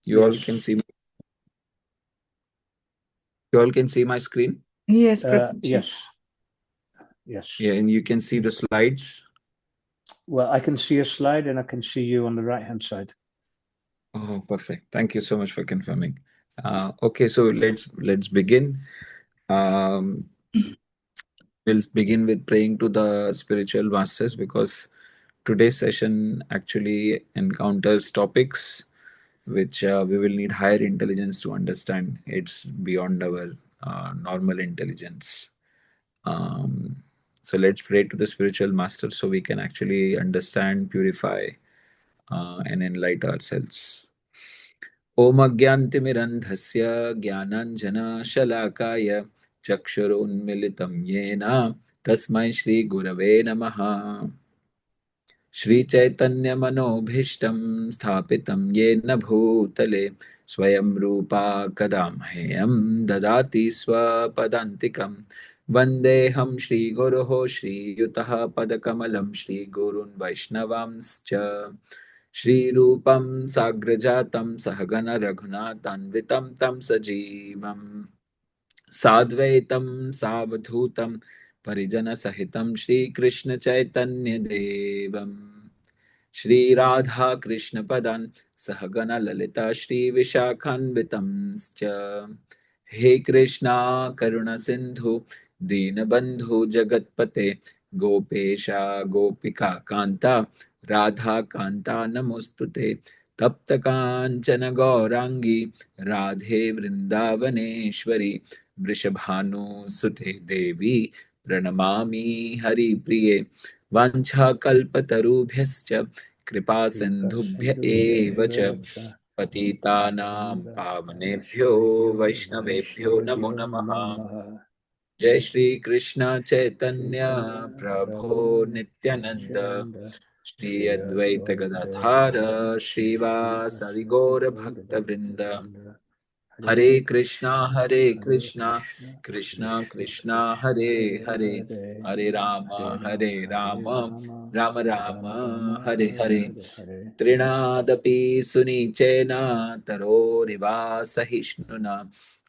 You all Yes. can see. You all can see my screen. Yes, Prakash. Yes. Yes. Yeah, and you can see the slides. Well, I can see a slide and I can see you on the right-hand side. Oh, perfect. Thank you so much for confirming. Okay, so let's begin. Um, we'll begin with praying to the spiritual masters because today's session actually encounters topics which we will need higher intelligence to understand. It's beyond our normal intelligence. Um, so let's pray to the spiritual master so we can actually understand, purify, and enlighten ourselves. ॐ अज्ञानतिमिरन्धस्य ज्ञानाञ्जनशलाकाय चक्षुरुन्मिलितं येन तस्मै श्रीगुरवे नमः। श्रीचैतन्यमनोभीष्टं स्थापितं येन भूतले स्वयं रूपा कदा मह्यं ददाति स्वपदान्तिकं। वन्देऽहं श्रीगुरोः श्रीयुतः पदकमलं श्रीगुरून् वैष्णवांश्च श्रीरूपं साग्रजातं सहगण रघुनाथान्वितं तं सजीवम् साद्वैतं सावधूतं परिजनसहितं श्रीकृष्णचैतन्यदेवम् श्रीराधाकृष्णपदान् सहगणललिता श्रीविशाखान्वितंश्च हे कृष्णा करुणसिन्धु दीनबन्धु जगत्पते गोपेशा गोपिका कान्ता राधाकान्ता नमोऽस्तुते तप्तकाञ्चन गौराङ्गी राधे वृन्दावनेश्वरी वृषभानुसुते देवी प्रणमामि हरिप्रिये वाञ्छाकल्पतरुभ्यश्च कृपा सिन्धुभ्य एव च पतितानां पावनेभ्यो वैष्णवेभ्यो नमो नमः। जय श्री कृष्ण चैतन्य प्रभो नित्यानंद श्री अद्वैत गदाधर श्रीवासदि गौर भक्त वृंद हरे कृष्णा कृष्णा कृष्णा हरे हरे हरे राम राम राम हरे हरे तृणादपि सुनिचेन तरोरिवा सहिष्णुना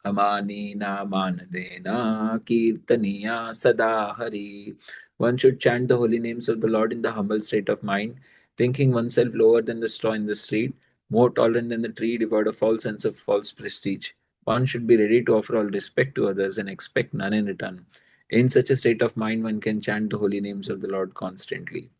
अमानिना मानदेन कीर्तनीया सदा Hari. One should chant the holy names of the Lord in the humble state of mind, thinking oneself lower than the straw in the street, more tolerant than the tree, devoid of all sense of false prestige. One should be ready to offer all respect to others and expect none in return. In such a state of mind, one can chant the holy names of the Lord constantly.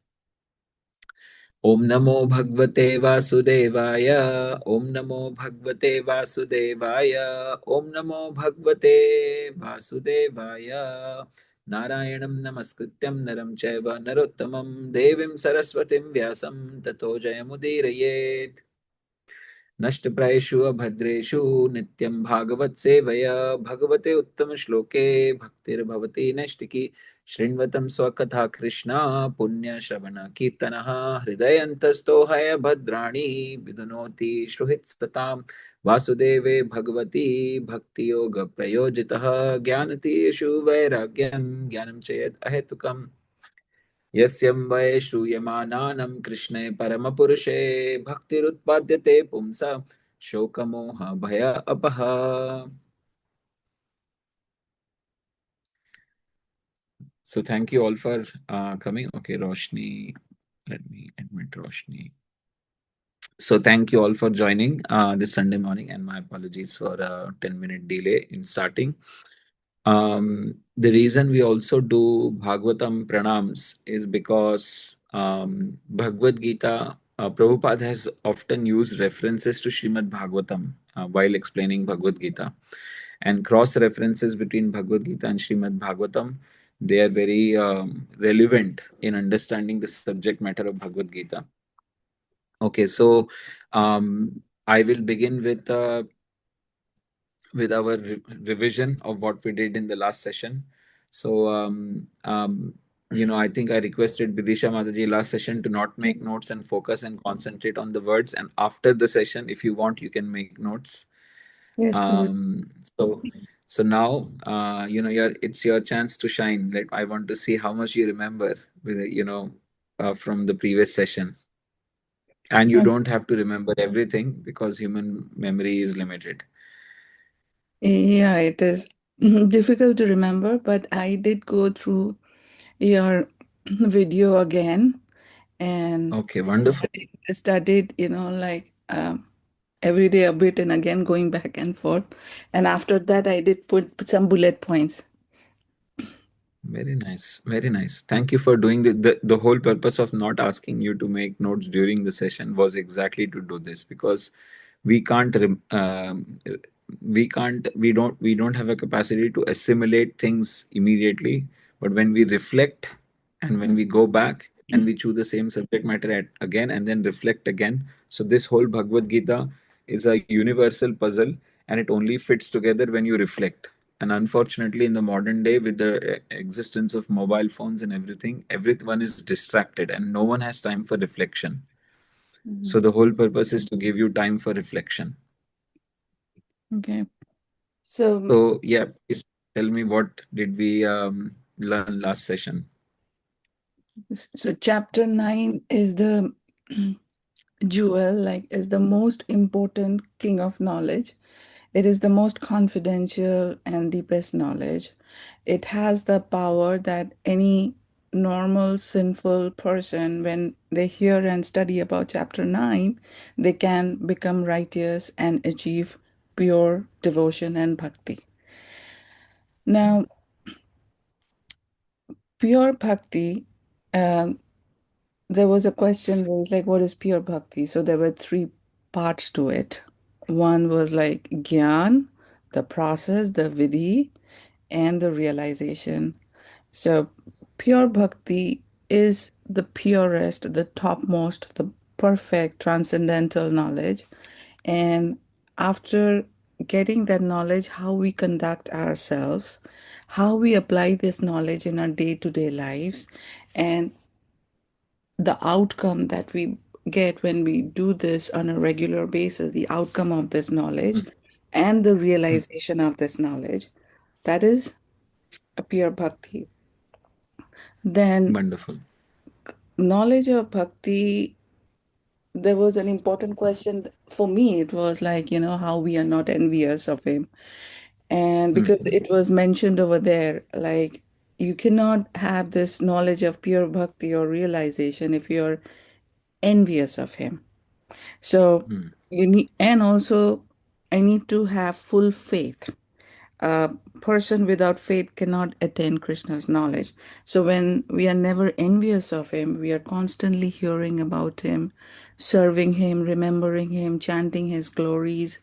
Om Namo Bhagavate Vasudevaya. Om Namo Bhagavate Vasudevaya. Om Namo Bhagavate Vasudevaya. Narayanam Namaskrityam Naram Chaiva Narottamam Devim Saraswatim Vyasam Tato Jayamudirayet. नष्टप्रायेषु अभद्रेषु नित्यं भागवत सेवया भगवते उत्तम श्लोके भक्तिर्भवति नैष्टिकी शृण्वतं स्वकथा कृष्णा पुण्य श्रवण कीर्तनः हृदयन्तस्थो हयभद्राणि विदुनोति श्रुहित्सतां वासुदेवे भगवती भक्तियोग प्रयोजितः ज्ञानतीयेषु वैराग्यं ज्ञानं च यत् अहेतुकम् यस्यं वै श्रूयमानानं कृष्णे परमपुरुषे भक्तिरुत्पाद्यते पुंसा शोकमोह भय अपः. So thank you all for coming. Okay, Roshni, let me admit Roshni. So thank you all for joining this Sunday morning, and my apologies for a 10-minute delay in starting. The reason we also do Bhagavatam pranams is because Bhagavad Gita, Prabhupada has often used references to Srimad Bhagavatam while explaining Bhagavad Gita, and cross references between Bhagavad Gita and Srimad Bhagavatam, they are very relevant in understanding the subject matter of Bhagavad Gita. Okay, so I will begin with our revision of what we did in the last session. So, I think I requested Bidisha Mataji last session to not make notes and focus and concentrate on the words. And after the session, if you want, you can make notes. Yes, Prabhu. So, so now, it's your chance to shine. Like, I want to see how much you remember, from the previous session. And you Uh, don't have to remember everything because human memory is limited. yeah, it is difficult to remember, but I did go through your video again and Okay, wonderful. I studied, like every day a bit and again going back and forth. And after that, I did put some bullet points. Very nice. Very nice. Thank you for doing the whole purpose of not asking you to make notes during the session was exactly to do this, because we can't we don't have a capacity to assimilate things immediately, but when we reflect and when we go back and we choose the same subject matter again and then reflect again, so this whole Bhagavad Gita is a universal puzzle, and it only fits together when you reflect. And unfortunately, in the modern day, with the existence of mobile phones and everything, everyone is distracted and no one has time for reflection. Mhm. So the whole purpose is to give you time for reflection. Okay. So, So yeah, please tell me, what did we learn last session? so chapter 9 is the jewel, like is the most important king of knowledge. It is the most confidential and deepest knowledge. It has the power that any normal sinful person, when they hear and study about chapter 9, they can become righteous and achieve pure devotion and bhakti. Now, pure bhakti, um, there was a question was like, what is pure bhakti? So there were three parts to it. One was like gyan, the process, the vidhi, and the realization. So pure bhakti is the purest, the topmost, the perfect transcendental knowledge. And after getting that knowledge, how we conduct ourselves, how we apply this knowledge in our day to day lives, and the outcome that we get when we do this on a regular basis, the outcome of this knowledge Mm, and the mm, realization of this knowledge, that is a pure bhakti. Then, wonderful. knowledge of bhakti, there was an important question for me. It was like, how we are not envious of him. And Mm, because it was mentioned over there, like, you cannot have this knowledge of pure bhakti or realization if you're envious of him. So mm, you need, and also I need to have full faith. A person without faith cannot attain Krishna's knowledge. So when we are never envious of him, we are constantly hearing about him, serving him, remembering him, chanting his glories.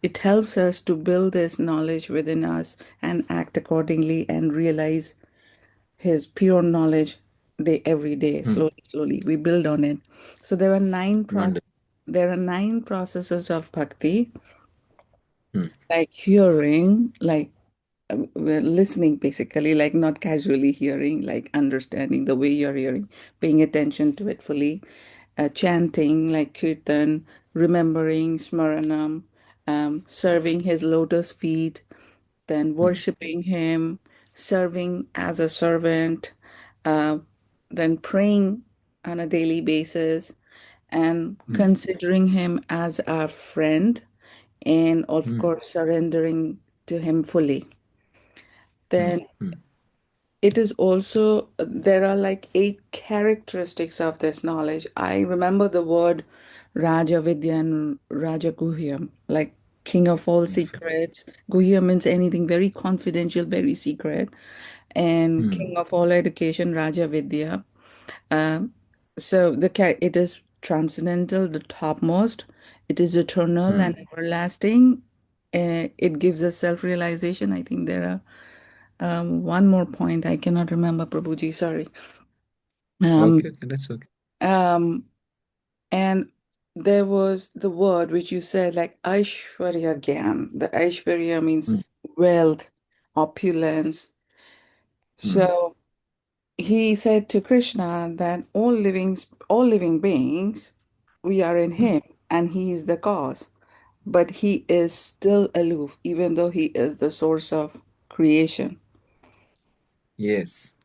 It helps us to build this knowledge within us and act accordingly and realize his pure knowledge day every day, mm, slowly, slowly. We build on it. So wonderful. there are 9 processes of bhakti, Mm, like hearing, like we're listening basically, like not casually hearing, like understanding the way you're hearing, paying attention to it fully, chanting like kirtan, remembering smaranam, serving his lotus feet, then mm, worshiping him, serving as a servant, uh, then praying on a daily basis, and mm, considering him as our friend, and of mm, course surrendering to him fully. mm, Then mm, it is also, there are like 8 characteristics of this knowledge. I remember the word Raja Vidya and Raja Guhyam, like king of all wonderful. secrets. Guhya means anything very confidential, very secret. And Mm, king of all education, Raja Vidya. Um, so it is transcendental, the topmost. It is eternal mm. and everlasting. It gives us self-realization. I think there are one more point. I cannot remember, Prabhuji. Sorry. Um, Okay, okay, that's okay. um, and there was the word which you said, like Aishwarya Gyan. The Aishwarya means Mm, wealth, opulence. mm, So he said to Krishna that all living beings, we are in mm. him, and he is the cause. But he is still aloof, even though he is the source of creation. Yes.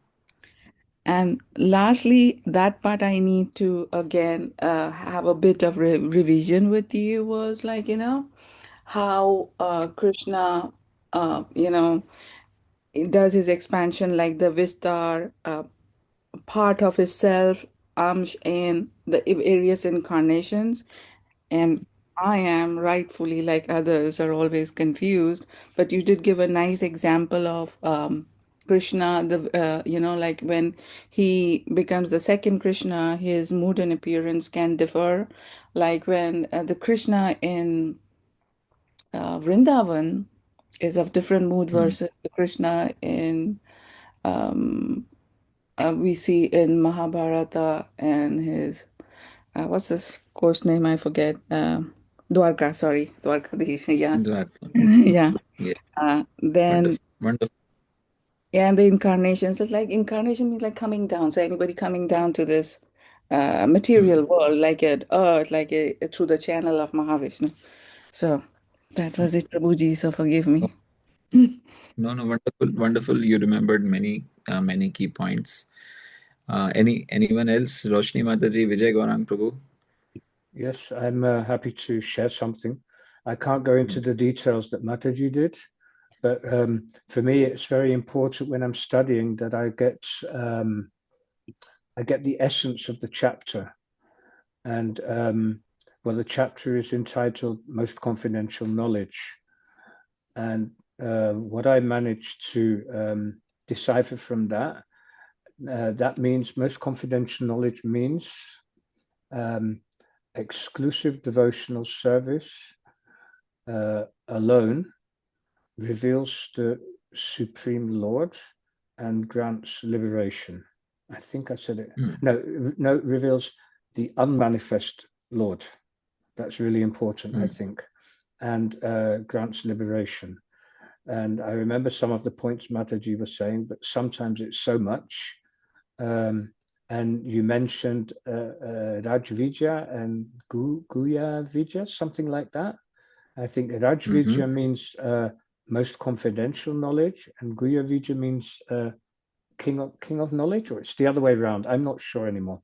And lastly, that part I need to again have a bit of revision with you was like, how Krishna, does his expansion like the Vistar part of his self, Amsh, and the various incarnations. And I am rightfully, like others, are always confused. But you did give a nice example of Krishna, like when he becomes the second Krishna, his mood and appearance can differ. Like when the Krishna in Vrindavan is of different mood versus the Krishna in we see in Mahabharata and his what's his course name? I forget. Dwarka, sorry, Dwarkadish. Yeah, Dwarka. yeah. Yeah, Then wonderful, wonderful. yeah, and the incarnations. It's like incarnation means like coming down. So anybody coming down to this material world, like at earth, like through the channel of Mahavishnu. So that was it, Prabhuji. So forgive Oh, me. no, no, wonderful, wonderful. You remembered many key points. Anyone else? Roshni Mataji, Vijay Gaurang Prabhu. Yes, I'm happy to share something. I can't go into the details that Mataji did, but for me, it's very important when I'm studying that I get the essence of the chapter. And well, the chapter is entitled Most Confidential Knowledge. And what I managed to decipher from that means most confidential knowledge means exclusive devotional service alone reveals the Supreme Lord and grants liberation. I think I said it. No, reveals the unmanifest Lord. That's really important, I think, and grants liberation. And I remember some of the points Mataji was saying, but sometimes it's so much. And you mentioned Rajvidya and Guya Vidya, something like that. I think Rajvidya means most confidential knowledge, and Guya Vidya means king of knowledge, or it's the other way around. I'm not sure anymore.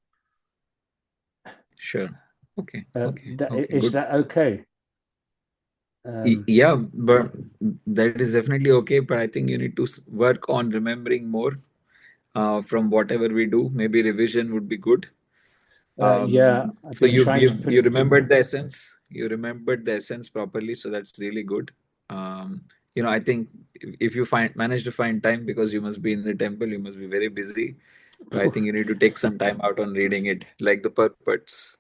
Sure. Okay. Is Good. that okay? Yeah, but that is definitely okay. But I think you need to work on remembering more from whatever we do. Maybe revision would be good. Yeah, I've So been trying to put you it. remembered the essence. You remembered the essence properly, so that's really good. I think if you manage to find time, because you must be in the temple, you must be very busy. But I think you need to take some time out on reading it, like the purports.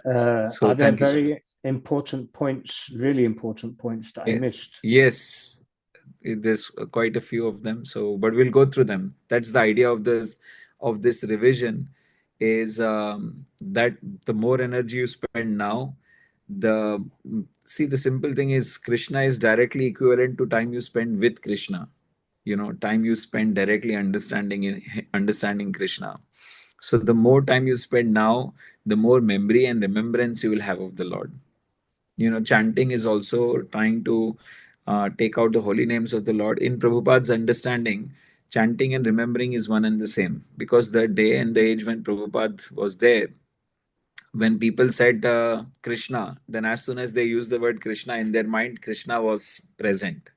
So Are there thank you so much. very important points, really important points that I Yeah. missed? Yes, there's quite a few of them. So, but we'll go through them. That's the idea of this revision, is that the more energy you spend now, the see the simple thing is Krishna is directly equivalent to time you spend with Krishna. Time you spend directly understanding Krishna. So the more time you spend now, the more memory and remembrance you will have of the Lord. Chanting is also trying to take out the holy names of the Lord. In Prabhupada's understanding, chanting and remembering is one and the same, because the day and the age when Prabhupada was there, when people said Krishna, then as soon as they used the word Krishna in their mind, Krishna was present.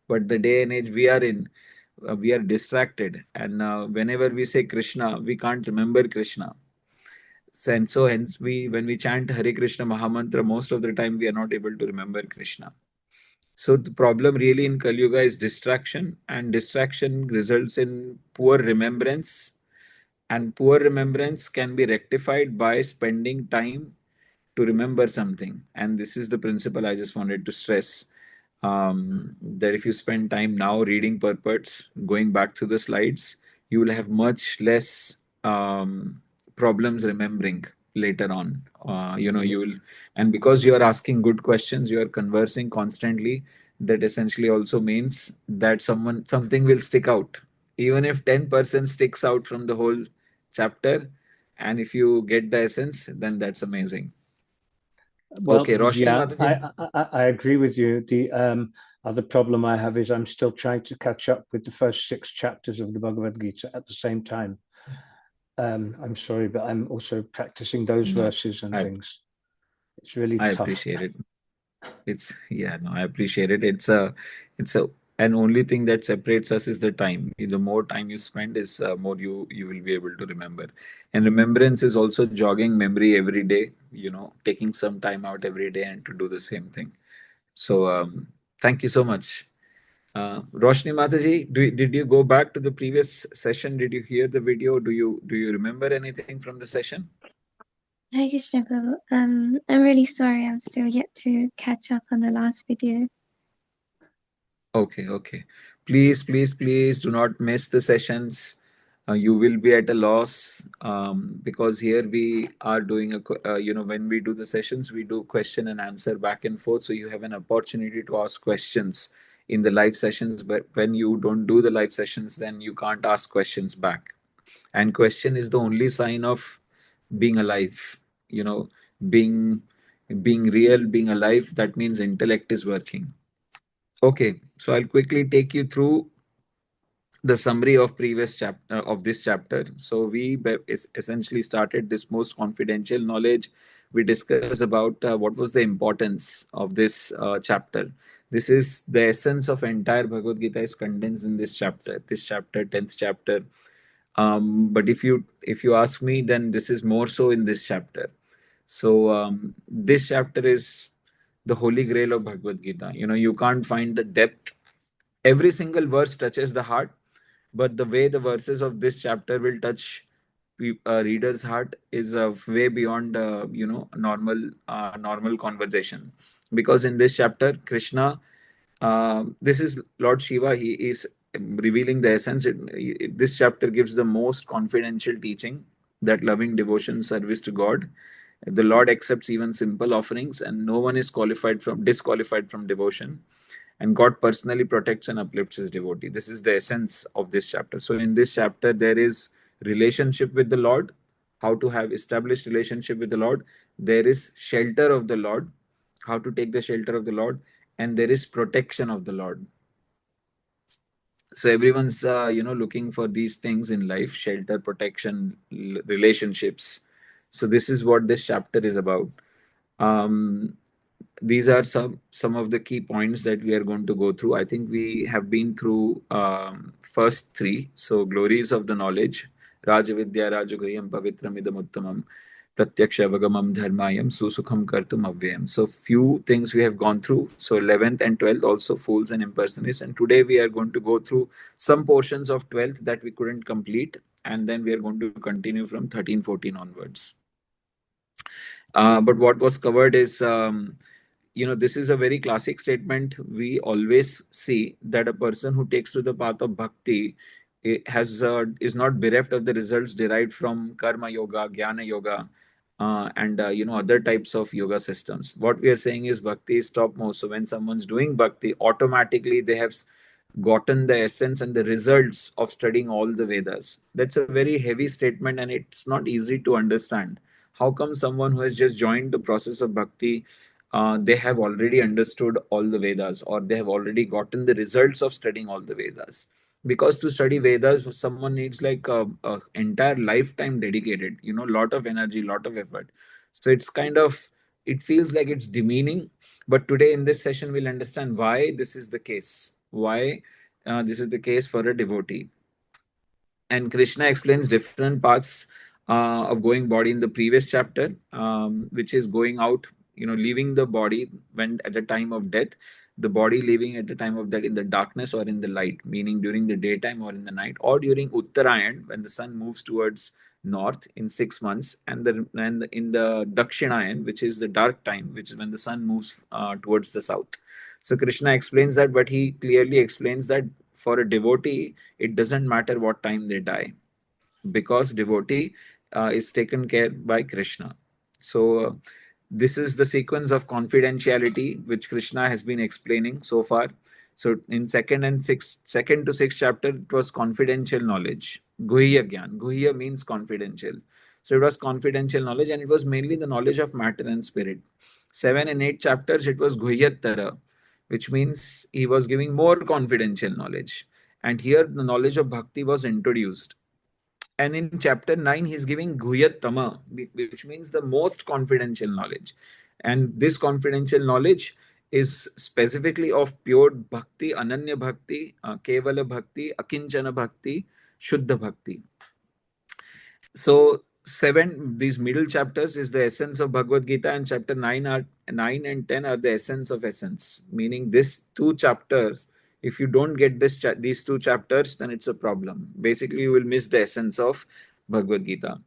But the day and age we are in, we are distracted, and whenever we say Krishna, we can't remember Krishna. So hence when we chant Hare Krishna Mahamantra, most of the time we are not able to remember Krishna. So the problem really in Kali Yuga is distraction, and distraction results in poor remembrance, and poor remembrance can be rectified by spending time to remember something. And this is the principle I just wanted to stress, that if you spend time now reading purports, going back to the slides, you will have much less problems remembering later on. You will, and because you are asking good questions, you are conversing constantly. That essentially also means that something will stick out, even if 10% sticks out from the whole chapter. And if you get the essence, then that's amazing. Well, Okay, Roshni yeah, Mataji. I agree with you. The other problem I have is I'm still trying to catch up with the first 6 chapters of the Bhagavad Gita at the same time. I'm sorry, but I'm also practicing those No, verses and I things. It's really I tough. appreciate it. It's no, I appreciate it. It's a and only thing that separates us is the time. The more time you spend, is more you will be able to remember. And remembrance is also jogging memory every day. Taking some time out every day and to do the same thing. So thank you so much. Roshni Mataji, did you go back to the previous session? Did you hear the video? Do you remember anything from the session? Hare Krishna Prabhu. I'm really sorry. I'm still yet to catch up on the last video. Okay. Please do not miss the sessions. You will be at a loss, because here we are doing when we do the sessions, we do question and answer back and forth. So you have an opportunity to ask questions in the live sessions. But when you don't do the live sessions, then you can't ask questions back. And question is the only sign of being alive. You know, being being real, being alive. That means intellect is working. Okay, so I'll quickly take you through the summary of previous chapter of this chapter. So essentially started this most confidential knowledge. We discussed about what was the importance of this chapter. This is the essence of entire Bhagavad Gita is condensed in this chapter. This chapter, 10th chapter. But if you ask me, then this is more so in this chapter. So this chapter is the holy grail of Bhagavad Gita. You can't find the depth. Every single verse touches the heart, but the way the verses of this chapter will touch a reader's heart is way beyond normal conversation. Because in this chapter, Krishna, this is Lord Shiva. He is revealing the essence. This chapter gives the most confidential teaching that loving devotion, service to God, the Lord accepts even simple offerings, and no one is disqualified from devotion. And God personally protects and uplifts his devotee. This is the essence of this chapter. So in this chapter, there is relationship with the Lord, how to have established relationship with the Lord. There is shelter of the Lord, how to take the shelter of the Lord, and there is protection of the Lord. So everyone's looking for these things in life: shelter, protection, relationships. So this is what this chapter is about. um, these are some of the key points that we are going to go through. I think we have been through first three. So glories of the knowledge: Rajavidya Rajaguhyam Pavitram Idam Uttamam Pratyaksha Dharmayam Susukham Kartum Avyayam. So few things we have gone through. So 11th and 12th also fools and impersonalists. And today we are going to go through some portions of 12th that we couldn't complete. And then we are going to continue from 13, 14 onwards. But what was covered is, this is a very classic statement. We always see that a person who takes to the path of bhakti is not bereft of the results derived from karma yoga, jnana yoga, and other types of yoga systems. What we are saying is bhakti is topmost. So when someone's doing bhakti, automatically they have gotten the essence and the results of studying all the Vedas. That's a very heavy statement, and it's not easy to understand. How come someone who has just joined the process of bhakti, they have already understood all the Vedas, or they have already gotten the results of studying all the Vedas? Because to study Vedas, someone needs like a entire lifetime dedicated, lot of energy, lot of effort. So it feels like it's demeaning. But today in this session, we'll understand why this is the case. Why this is the case for a devotee. And Krishna explains different parts of going body in the previous chapter, which is going out, leaving the body when at the time of death, the body leaving at the time of death in the darkness or in the light, meaning during the daytime or in the night, or during Uttarayan when the sun moves towards north in 6 months, and in the Dakshinayan, which is the dark time, which is when the sun moves towards the south. So Krishna explains that, but he clearly explains that for a devotee, it doesn't matter what time they die, because devotee is taken care by Krishna. So this is the sequence of confidentiality which Krishna has been explaining so far. So in second to sixth chapter, it was confidential knowledge. Guhya Gyan. Guhya means confidential. So it was confidential knowledge, and it was mainly the knowledge of matter and spirit. 7 and 8 chapters, it was Guhyattara, which means he was giving more confidential knowledge. And here the knowledge of bhakti was introduced. And in chapter 9, he's giving Guhyattama, which means the most confidential knowledge. And this confidential knowledge is specifically of pure bhakti, ananya bhakti, kevala bhakti, akinchana bhakti, shuddha bhakti. So 7, these middle chapters is the essence of Bhagavad Gita, and chapter 9 and 10 are the essence of essence. Meaning these two chapters, if you don't get these two chapters, then it's a problem. Basically, you will miss the essence of Bhagavad Gita.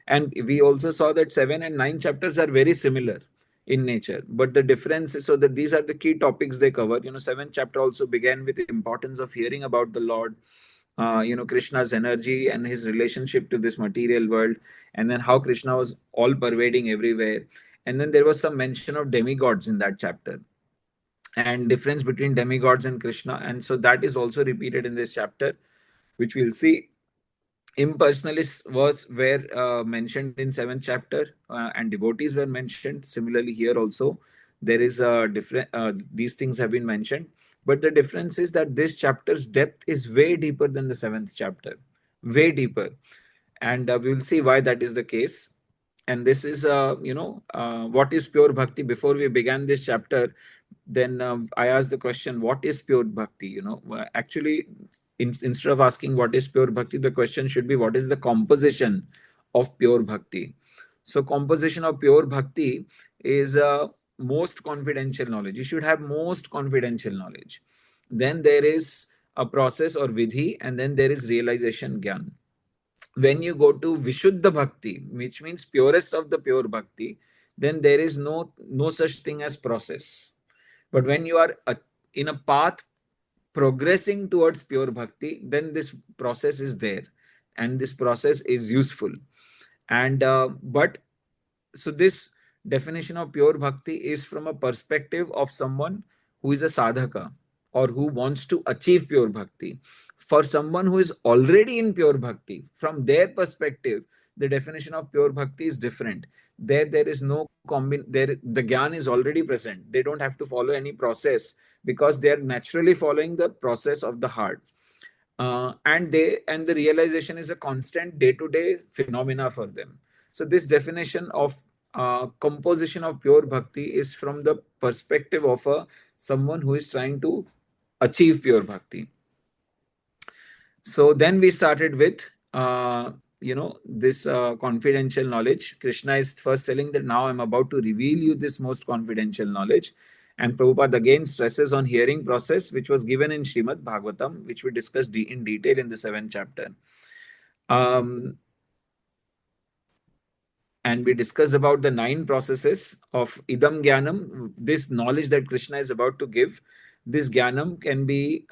And we also saw that 7 and 9 chapters are very similar in nature, but the difference is so that these are the key topics they cover. 7th chapter also began with the importance of hearing about the Lord, Krishna's energy and his relationship to this material world, and then how Krishna was all pervading everywhere. And then there was some mention of demigods in that chapter, and difference between demigods and Krishna. And so that is also repeated in this chapter, which we'll see. Impersonalists were mentioned in 7th chapter, and devotees were mentioned. Similarly, here also there is a different. These things have been mentioned, but the difference is that this chapter's depth is way deeper than the 7th chapter, way deeper, and we will see why that is the case. And this is, what is pure bhakti? Before we began this chapter, then I asked the question, what is pure bhakti? Actually, instead of asking what is pure bhakti, the question should be what is the composition of pure bhakti. So composition of pure bhakti is most confidential knowledge. You should have most confidential knowledge. Then there is a process or vidhi, and then there is realization gyan. When you go to Vishuddha Bhakti, which means purest of the pure bhakti, then there is no such thing as process. But when you are in a path progressing towards pure bhakti, then this process is there, and this process is useful. And but so this definition of pure bhakti is from a perspective of someone who is a sadhaka or who wants to achieve pure bhakti. For someone who is already in pure bhakti, from their perspective, the definition of pure bhakti is different. There is no the gyan is already present. They don't have to follow any process because they are naturally following the process of the heart. And the realization is a constant day-to-day phenomena for them. So this definition of composition of pure bhakti is from the perspective of someone who is trying to achieve pure bhakti. So then we started with this confidential knowledge. Krishna is first telling that now I'm about to reveal you this most confidential knowledge. And Prabhupada again stresses on hearing process, which was given in Srimad Bhagavatam, which we discussed in detail in the 7th chapter. And we discussed about the 9 processes of Idam Jnanam, this knowledge that Krishna is about to give. This Jnanam can be,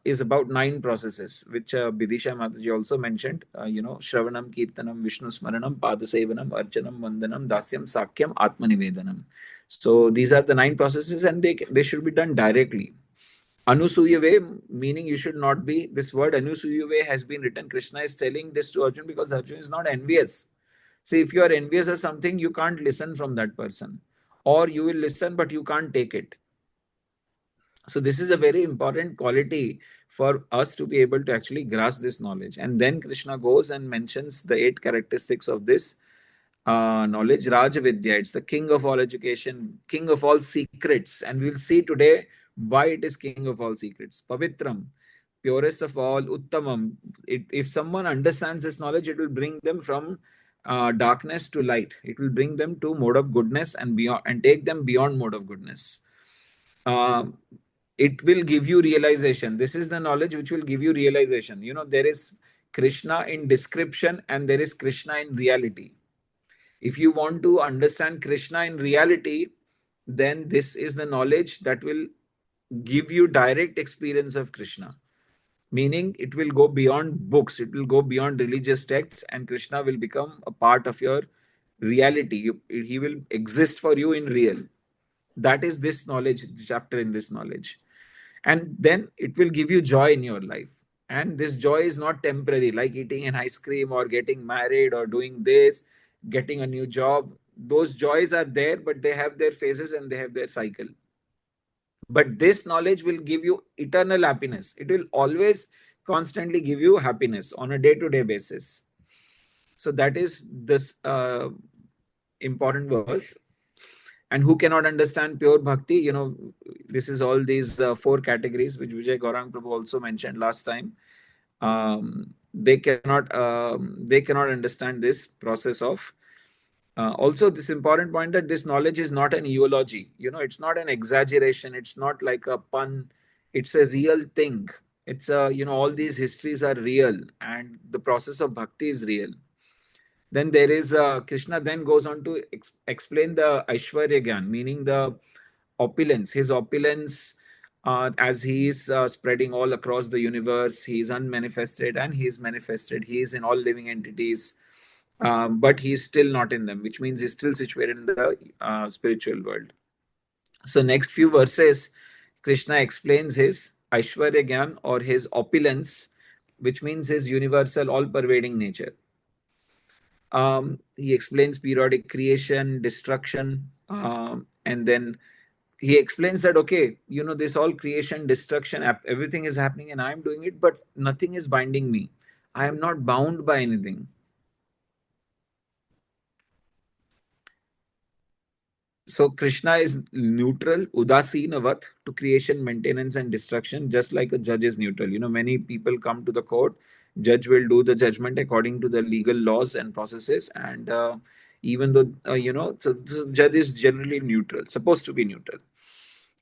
is about 9 processes, which Bidisha Mataji also mentioned, Shravanam, Kirtanam, Vishnu Smaranam, Padasevanam, Archanam, Vandanam, Dasyam, Sakyam, Atmanivedanam. So these are the 9 processes, and they should be done directly. Anusuyave, meaning you should not be, this word Anusuyave has been written, Krishna is telling this to Arjuna because Arjuna is not envious. See, if you are envious of something, you can't listen from that person. Or you will listen, but you can't take it. So this is a very important quality for us to be able to actually grasp this knowledge. And then Krishna goes and mentions the 8 characteristics of this knowledge. Rajavidya, it's the king of all education, king of all secrets. And we'll see today why it is king of all secrets. Pavitram, purest of all. Uttamam, if someone understands this knowledge, it will bring them from darkness to light. It will bring them to mode of goodness and beyond, and take them beyond mode of goodness. It will give you realization. This is the knowledge which will give you realization. There is Krishna in description and there is Krishna in reality. If you want to understand Krishna in reality, then this is the knowledge that will give you direct experience of Krishna. Meaning it will go beyond books, it will go beyond religious texts, and Krishna will become a part of your reality. He will exist for you in real. That is this knowledge, chapter in this knowledge. And then it will give you joy in your life. And this joy is not temporary, like eating an ice cream or getting married or doing this, getting a new job. Those joys are there, but they have their phases and they have their cycle. But this knowledge will give you eternal happiness. It will always constantly give you happiness on a day-to-day basis. So that is this important verse. And who cannot understand pure bhakti? This is all these four categories which Vijay Gaurang Prabhu also mentioned last time. They cannot understand this process of. Also, this important point that this knowledge is not an eulogy. It's not an exaggeration. It's not like a pun. It's a real thing. It's all these histories are real, and the process of bhakti is real. Then there is Krishna then goes on to explain the Aishwarya Gyan, meaning the opulence. His opulence, as he is spreading all across the universe, he is unmanifested and he is manifested. He is in all living entities, but he is still not in them, which means he's still situated in the spiritual world. So next few verses, Krishna explains his Aishwarya Gyan or his opulence, which means his universal, all-pervading nature. He explains periodic creation, destruction, and then he explains that, okay, this all creation, destruction, everything is happening and I'm doing it, but nothing is binding me. I am not bound by anything. So Krishna is neutral, udasinavat, to creation, maintenance, and destruction, just like a judge is neutral. Many people come to the court, judge will do the judgment according to the legal laws and processes, and even though, so the judge is generally neutral, supposed to be neutral.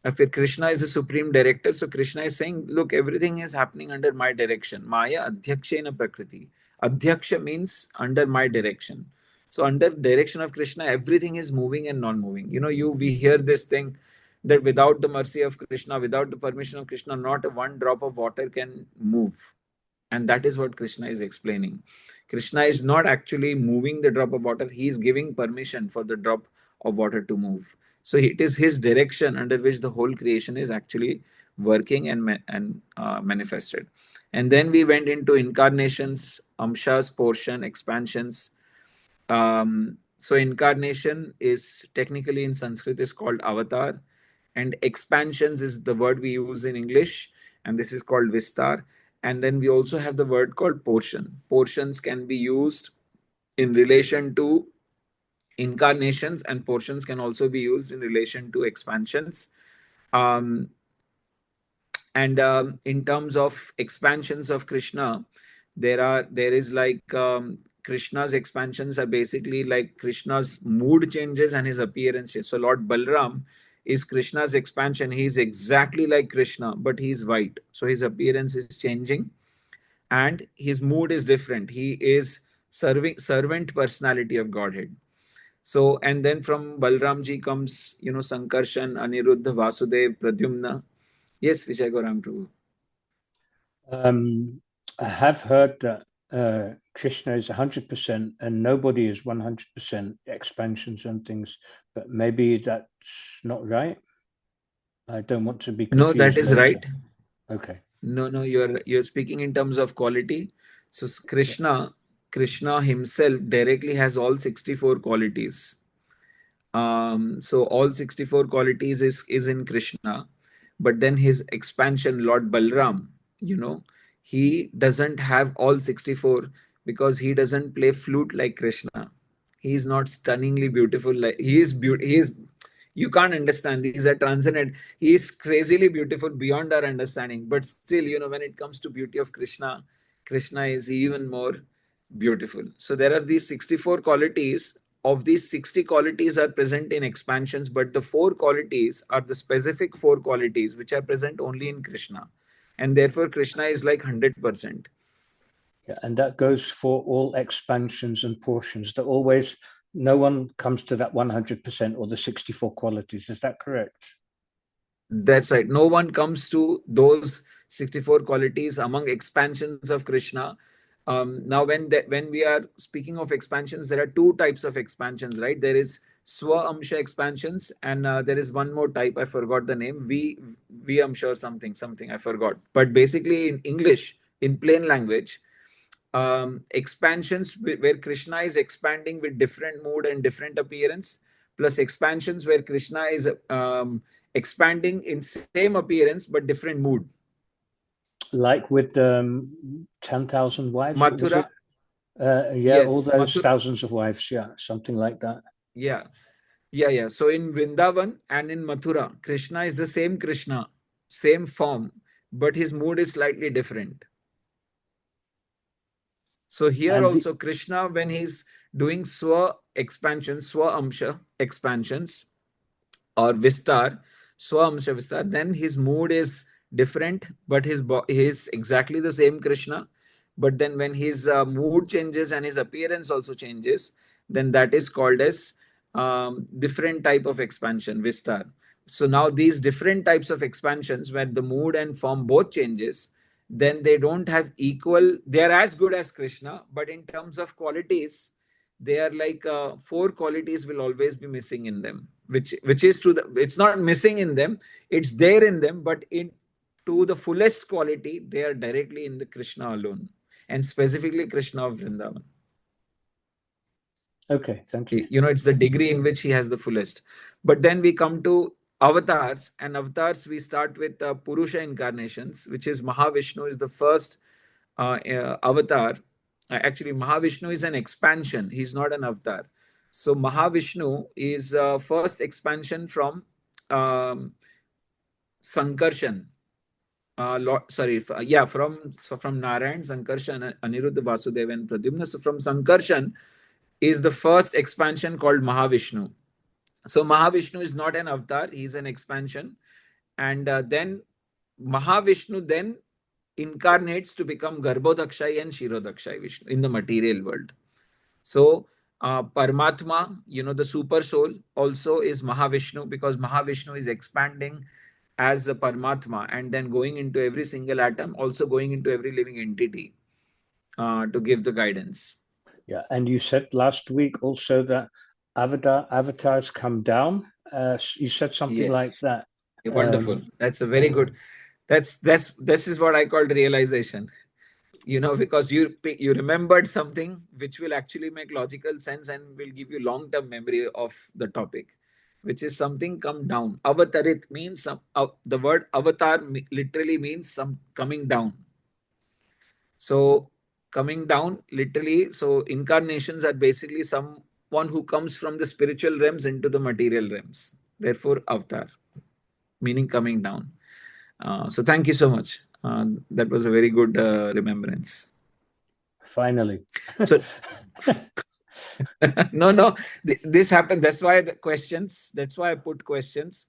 If Krishna is the supreme director, so Krishna is saying, look, everything is happening under my direction. Maya adhyakshena prakriti. Adhyaksha means under my direction. So under direction of Krishna, everything is moving and non-moving. We hear this thing that without the mercy of Krishna, without the permission of Krishna, not one drop of water can move. And that is what Krishna is explaining. Krishna is not actually moving the drop of water. He is giving permission for the drop of water to move. So it is his direction under which the whole creation is actually working and manifested. And then we went into incarnations, amshas, portion, expansions. So incarnation is technically in Sanskrit is called avatar, and expansions is the word we use in English, and this is called vistar. And then we also have the word called portion. Portions can be used in relation to incarnations, and portions can also be used in relation to expansions. And in terms of expansions of Krishna, there is like Krishna's expansions are basically like Krishna's mood changes and his appearance changes. So Lord Balram is Krishna's expansion. He is exactly like Krishna, but he is white. So his appearance is changing and his mood is different. He is servant personality of Godhead. So, and then from Balramji comes, Sankarshan, Aniruddha, Vasudev, Pradyumna. Yes, Vijay Gaurang Prabhu. I have heard that Krishna is 100% and nobody is 100% expansions and things, but maybe that's not right. I don't want to be confused. No, that is later. right. Okay. No, you're speaking in terms of quality. So Krishna himself directly has all 64 qualities. So all 64 qualities is in Krishna, but then his expansion, Lord Balram, he doesn't have all 64 because he doesn't play flute like Krishna. He is not stunningly beautiful. Like he is you can't understand. These are transcendent. He is crazily beautiful beyond our understanding. But still, when it comes to beauty of Krishna, Krishna is even more beautiful. So there are these 64 qualities. Of these 60 qualities are present in expansions, but the 4 qualities are the specific 4 qualities which are present only in Krishna. And therefore, Krishna is like 100%. Yeah, and that goes for all expansions and portions. That always, no one comes to that 100% or the 64 qualities. Is that correct? That's right. No one comes to those 64 qualities among expansions of Krishna. Now, when we are speaking of expansions, there are 2 types of expansions, right? There is Swa Amsha expansions, and there is one more type. I forgot the name. V Amsha or something. I forgot. But basically, in English, in plain language, expansions where Krishna is expanding with different mood and different appearance, plus expansions where Krishna is expanding in same appearance but different mood. Like with 10,000 wives, what was it? Mathura. Yeah, Yes, all those Mathura. thousands of wives. Yeah, something like that. Yeah. Yeah. So in Vrindavan and in Mathura, Krishna is the same Krishna, same form, but his mood is slightly different. So here And also Krishna, when he's doing Swa expansions, Swa Amsha expansions, or Vistar, Swa-Amsha Vistar, then his mood is different, but he is exactly the same Krishna. But then when his mood changes and his appearance also changes, then that is called as different type of expansion, Vistar. So now these different types of expansions where the mood and form both changes, then they don't have equal, they are as good as Krishna, but in terms of qualities, they are like four qualities will always be missing in them, which is to the, it's not missing in them, it's there in them, but in to the fullest quality they are directly in the Krishna alone, and specifically Krishna of Vrindavan. okay, thank you. You know, it's the degree in which he has the fullest. But then we come to avatars, and avatars we start with Purusha incarnations, which is Mahavishnu is the first avatar. Actually, Mahavishnu is an expansion. He's not an avatar. So Mahavishnu is first expansion from um, Sankarshan. From Narayan, Sankarshan, Aniruddha, Vasudeva, and Pradyumna. So from Sankarshan is the first expansion called Mahavishnu. So Mahavishnu is not an avatar; he is an expansion, and then Mahavishnu then incarnates to become Garbhodakshay and Shirodakshay Vishnu in the material world. So Paramatma, you know, the super soul also is Mahavishnu, because Mahavishnu is expanding as the Paramatma and then going into every single atom, also going into every living entity to give the guidance. Yeah, and you said last week also that avatars come down. You said something like Yes. that. Wonderful. That's a very good. This is what I call realization. You know, because you remembered something which will actually make logical sense and will give you long term memory of the topic, which is something come down. Avatarit means the word avatar literally means some coming down. So coming down literally, so incarnations are basically someone who comes from the spiritual realms into the material realms. Therefore, avatar, meaning coming down. So thank you so much. That was a very good remembrance. Finally. So no, this happened. That's why the questions. That's why I put questions.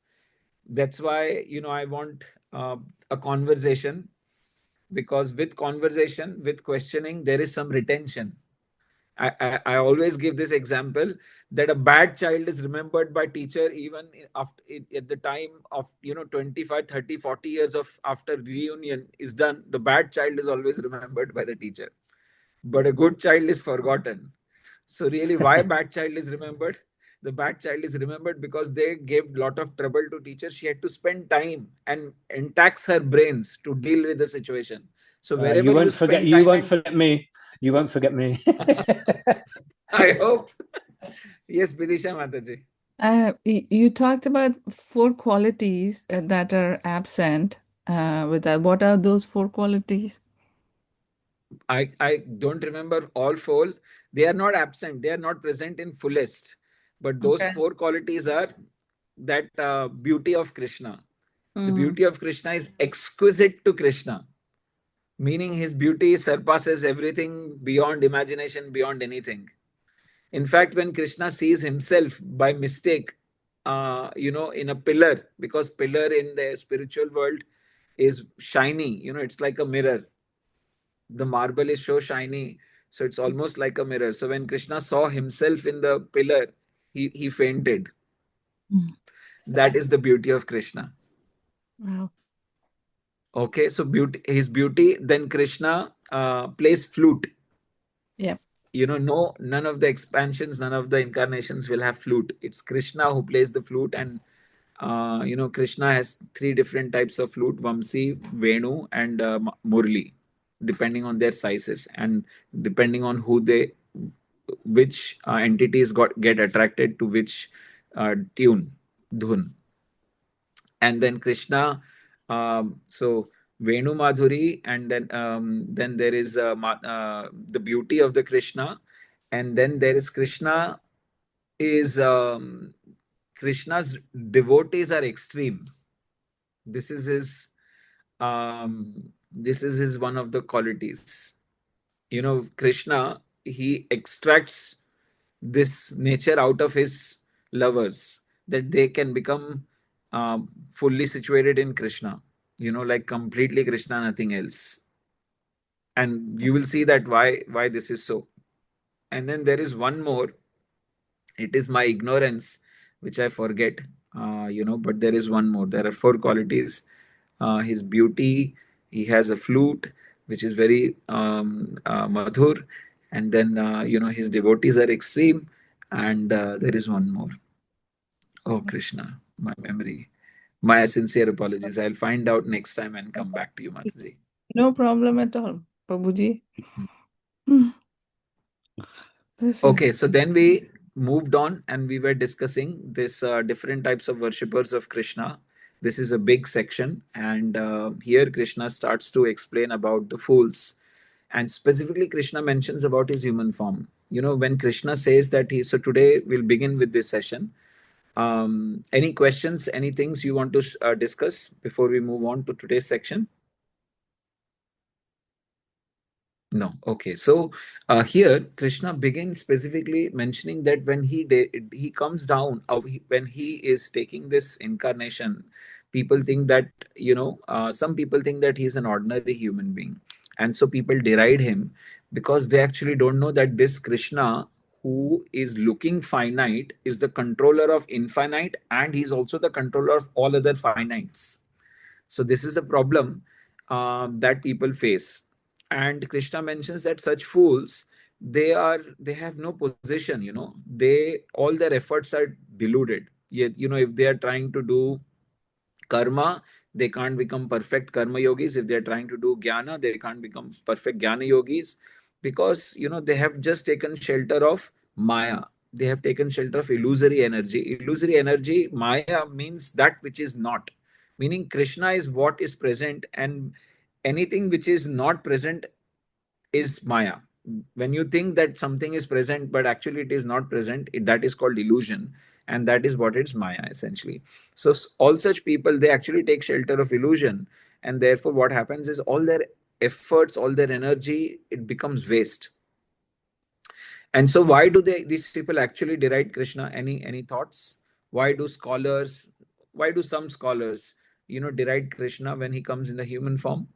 That's why, you know, I want a conversation, because with conversation, with questioning, there is some retention. I always give this example that a bad child is remembered by teacher even after, at the time of, you know, 25, 30, 40 years of after reunion is done. The bad child is always remembered by the teacher, but a good child is forgotten. So really, why bad child is remembered? The bad child is remembered because they gave lot of trouble to teacher. She had to spend time and tax her brains to deal with the situation. So wherever you won't you forget. spend You time won't and forget me. You won't forget me. I hope. Yes, Bidisha Mataji. You talked about four qualities that are absent with that. What are those four qualities? I don't remember all four. They are not absent. They are not present in fullest. But those Okay. four qualities are that beauty of Krishna. The Mm. beauty of Krishna is exquisite to Krishna, meaning his beauty surpasses everything beyond imagination, beyond anything. In fact, when Krishna sees himself by mistake, you know, in a pillar, because pillar in the spiritual world is shiny, you know, it's like a mirror. The marble is so shiny, so it's almost like a mirror. So when Krishna saw himself in the pillar, he fainted. Mm. That is the beauty of Krishna. Wow. Okay, so his beauty. Then Krishna plays flute. Yeah. You know, no, none of the expansions, none of the incarnations will have flute. It's Krishna who plays the flute, and you know, Krishna has three different types of flute: Vamsi, Venu, and Murli. depending on their sizes and depending on which entities get attracted to which tune, dhun. And then Krishna, so Venu Madhuri, and then there is the beauty of the Krishna, and then there is is Krishna's devotees are extreme. This is his one of the qualities. Krishna, he extracts this nature out of his lovers, that they can become fully situated in Krishna, like completely Krishna, nothing else. And you will see that why this is so. And then there is one more. It is my ignorance which I forget, but there is one more. There are four qualities. His beauty, he has a flute which is very madhur, and then his devotees are extreme, and there is one more. Oh Krishna, my memory. My sincere apologies. I'll find out next time and come back to you, Mataji. No problem at all, Prabhuji. Okay, so then we moved on and we were discussing this different types of worshippers of Krishna. This is a big section, and here Krishna starts to explain about the fools. And specifically, Krishna mentions about his human form. When Krishna says that so today we'll begin with this session. Any questions, any things you want to discuss before we move on to today's section? No. Okay. So here Krishna begins specifically mentioning that when he comes down, when he is taking this incarnation, people think that some people think that he's an ordinary human being, and so people deride him because they actually don't know that this Krishna, who is looking finite, is the controller of infinite, and he's also the controller of all other finites. So this is a problem that people face. And Krishna mentions that such fools, they have no position. They, all their efforts are deluded. Yet, if they are trying to do karma, they can't become perfect karma yogis. If they're trying to do jnana, they can't become perfect jnana yogis, because they have just taken shelter of maya. They have taken shelter of illusory energy. Illusory energy, maya, means that which is not, meaning Krishna is what is present, and anything which is not present is maya. When you think that something is present but actually it is not present, that is called illusion, and that is what it's maya essentially. So all such people, they actually take shelter of illusion, and therefore what happens is all their efforts, all their energy, it becomes waste. And so why do these people actually deride Krishna? Any thoughts? Why do some scholars deride Krishna when he comes in the human form?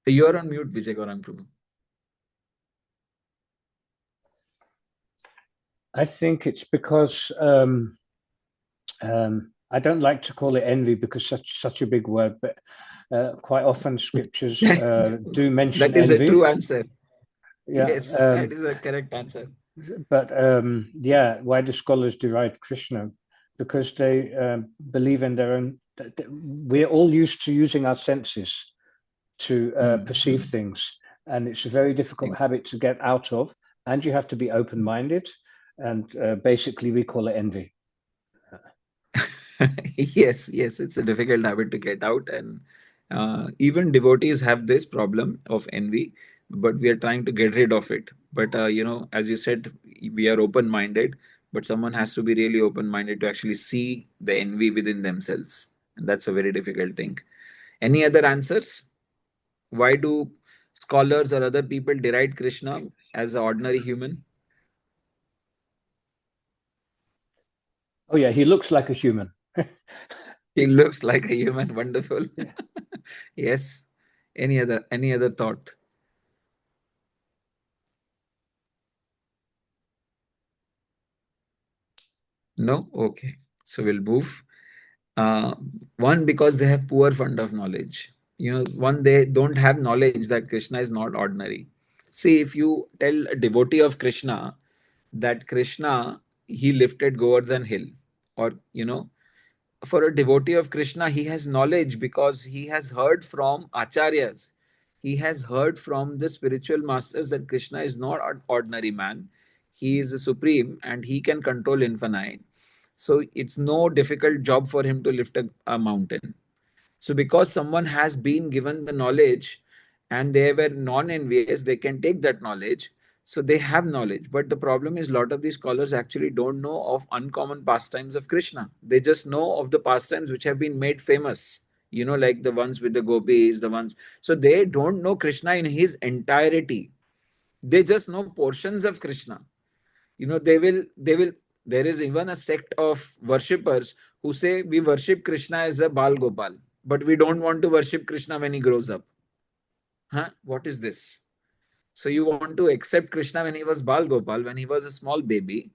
You're on mute, Vijay Gaurang Prabhu. I think it's because I don't like to call it envy because such a big word, but quite often scriptures do mention that is envy. A true answer. Yeah, yes, that is a correct answer. But why do scholars deride Krishna? Because they believe in their own. We're all used to using our senses to perceive things, and it's a very difficult habit to get out of. And you have to be open-minded, and basically we call it envy. yes, it's a difficult habit to get out, and even devotees have this problem of envy, but we are trying to get rid of it. But as you said, we are open-minded, but someone has to be really open-minded to actually see the envy within themselves, and that's a very difficult thing. Any other answers? Why do scholars or other people deride Krishna as an ordinary human? Oh yeah, he looks like a human. He looks like a human. Wonderful. Yeah. Yes. Any other thought? No? Okay. So we'll move. One, because they have poor fund of knowledge. One, they don't have knowledge that Krishna is not ordinary. See, if you tell a devotee of Krishna that Krishna, he lifted Govardhan hill, or for a devotee of Krishna, he has knowledge because he has heard from acharyas. He has heard from the spiritual masters that Krishna is not an ordinary man. He is the supreme and he can control infinite. So it's no difficult job for him to lift a mountain. So because someone has been given the knowledge and they were non-envious, they can take that knowledge. So they have knowledge. But the problem is a lot of these scholars actually don't know of uncommon pastimes of Krishna. They just know of the pastimes which have been made famous. Like the ones with the gopis, the ones. So they don't know Krishna in his entirety. They just know portions of Krishna. They will there is even a sect of worshippers who say we worship Krishna as a Bal Gopal, but we don't want to worship Krishna when he grows up. What is this? So you want to accept Krishna when he was Bal Gopal, when he was a small baby,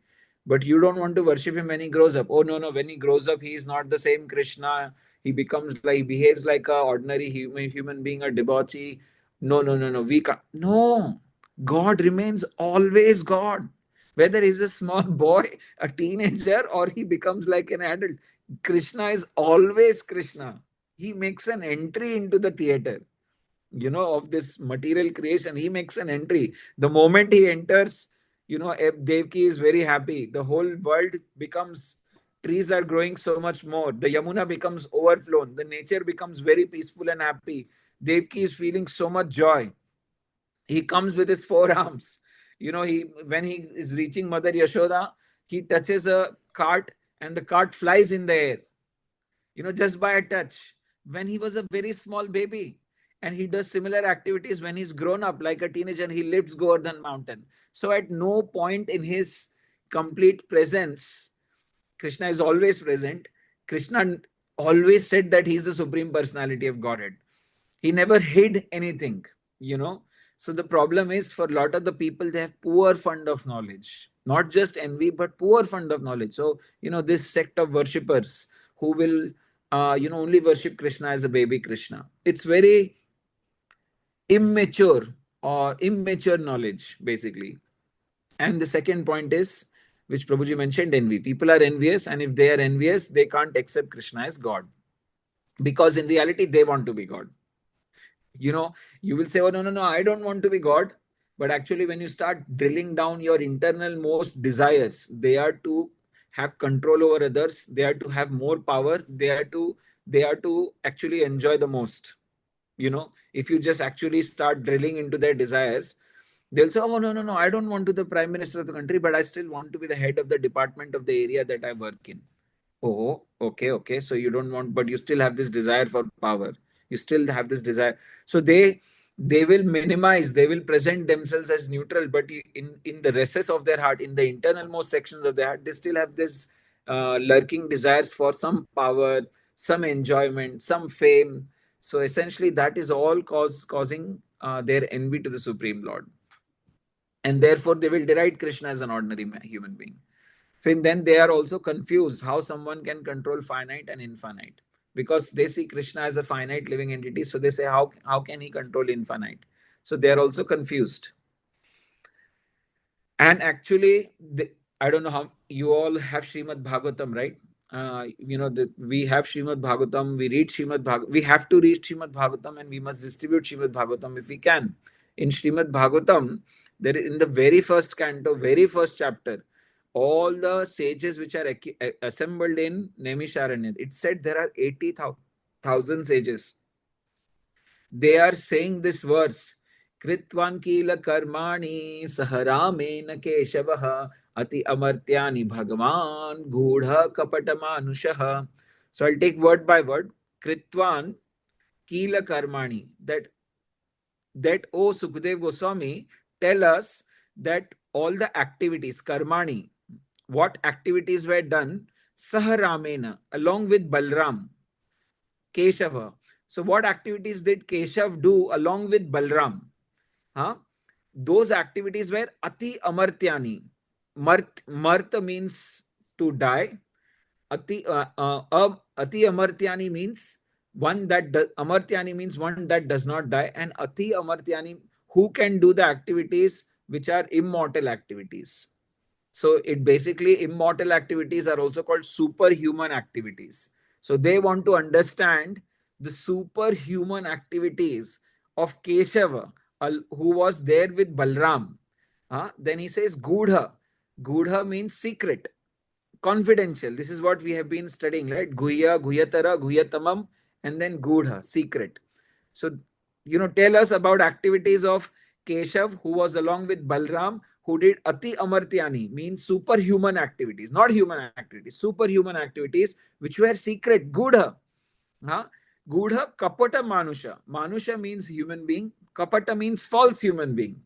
but you don't want to worship him when he grows up. Oh no, when he grows up, he is not the same Krishna. He behaves like a ordinary human being, a debauchee. No. We can't. No, God remains always God. Whether he's a small boy, a teenager, or he becomes like an adult, Krishna is always Krishna. He makes an entry into the theater of this material creation. He makes an entry. The moment he enters, Devki is very happy. The whole world becomes, trees are growing so much more. The Yamuna becomes overflown. The nature becomes very peaceful and happy. Devki is feeling so much joy. He comes with his forearms. When he is reaching Mother Yashoda, he touches a cart and the cart flies in the air, just by a touch. When he was a very small baby, and he does similar activities when he's grown up like a teenager, and he lifts Govardhan mountain. So at no point in his complete presence, Krishna is always present. Krishna always said that he's the supreme personality of Godhead. He never hid anything, you know. So the problem is, for a lot of the people, they have poor fund of knowledge, not just envy, but poor fund of knowledge. So, this sect of worshippers who will, only worship Krishna as a baby Krishna. It's very immature or immature knowledge, basically. And the second point is, which Prabhuji mentioned, envy. People are envious, and if they are envious, they can't accept Krishna as God. Because in reality, they want to be God. You will say, oh, no, I don't want to be God. But actually, when you start drilling down your internal most desires, they are to have control over others. They are to have more power. They are to actually enjoy the most. If you just actually start drilling into their desires, they'll say, oh, no, I don't want to be the prime minister of the country, but I still want to be the head of the department of the area that I work in. Oh, okay. So you don't want, but you still have this desire for power. You still have this desire. So they will minimize, they will present themselves as neutral, but in the recesses of their heart, in the internal most sections of their heart, they still have this lurking desires for some power, some enjoyment, some fame. So essentially, that is all causing their envy to the Supreme Lord. And therefore, they will deride Krishna as an ordinary human being. Then they are also confused how someone can control finite and infinite, because they see Krishna as a finite living entity. So they say, how can he control infinite? So they are also confused. And actually, I don't know how you all have Srimad Bhagavatam, right? We have Srimad Bhagavatam, we read Srimad Bhagavatam, we have to read Srimad Bhagavatam, and we must distribute Srimad Bhagavatam if we can. In Srimad Bhagavatam, there in the very first canto, very first chapter, all the sages which are assembled in Naimisharanya, it said there are 80,000 sages. They are saying this verse, Kritvan kila karmani saharame keshavah ati amartyani bhagavan gudha kapatamanushaha. So I'll take word by word. Kritvan kila karmani. That O Sukadev Goswami, tell us that all the activities, karmani, what activities were done, saharamena, along with Balram, Keshava. So what activities did Keshav do along with Balram? Those activities were Ati Amartyani. Marta means to die. Ati Amartyani means one that Amartyani means one that does not die, and Ati Amartyani, who can do the activities which are immortal activities. So it basically, immortal activities are also called superhuman activities. So they want to understand the superhuman activities of Keshava, who was there with Balram. Then he says Gudha. Gudha means secret, confidential. This is what we have been studying, right? Guhya, Guhyatara, Guhyatamam, and then Gudha, secret. So, tell us about activities of Keshav, who was along with Balram, who did Ati Amartyani, means superhuman activities, not human activities, superhuman activities, which were secret. Gudha. Huh? Gudha, Kapata Manusha. Manusha means human being. Kapata means false human being.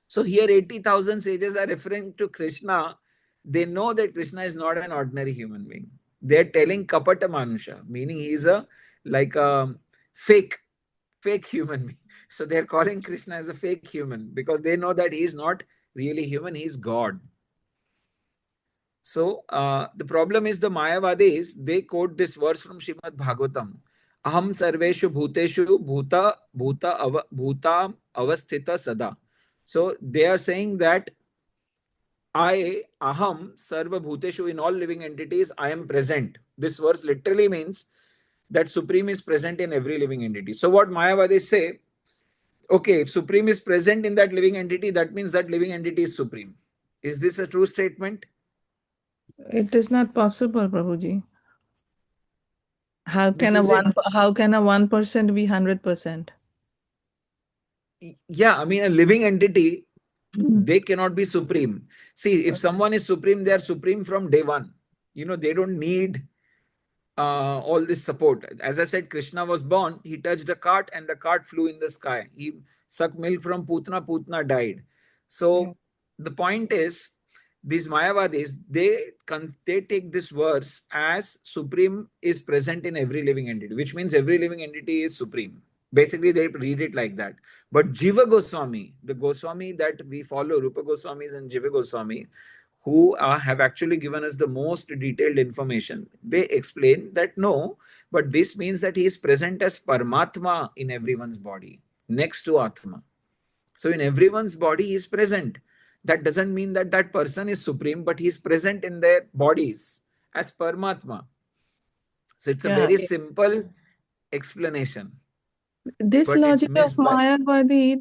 So here 80,000 sages are referring to Krishna. They know that Krishna is not an ordinary human being. They're telling Kapata Manusha, meaning he's like a fake human being. So they're calling Krishna as a fake human because they know that he's not really human, he's God. So the problem is the Mayavadis, they quote this verse from Srimad Bhagavatam. Aham sarveshu bhuteshu bhuta avasthita sada. So they are saying that aham, sarva bhuteshu, in all living entities, I am present. This verse literally means that Supreme is present in every living entity. So what Mayavadis say, okay, if Supreme is present in that living entity, that means that living entity is Supreme. Is this a true statement? It is not possible, Prabhuji. How can a 1% be 100%? Yeah, I mean, a living entity, they cannot be supreme. See, if someone is supreme, they are supreme from day one. They don't need all this support. As I said, Krishna was born, he touched a cart and the cart flew in the sky. He sucked milk from Putna, Putna died. So the point is, these Mayavadis, they take this verse as Supreme is present in every living entity, which means every living entity is Supreme. Basically, they read it like that. But Jiva Goswami, the Goswami that we follow, Rupa Goswamis and Jiva Goswami, who have actually given us the most detailed information, they explain that no, but this means that he is present as Paramatma in everyone's body, next to Atma. So in everyone's body, he is present. That doesn't mean that that person is supreme, but he is present in their bodies as Paramatma. So it's a very simple explanation. This logic of Mayavadi,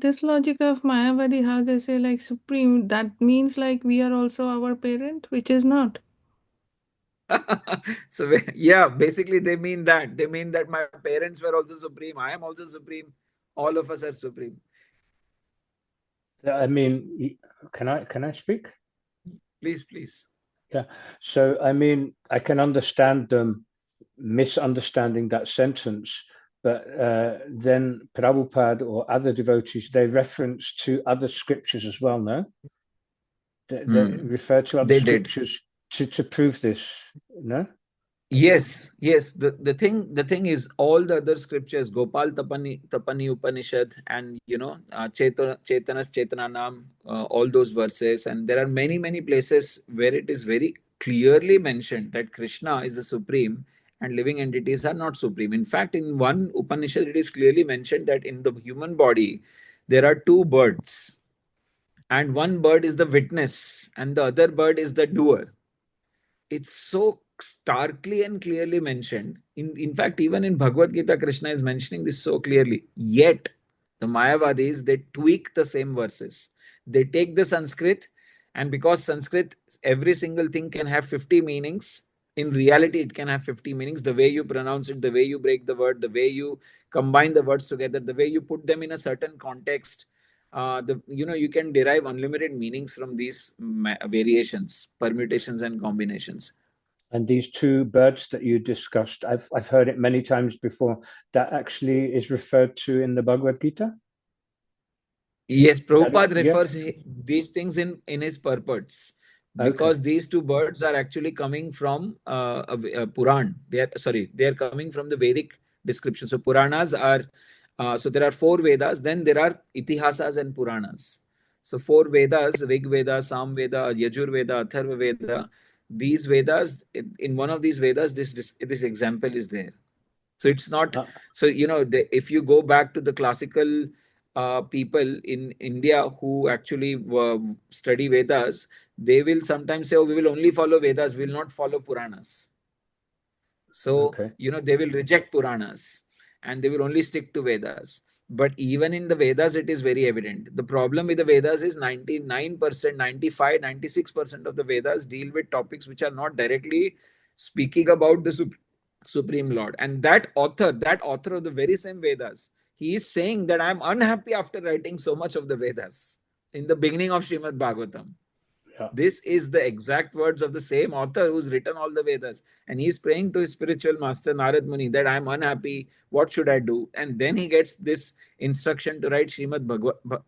how they say like Supreme, that means like we are also our parent, which is not. So yeah, basically they mean that. They mean that my parents were also supreme. I am also supreme. All of us are supreme. I mean, can I speak? Please. Yeah. So I mean, I can understand them misunderstanding that sentence, but then Prabhupada or other devotees, they reference to other scriptures as well, no? They refer to other scriptures to prove this, no? Yes. The thing is, all the other scriptures, Gopal Tapani Upanishad, and Chetanas Chetananam, all those verses, and there are many places where it is very clearly mentioned that Krishna is the supreme and living entities are not supreme. In fact, in one Upanishad, it is clearly mentioned that in the human body there are two birds, and one bird is the witness, and the other bird is the doer. It's so starkly and clearly mentioned. In fact, even in Bhagavad Gita, Krishna is mentioning this so clearly. Yet, the Mayavadis, they tweak the same verses. They take the Sanskrit, and because Sanskrit, every single thing can have 50 meanings. In reality, it can have 50 meanings. The way you pronounce it, the way you break the word, the way you combine the words together, the way you put them in a certain context. You can derive unlimited meanings from these variations, permutations, and combinations. And these two birds that you discussed, I've heard it many times before. That actually is referred to in the Bhagavad Gita. Yes, Prabhupada refers these things in his purports, because these two birds are actually coming from a Puran. They are coming from the Vedic description. So Puranas are so there are 4 Vedas, then there are Itihasas and Puranas. So 4 Vedas, Rig Veda, Sam Veda, Yajur Veda, Atharva Veda. These Vedas, in one of these Vedas, this example is there. So it's not. So if you go back to the classical people in India who actually study Vedas, they will sometimes say, "Oh, we will only follow Vedas. We will not follow Puranas." So, they will reject Puranas and they will only stick to Vedas. But even in the Vedas, it is very evident. The problem with the Vedas is 99%, 95, 96% of the Vedas deal with topics which are not directly speaking about the Supreme Lord. And that author of the very same Vedas, he is saying that I am unhappy after writing so much of the Vedas in the beginning of Srimad Bhagavatam. This is the exact words of the same author who's written all the Vedas. And he's praying to his spiritual master, Narad Muni, that I'm unhappy. What should I do? And then he gets this instruction to write Srimad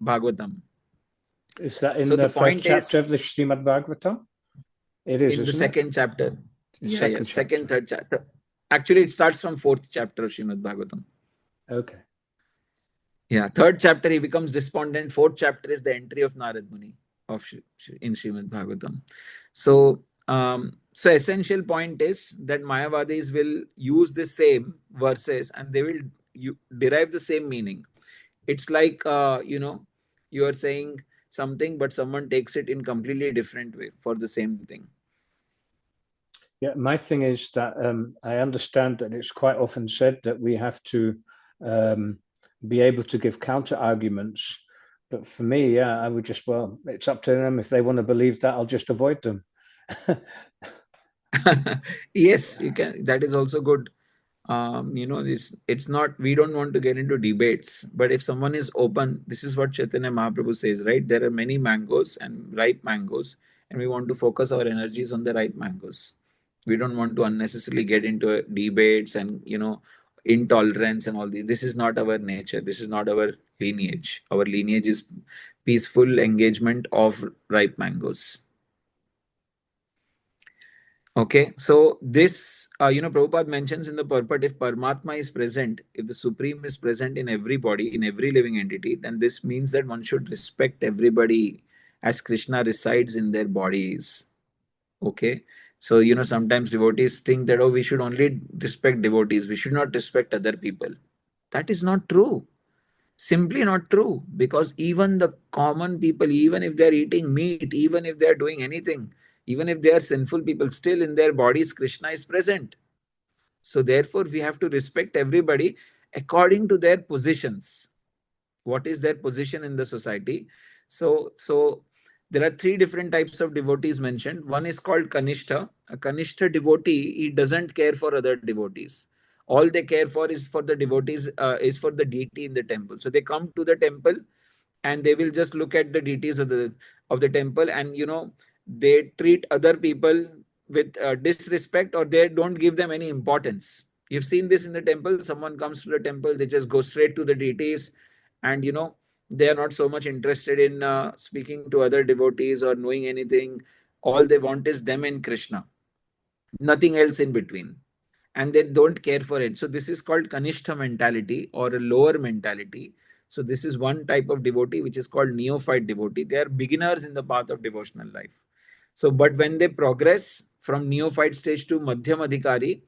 Bhagavatam. Is that in the first chapter of the Srimad Bhagavatam? It is, in the second chapter. Second, third chapter. Actually, it starts from fourth chapter of Srimad Bhagavatam. Okay. Yeah, third chapter, he becomes despondent. Fourth chapter is the entry of Narad Muni in Srimad Bhagavatam. So, so essential point is that Mayavadis will use the same verses and they will derive the same meaning. It's like, you are saying something, but someone takes it in completely different way for the same thing. Yeah, my thing is that I understand that it's quite often said that we have to be able to give counter arguments. But for me, I would just, it's up to them. If they want to believe that, I'll just avoid them. Yes, you can. That is also good. It's not, we don't want to get into debates, but if someone is open, this is what Chaitanya Mahaprabhu says, right? There are many mangoes and ripe mangoes, and we want to focus our energies on the ripe mangoes. We don't want to unnecessarily get into debates and, intolerance and all these. This is not our nature. This is not our lineage. Our lineage is peaceful engagement of ripe mangoes. Okay, so this, Prabhupada mentions in the purport, if Paramatma is present, if the Supreme is present in every body, in every living entity, then this means that one should respect everybody as Krishna resides in their bodies. Okay, so, sometimes devotees think that, we should only respect devotees. We should not respect other people. That is not true. Simply not true. Because even the common people, even if they're eating meat, even if they're doing anything, even if they are sinful people, still in their bodies, Krishna is present. So therefore, we have to respect everybody according to their positions. What is their position in the society? So there are three different types of devotees mentioned. One is called Kanishta. A Kanishta devotee, he doesn't care for other devotees. All they care for is for the devotees, is for the deity in the temple. So they come to the temple and they will just look at the deities of the temple, and they treat other people with disrespect, or they don't give them any importance. You've seen this in the temple. Someone comes to the temple, they just go straight to the deities, and they are not so much interested in speaking to other devotees or knowing anything. All they want is them and Krishna, nothing else in between, and they don't care for it. So this is called Kanishta mentality, or a lower mentality. So this is one type of devotee which is called neophyte devotee. They are beginners in the path of devotional life. So, but when they progress from neophyte stage to Madhyam Adhikari,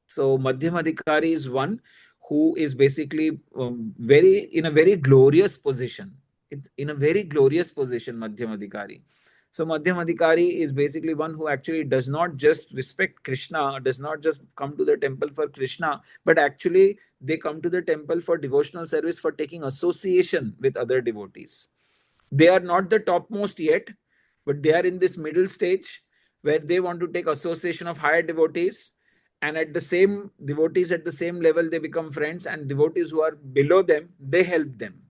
so Madhyam Adhikari is one who is basically in a very glorious position. It's in a very glorious position, Madhyam Adhikari. So Madhyam Adhikari is basically one who actually does not just respect Krishna, does not just come to the temple for Krishna, but actually they come to the temple for devotional service, for taking association with other devotees. They are not the topmost yet, but they are in this middle stage where they want to take association of higher devotees, and at the same devotees at the same level, they become friends, and devotees who are below them, they help them.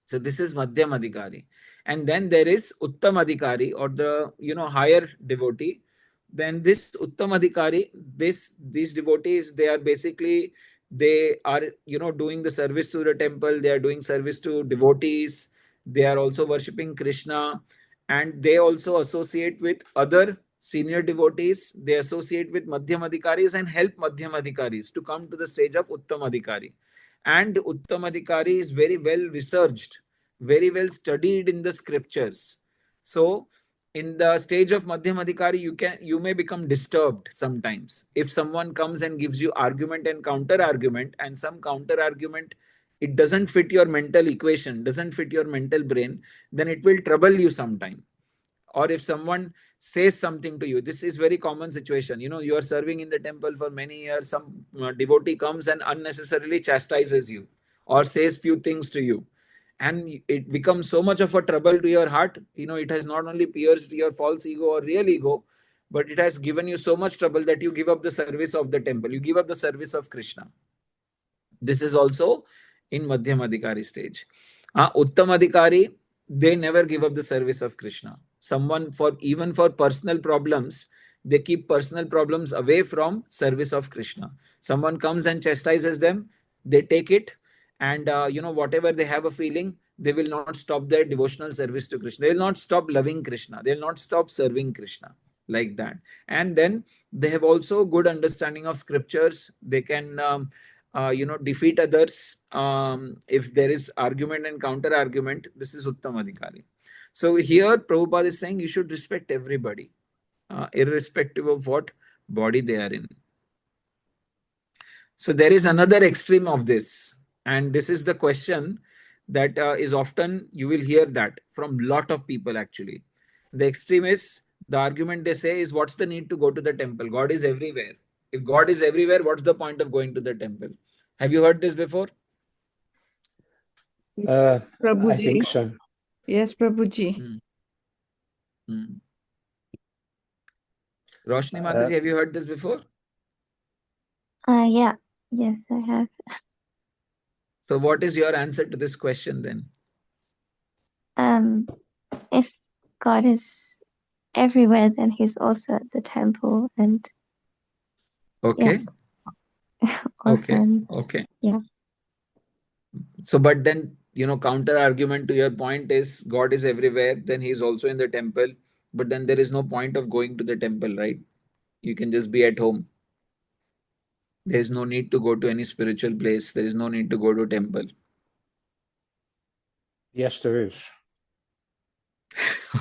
So this is Madhyam Adhikari. And then there is Uttam Adhikari, or the higher devotee. Then this Uttam Adhikari, these devotees, they are basically, they are doing the service to the temple, they are doing service to devotees, they are also worshipping Krishna, and they also associate with other senior devotees. They associate with Madhyam Adhikaris and help Madhyam Adhikaris to come to the stage of Uttam Adhikari. And the Uttam Adhikari is very well researched, very well studied in the scriptures. So in the stage of Madhyam Adhikari, you may become disturbed sometimes. If someone comes and gives you argument and counter argument, and some counter argument, it doesn't fit your mental equation, doesn't fit your mental brain, then it will trouble you sometime. Or if someone says something to you. This is very common situation. You are serving in the temple for many years. Some devotee comes and unnecessarily chastises you or says few things to you, and it becomes so much of a trouble to your heart. It has not only pierced your false ego or real ego, but it has given you so much trouble that you give up the service of the temple, you give up the service of Krishna. This is also in Madhyam Adhikari stage. Uttam Adhikari, they never give up the service of Krishna. Someone, for even for personal problems, they keep personal problems away from service of Krishna. Someone comes and chastises them, they take it, and whatever they have a feeling, they will not stop their devotional service to Krishna. They will not stop loving Krishna. They will not stop serving Krishna, like that. And then they have also good understanding of scriptures. They can defeat others. If there is argument and counter argument, this is Uttam Adhikari. So here Prabhupada is saying you should respect everybody, irrespective of what body they are in. So there is another extreme of this, and this is the question that is often, you will hear that from lot of people actually. The extreme is, the argument they say is, what's the need to go to the temple? God is everywhere. If God is everywhere, what's the point of going to the temple? Have you heard this before? I think so. Yes, Prabhuji. Roshni Mataji, have you heard this before? Yeah. Yes, I have. So what is your answer to this question then? If God is everywhere, then he's also at the temple, and okay. Yeah. Awesome. Okay. Yeah. So, but then, counter argument to your point is, God is everywhere, then he is also in the temple, but then there is no point of going to the temple, right? You can just be at home. There is no need to go to any spiritual place. There is no need to go to temple. Yes, there is.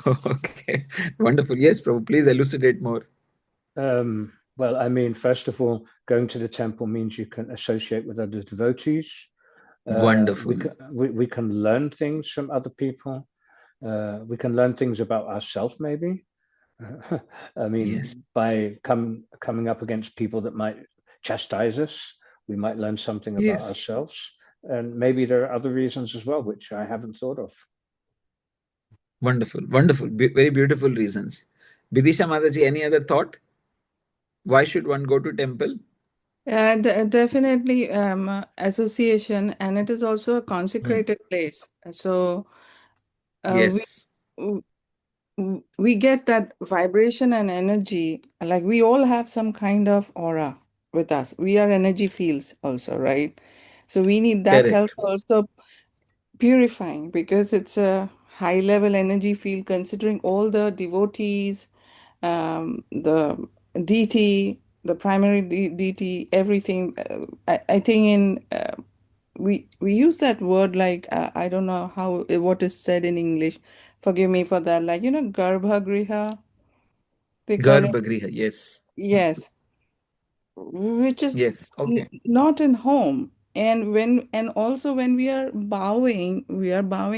Okay, wonderful. Yes, Prabhu, please elucidate more. Well, I mean, first of all, going to the temple means you can associate with other devotees. Wonderful. We can learn things from other people. We can learn things about ourselves, maybe. I mean, Yes. by coming up against people that might chastise us, we might learn something about Yes. ourselves. And maybe there are other reasons as well, which I haven't thought of. Wonderful, wonderful. Very beautiful reasons. Bidisha Mataji, any other thought? Why should one go to temple? Definitely association, and it is also a consecrated place. So Yes. we get that vibration and energy. Like we all have some kind of aura with us. We are energy fields also, right? So we need that help Correct. also purifying, because it's a high level energy field considering all the devotees, the deity, the primary deity, everything. I think in we use that word like I don't know how what is said in English. Forgive me for that. Like Garbhagriha, they call it. Garbhagriha, yes. Yes, which is Yes, okay. not in home. And also when we are bowing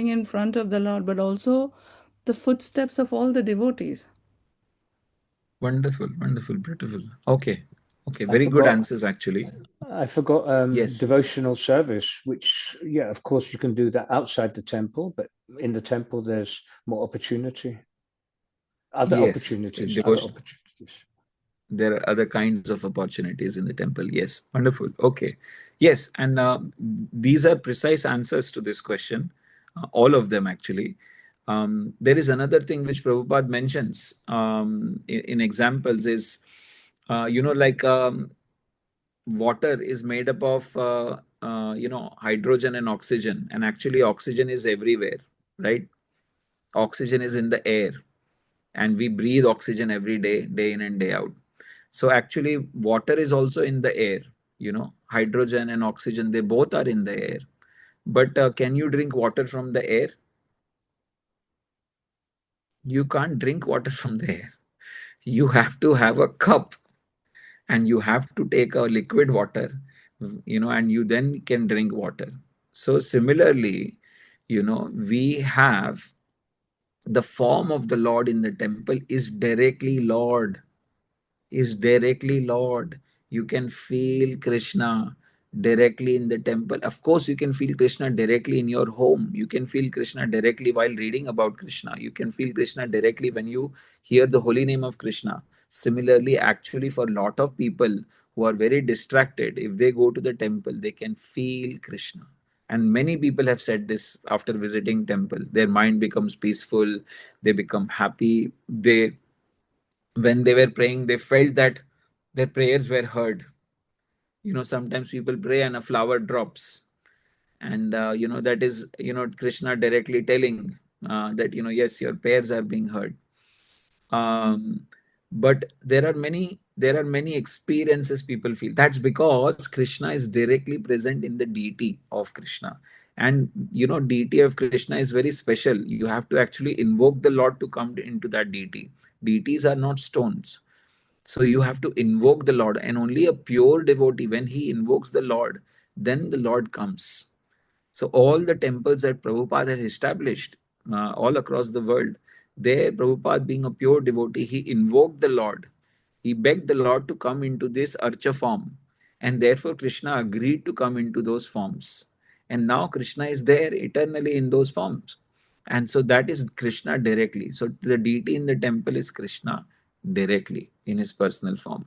in front of the Lord, but also the footsteps of all the devotees. Wonderful, wonderful, beautiful. Okay, very good answers actually. I forgot Yes. devotional service, which, yeah, of course you can do that outside the temple, but in the temple there's more opportunity. Other opportunities. There are other kinds of opportunities in the temple. Yes, wonderful. Okay. Yes, and these are precise answers to this question, all of them actually. There is another thing which Prabhupada mentions in examples is, like water is made up of, hydrogen and oxygen, and actually oxygen is everywhere, right? Oxygen is in the air, and we breathe oxygen every day, day in and day out. So actually water is also in the air, hydrogen and oxygen, they both are in the air. But can you drink water from the air? You can't drink water from the air. You have to have a cup, and you have to take a liquid water, and you then can drink water. So similarly, we have the form of the Lord in the temple is directly Lord, is directly Lord. You can feel Krishna directly in the temple. Of course, you can feel Krishna directly in your home. You can feel Krishna directly while reading about Krishna. You can feel Krishna directly when you hear the holy name of Krishna. Similarly, actually, for a lot of people who are very distracted, if they go to the temple, they can feel Krishna. And many people have said this after visiting temple. Their mind becomes peaceful, they become happy. They, when they were praying, they felt that their prayers were heard. Sometimes people pray and a flower drops, and that is Krishna directly telling that yes, your prayers are being heard. Um, but there are many experiences people feel. That's because Krishna is directly present in the deity of Krishna. And deity of Krishna is very special. You have to actually invoke the Lord to come into that deity. Deities are not stones. So you have to invoke the Lord, and only a pure devotee, when he invokes the Lord, then the Lord comes. So all the temples that Prabhupada has established all across the world, there Prabhupada, being a pure devotee, he invoked the Lord. He begged the Lord to come into this archa form, and therefore Krishna agreed to come into those forms. And now Krishna is there eternally in those forms. And so that is Krishna directly. So the deity in the temple is Krishna directly in his personal form.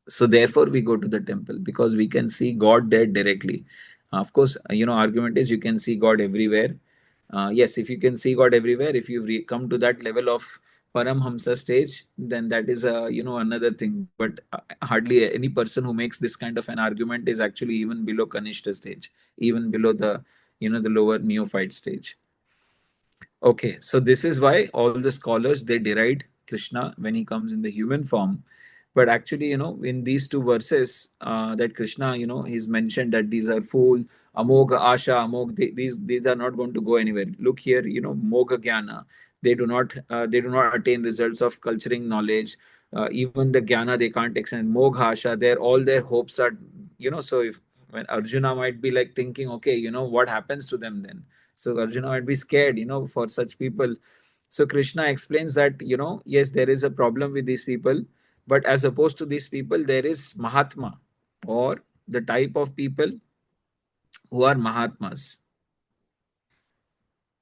So therefore we go to the temple, because we can see God there directly. Of course, argument is you can see God everywhere. Yes, if you can see God everywhere, if you've come to that level of Paramhamsa stage, then that is another thing. But hardly any person who makes this kind of an argument is actually even below Kanishta stage, even below the the lower neophyte stage. Okay, so this is why all the scholars, they deride Krishna when he comes in the human form. But actually, in these two verses, that Krishna, he's mentioned that these are fool, amogha asha, these are not going to go anywhere. Look here, mogha jnana. They do not attain results of culturing knowledge. Even the jnana they can't extend. Mogha asha, all their hopes are, so if when Arjuna might be like thinking, okay, what happens to them then? So Arjuna might be scared, for such people. So Krishna explains that, yes, there is a problem with these people, but as opposed to these people, there is Mahatma, or the type of people who are Mahatmas.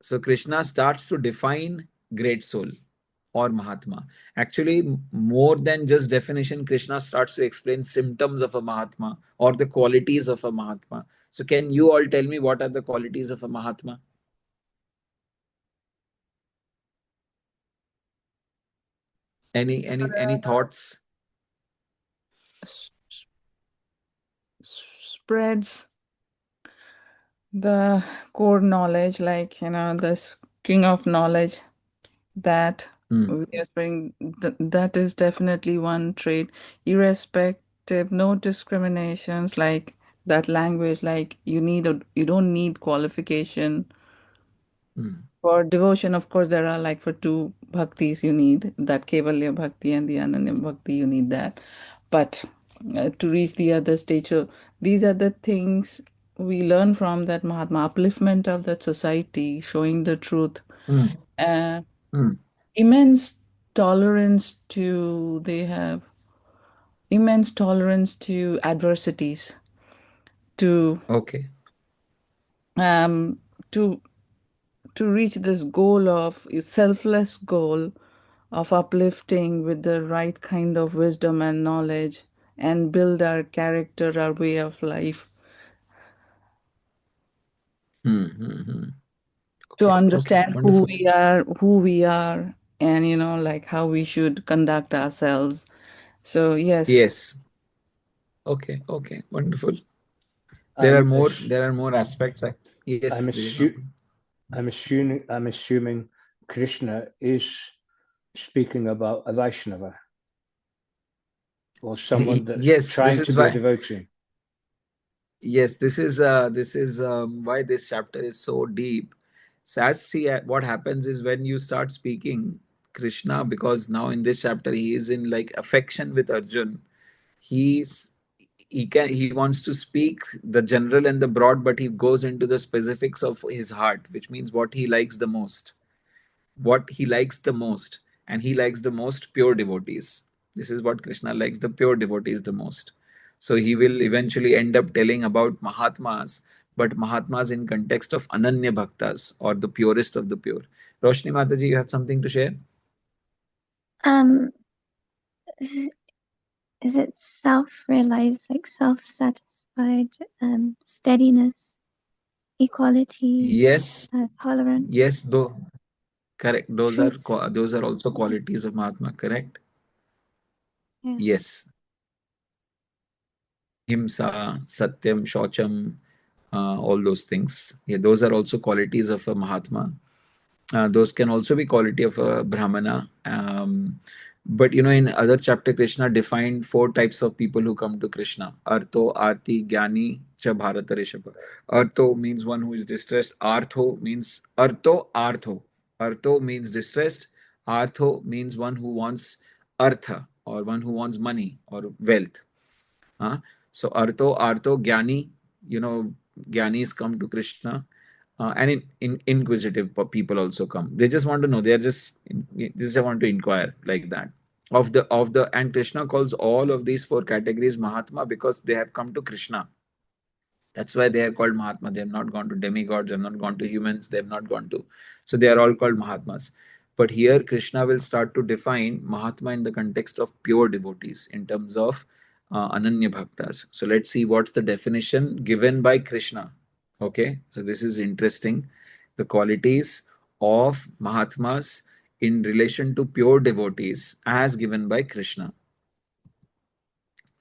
So Krishna starts to define great soul or Mahatma. Actually, more than just definition, Krishna starts to explain symptoms of a Mahatma or the qualities of a Mahatma. So can you all tell me what are the qualities of a Mahatma? Any thoughts? Spreads the core knowledge, like this king of knowledge that we are saying, that is definitely one trait. Irrespective, no discriminations, like that language, like you don't need qualification. For devotion, of course, there are like for two bhaktis you need that Kevalya Bhakti and the Ananya Bhakti, you need that. But to reach the other stage, so these are the things we learn from that Mahatma, upliftment of that society, showing the truth, Mm, uh, mm, immense tolerance to, they have immense tolerance to adversities, to okay. um to to reach this goal of selfless goal of uplifting with the right kind of wisdom and knowledge and build our character, our way of life, to Okay, okay, understand wonderful. who we are, and like how we should conduct ourselves. So yes. Yes. Okay, okay, wonderful. There are I'm more. ass- There are more aspects. Yes, I'm Vivek. assu- I'm assuming Krishna is speaking about a Vaishnava or someone that's Yes, this trying is to be a why. devotee. Yes, this is why this chapter is so deep. So as see what happens is when you start speaking Krishna, because now in this chapter he is in like affection with Arjun. He's he wants to speak the general and the broad, but he goes into the specifics of his heart, which means what he likes the most. what he likes the most, and he likes the most pure devotees. This is what Krishna likes, the pure devotees the most. So he will eventually end up telling about Mahatmas, but Mahatmas in context of Ananya Bhaktas, or the purest of the pure. Roshni Mataji, you have something to share? Um, is it self-realized, like self-satisfied, steadiness, equality, Yes, tolerance? yes, though correct. Truth. Those are also qualities of Mahatma. Correct. Yeah. Yes, Himsa, Satyam, Shaucham, all those things. Yeah, those are also qualities of a Mahatma. Those can also be quality of a Brahmana. But in other chapter, Krishna defined four types of people who come to Krishna: Artho, Arti, Jnani, Cha Bharata Rishabha. Artho means one who is distressed. Artho means Artho, Artho. Artho means distressed. Artho means one who wants artha, or one who wants money or wealth. Huh? So Artho, Jnani, Jnanis come to Krishna, and in inquisitive people also come. They just want to know. They are just want to inquire, like that. And Krishna calls all of these four categories Mahatma because they have come to Krishna. That's why they are called Mahatma. They have not gone to demigods, they have not gone to humans, they have not gone to. So they are all called Mahatmas. But here Krishna will start to define Mahatma in the context of pure devotees, in terms of Ananya Bhaktas. So let's see what's the definition given by Krishna. Okay, so this is interesting. The qualities of Mahatmas in relation to pure devotees as given by Krishna.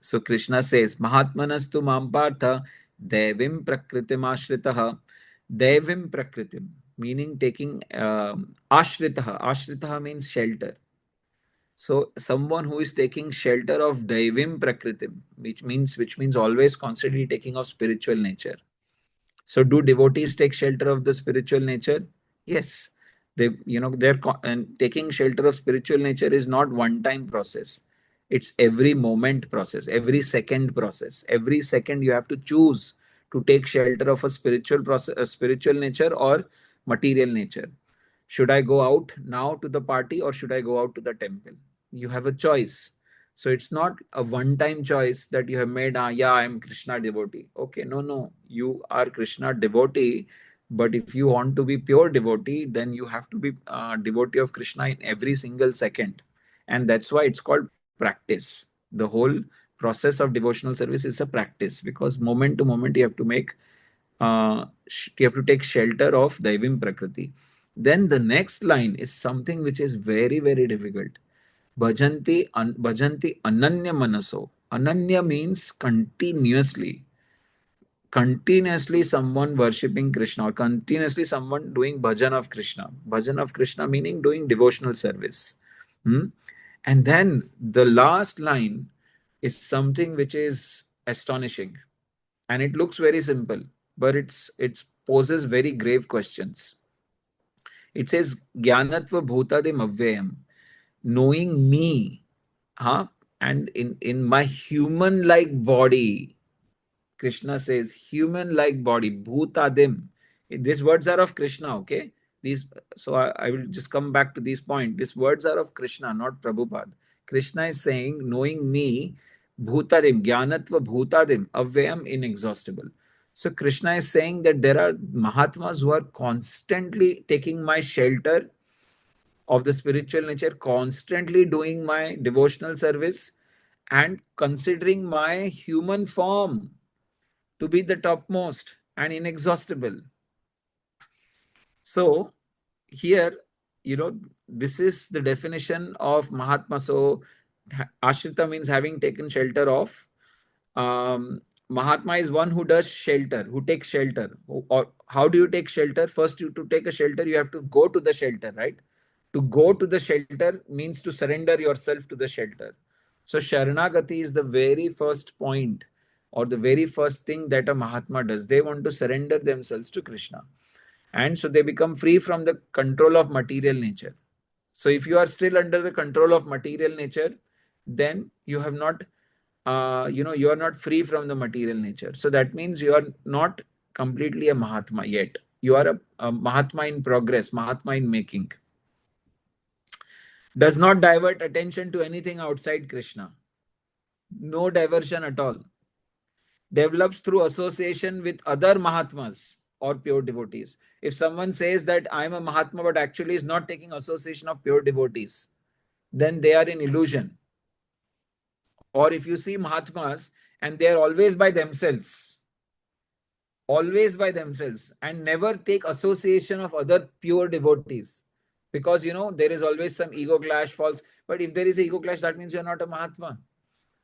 So Krishna says, Mahatmanastu Mampartha Devim Prakritim Ashritaha. Devim Prakritim, meaning taking Ashritaha. Ashritaha means shelter. So someone who is taking shelter of Devim Prakritim, which means always constantly taking of spiritual nature. So do devotees take shelter of the spiritual nature? Yes. And taking shelter of spiritual nature is not one time process. It's every moment process, every second process. Every second you have to choose to take shelter of a spiritual process, a spiritual nature or material nature. Should I go out now to the party, or should I go out to the temple? You have a choice. So it's not a one time choice that you have made, yeah, I'm Krishna devotee. Okay, no. You are Krishna devotee, but if you want to be pure devotee, then you have to be devotee of Krishna in every single second. And that's why it's called practice. The whole process of devotional service is a practice, because moment to moment you have to take shelter of Daivim Prakriti. Then the next line is something which is very, very difficult. Bhajanti ananya manaso. Ananya means continuously. Continuously someone worshipping Krishna, or continuously someone doing bhajan of Krishna. Bhajan of Krishna meaning doing devotional service. Hmm? And then the last line is something which is astonishing. And it looks very simple, but it poses very grave questions. It says, Jnanatva bhutadim avyayam, knowing me, huh? And in my human like body, Krishna says, human like body, bhutadim. These words are of Krishna, okay? These, so I will just come back to this point. These words are of Krishna, not Prabhupada. Krishna is saying, knowing me, bhutadim, jnanatva bhutadim, avyam, inexhaustible. So Krishna is saying that there are Mahatmas who are constantly taking my shelter of the spiritual nature, constantly doing my devotional service, and considering my human form to be the topmost and inexhaustible. So here, this is the definition of Mahatma. So Ashrita means having taken shelter of. Mahatma is one who does shelter, who takes shelter. Or how do you take shelter? First, to take a shelter, you have to go to the shelter, right? To go to the shelter means to surrender yourself to the shelter. So Sharanagati is the very first point, or the very first thing that a Mahatma does. They want to surrender themselves to Krishna. And so they become free from the control of material nature. So if you are still under the control of material nature, then you have not, you are not free from the material nature. So that means you are not completely a Mahatma yet. You are a Mahatma in progress, Mahatma in making. does not divert attention to anything outside Krishna. No diversion at all. Develops through association with other Mahatmas or pure devotees. If someone says that I'm a Mahatma but actually is not taking association of pure devotees, then they are in illusion. Or if you see Mahatmas and they are always by themselves, and never take association of other pure devotees, because there is always some ego clash false. But if there is ego clash, that means you're not a Mahatma.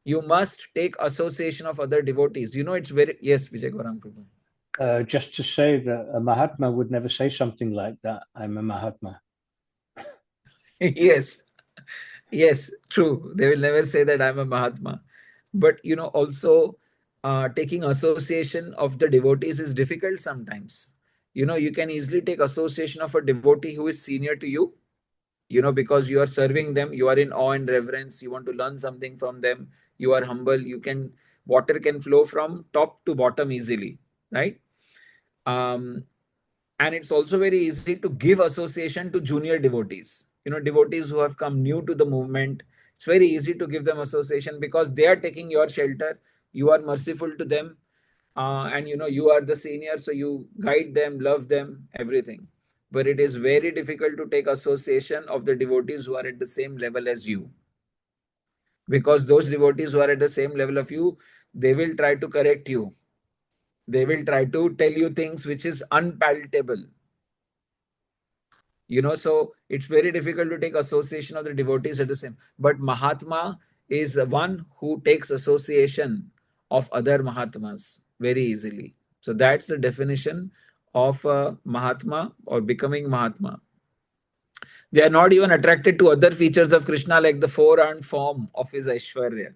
You must take association of other devotees. It's very, yes, Vijay Gaurang Prabhu. Just to say that a Mahatma would never say something like that. I'm a Mahatma. Yes, yes, true. They will never say that I'm a Mahatma. But also taking association of the devotees is difficult sometimes. You can easily take association of a devotee who is senior to you, because you are serving them, you are in awe and reverence, you want to learn something from them, you are humble, water can flow from top to bottom easily, right? um, and it's also very easy to give association to junior devotees, devotees who have come new to the movement. It's very easy to give them association because they are taking your shelter, you are merciful to them, and you are the senior, so you guide them, love them, everything. But it is very difficult to take association of the devotees who are at the same level as you, because those devotees who are at the same level of you, they will try to correct you, they will try to tell you things which is unpalatable. So it's very difficult to take association of the devotees at the same. But Mahatma is one who takes association of other Mahatmas very easily. So that's the definition of Mahatma or becoming Mahatma. They are not even attracted to other features of Krishna like the four-armed form of his Aishwarya.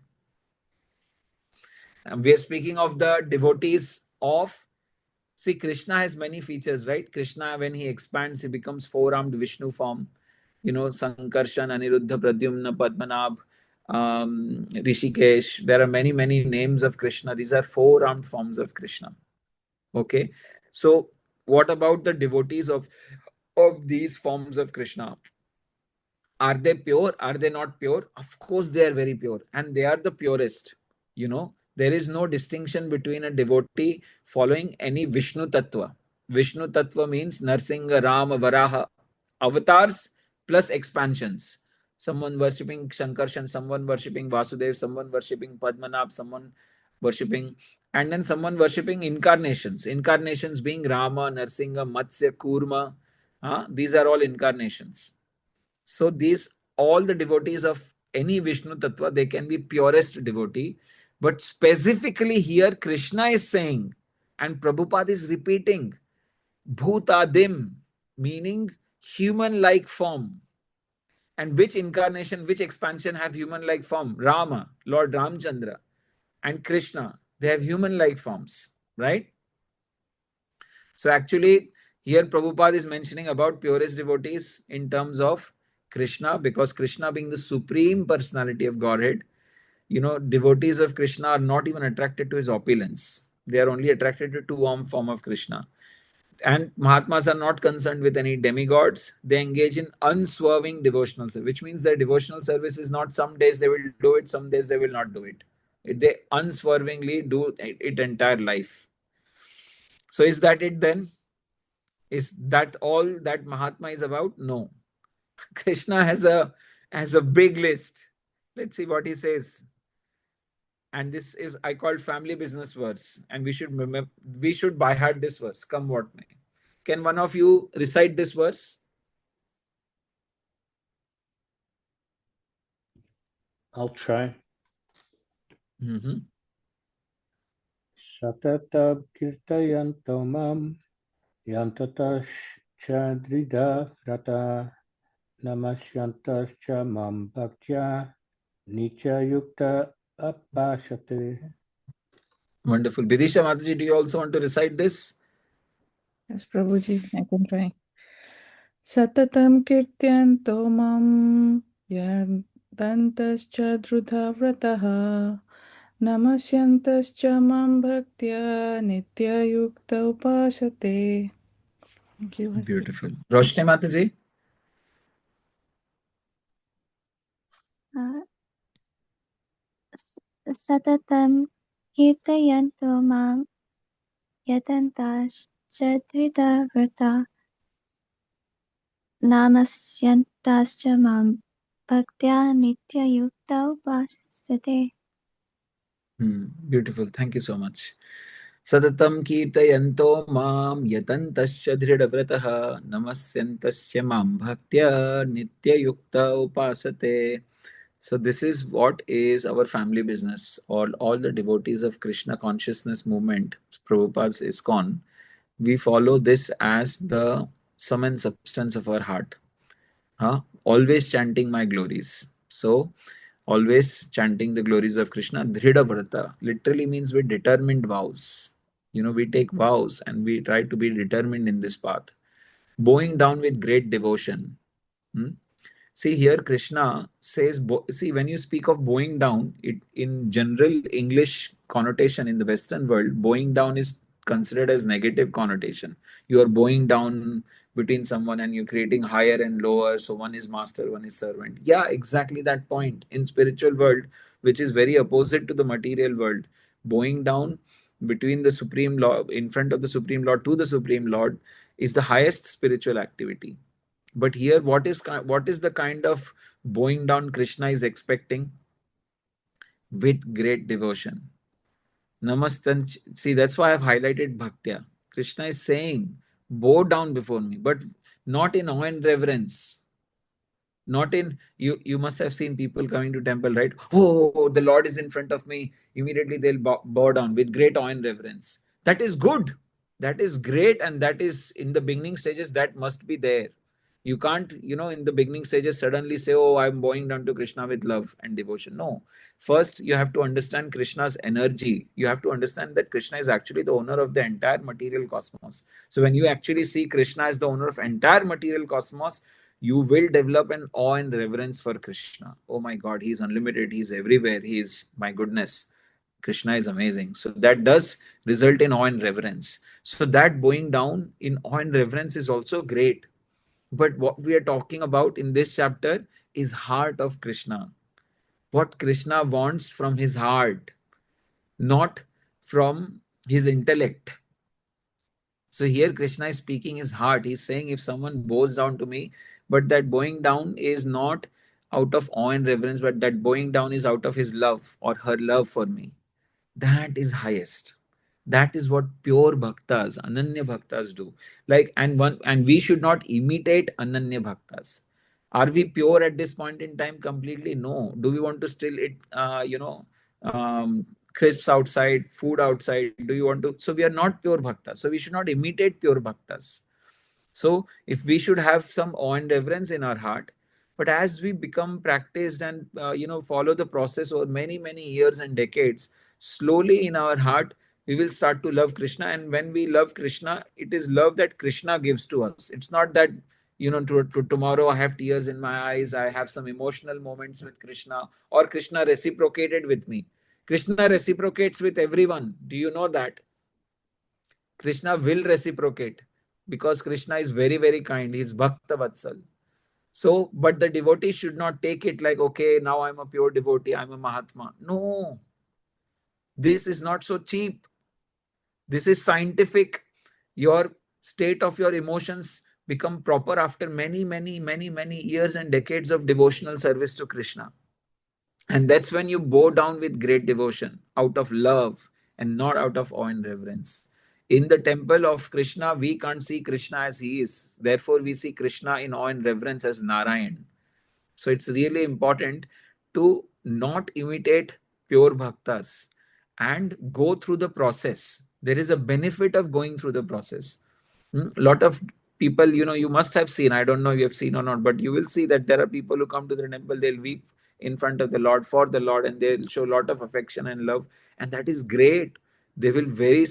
And we are speaking of the devotees of. See, Krishna has many features, right? Krishna, when he expands, he becomes four-armed Vishnu form. Sankarshan, Aniruddha, Pradyumna, Padmanabh, Rishikesh. There are many, many names of Krishna. These are four-armed forms of Krishna. Okay. So, what about the devotees of these forms of Krishna? Are they pure? Are they not pure? Of course, they are very pure, and they are the purest. There is no distinction between a devotee following any Vishnu Tattva. Vishnu Tattva means Narsingha, Rama, Varaha, avatars plus expansions. Someone worshipping Shankarshan, someone worshipping Vasudev, someone worshipping Padmanabh, someone worshipping, and then someone worshipping incarnations. Incarnations being Rama, Narsingha, Matsya, Kurma. These are all incarnations. So these, all the devotees of any Vishnu Tattva, they can be purest devotee. But specifically here, Krishna is saying, and Prabhupada is repeating, Bhutadim, meaning human-like form. And which incarnation, which expansion have human-like form? Rama, Lord Ramchandra, and Krishna, they have human-like forms, right? So actually, here Prabhupada is mentioning about purest devotees in terms of Krishna, because Krishna being the supreme personality of Godhead, devotees of Krishna are not even attracted to his opulence. They are only attracted to two form of Krishna. And Mahatmas are not concerned with any demigods. They engage in unswerving devotional service, which means their devotional service is not some days they will do it, some days they will not do it. They unswervingly do it entire life. So is that it then? Is that all that Mahatma is about? No. Krishna has a big list. Let's see what he says. And this is, I call, family business verse, and we should by heart this verse, come what may. Can one of you recite this verse? I'll try. Satata kirtayanto mam yantatascha drida vrata namasyantascha mam bhaktya nicha yukta apashate. Wonderful. Bidisha Mataji, do you also want to recite this? Yes, Prabhuji, I can try. Satatam kirtyanto mam yantantascha drudha vrataha namasyantascha mam bhaktya nityayukta upasate. Thank you. Beautiful. Roshni Mataji? Satatam kirtayanto mam yatantascha drita vrta namasyantascha mam bhaktya nitya yukta upasate. Beautiful. Thank you so much. Satatam kirtayanto mam yatantasya dhridavratah namasyantasya mam bhaktya nitya yukta upasate. So this is what is our family business. All the devotees of Krishna consciousness movement, Prabhupada's ISKCON, we follow this as the sum and substance of our heart. Always chanting my glories. So always chanting the glories of Krishna. Dhrida Vrata literally means with determined vows. We take vows and we try to be determined in this path. Bowing down with great devotion. Hmm? See here, Krishna says, see, when you speak of bowing down, it in general English connotation in the Western world, bowing down is considered as negative connotation. You are bowing down between someone and you're creating higher and lower. So one is master, one is servant. Yeah, exactly that point. In spiritual world, which is very opposite to the material world, bowing down between the Supreme Lord, in front of the Supreme Lord to the Supreme Lord, is the highest spiritual activity. But here, what is the kind of bowing down Krishna is expecting? With great devotion. Namastan. See, that's why I've highlighted Bhaktya. Krishna is saying, bow down before me, but not in awe and reverence. Not in you must have seen people coming to temple, right? Oh, the Lord is in front of me. Immediately they'll bow down with great awe and reverence. That is good. That is great, and that is in the beginning stages, that must be there. You can't, in the beginning stages suddenly say, oh, I'm bowing down to Krishna with love and devotion. No. First, you have to understand Krishna's energy. You have to understand that Krishna is actually the owner of the entire material cosmos. So when you actually see Krishna as the owner of entire material cosmos, you will develop an awe and reverence for Krishna. Oh my God, he's unlimited, he's everywhere, he's my goodness. Krishna is amazing. So that does result in awe and reverence. So that bowing down in awe and reverence is also great. But what we are talking about in this chapter is heart of Krishna. What Krishna wants from his heart, not from his intellect. So here Krishna is speaking his heart. He's saying if someone bows down to me, but that bowing down is not out of awe and reverence, but that bowing down is out of his love or her love for me. That is highest. That is what pure bhaktas, ananya bhaktas do. And we should not imitate ananya bhaktas. Are we pure at this point in time completely? No. Do we want to still eat, crisps outside, food outside? Do you want to? So we are not pure bhaktas. So we should not imitate pure bhaktas. So if we should have some awe and reverence in our heart, but as we become practiced and follow the process over many years and decades, slowly in our heart we will start to love Krishna. And when we love Krishna, it is love that Krishna gives to us. It's not that tomorrow I have tears in my eyes, I have some emotional moments with Krishna, or Krishna reciprocated with me. Krishna reciprocates with everyone. Do you know that? Krishna will reciprocate because Krishna is very kind. He is Bhakta Vatsal. So, but the devotee should not take it like, okay, now I'm a pure devotee, I'm a Mahatma. No, this is not so cheap. This is scientific. Your state of your emotions become proper after many years and decades of devotional service to Krishna. And that's when you bow down with great devotion, out of love and not out of awe and reverence. In the temple of Krishna, we can't see Krishna as he is. Therefore, we see Krishna in awe and reverence as Narayan. So it's really important to not imitate pure bhaktas and go through the process. There is a benefit of going through the process. Lot of people, you must have seen, I don't know if you have seen or not, but you will see that there are people who come to the temple, they'll weep in front of the Lord, for the Lord, and they'll show a lot of affection and love. And that is great. They will very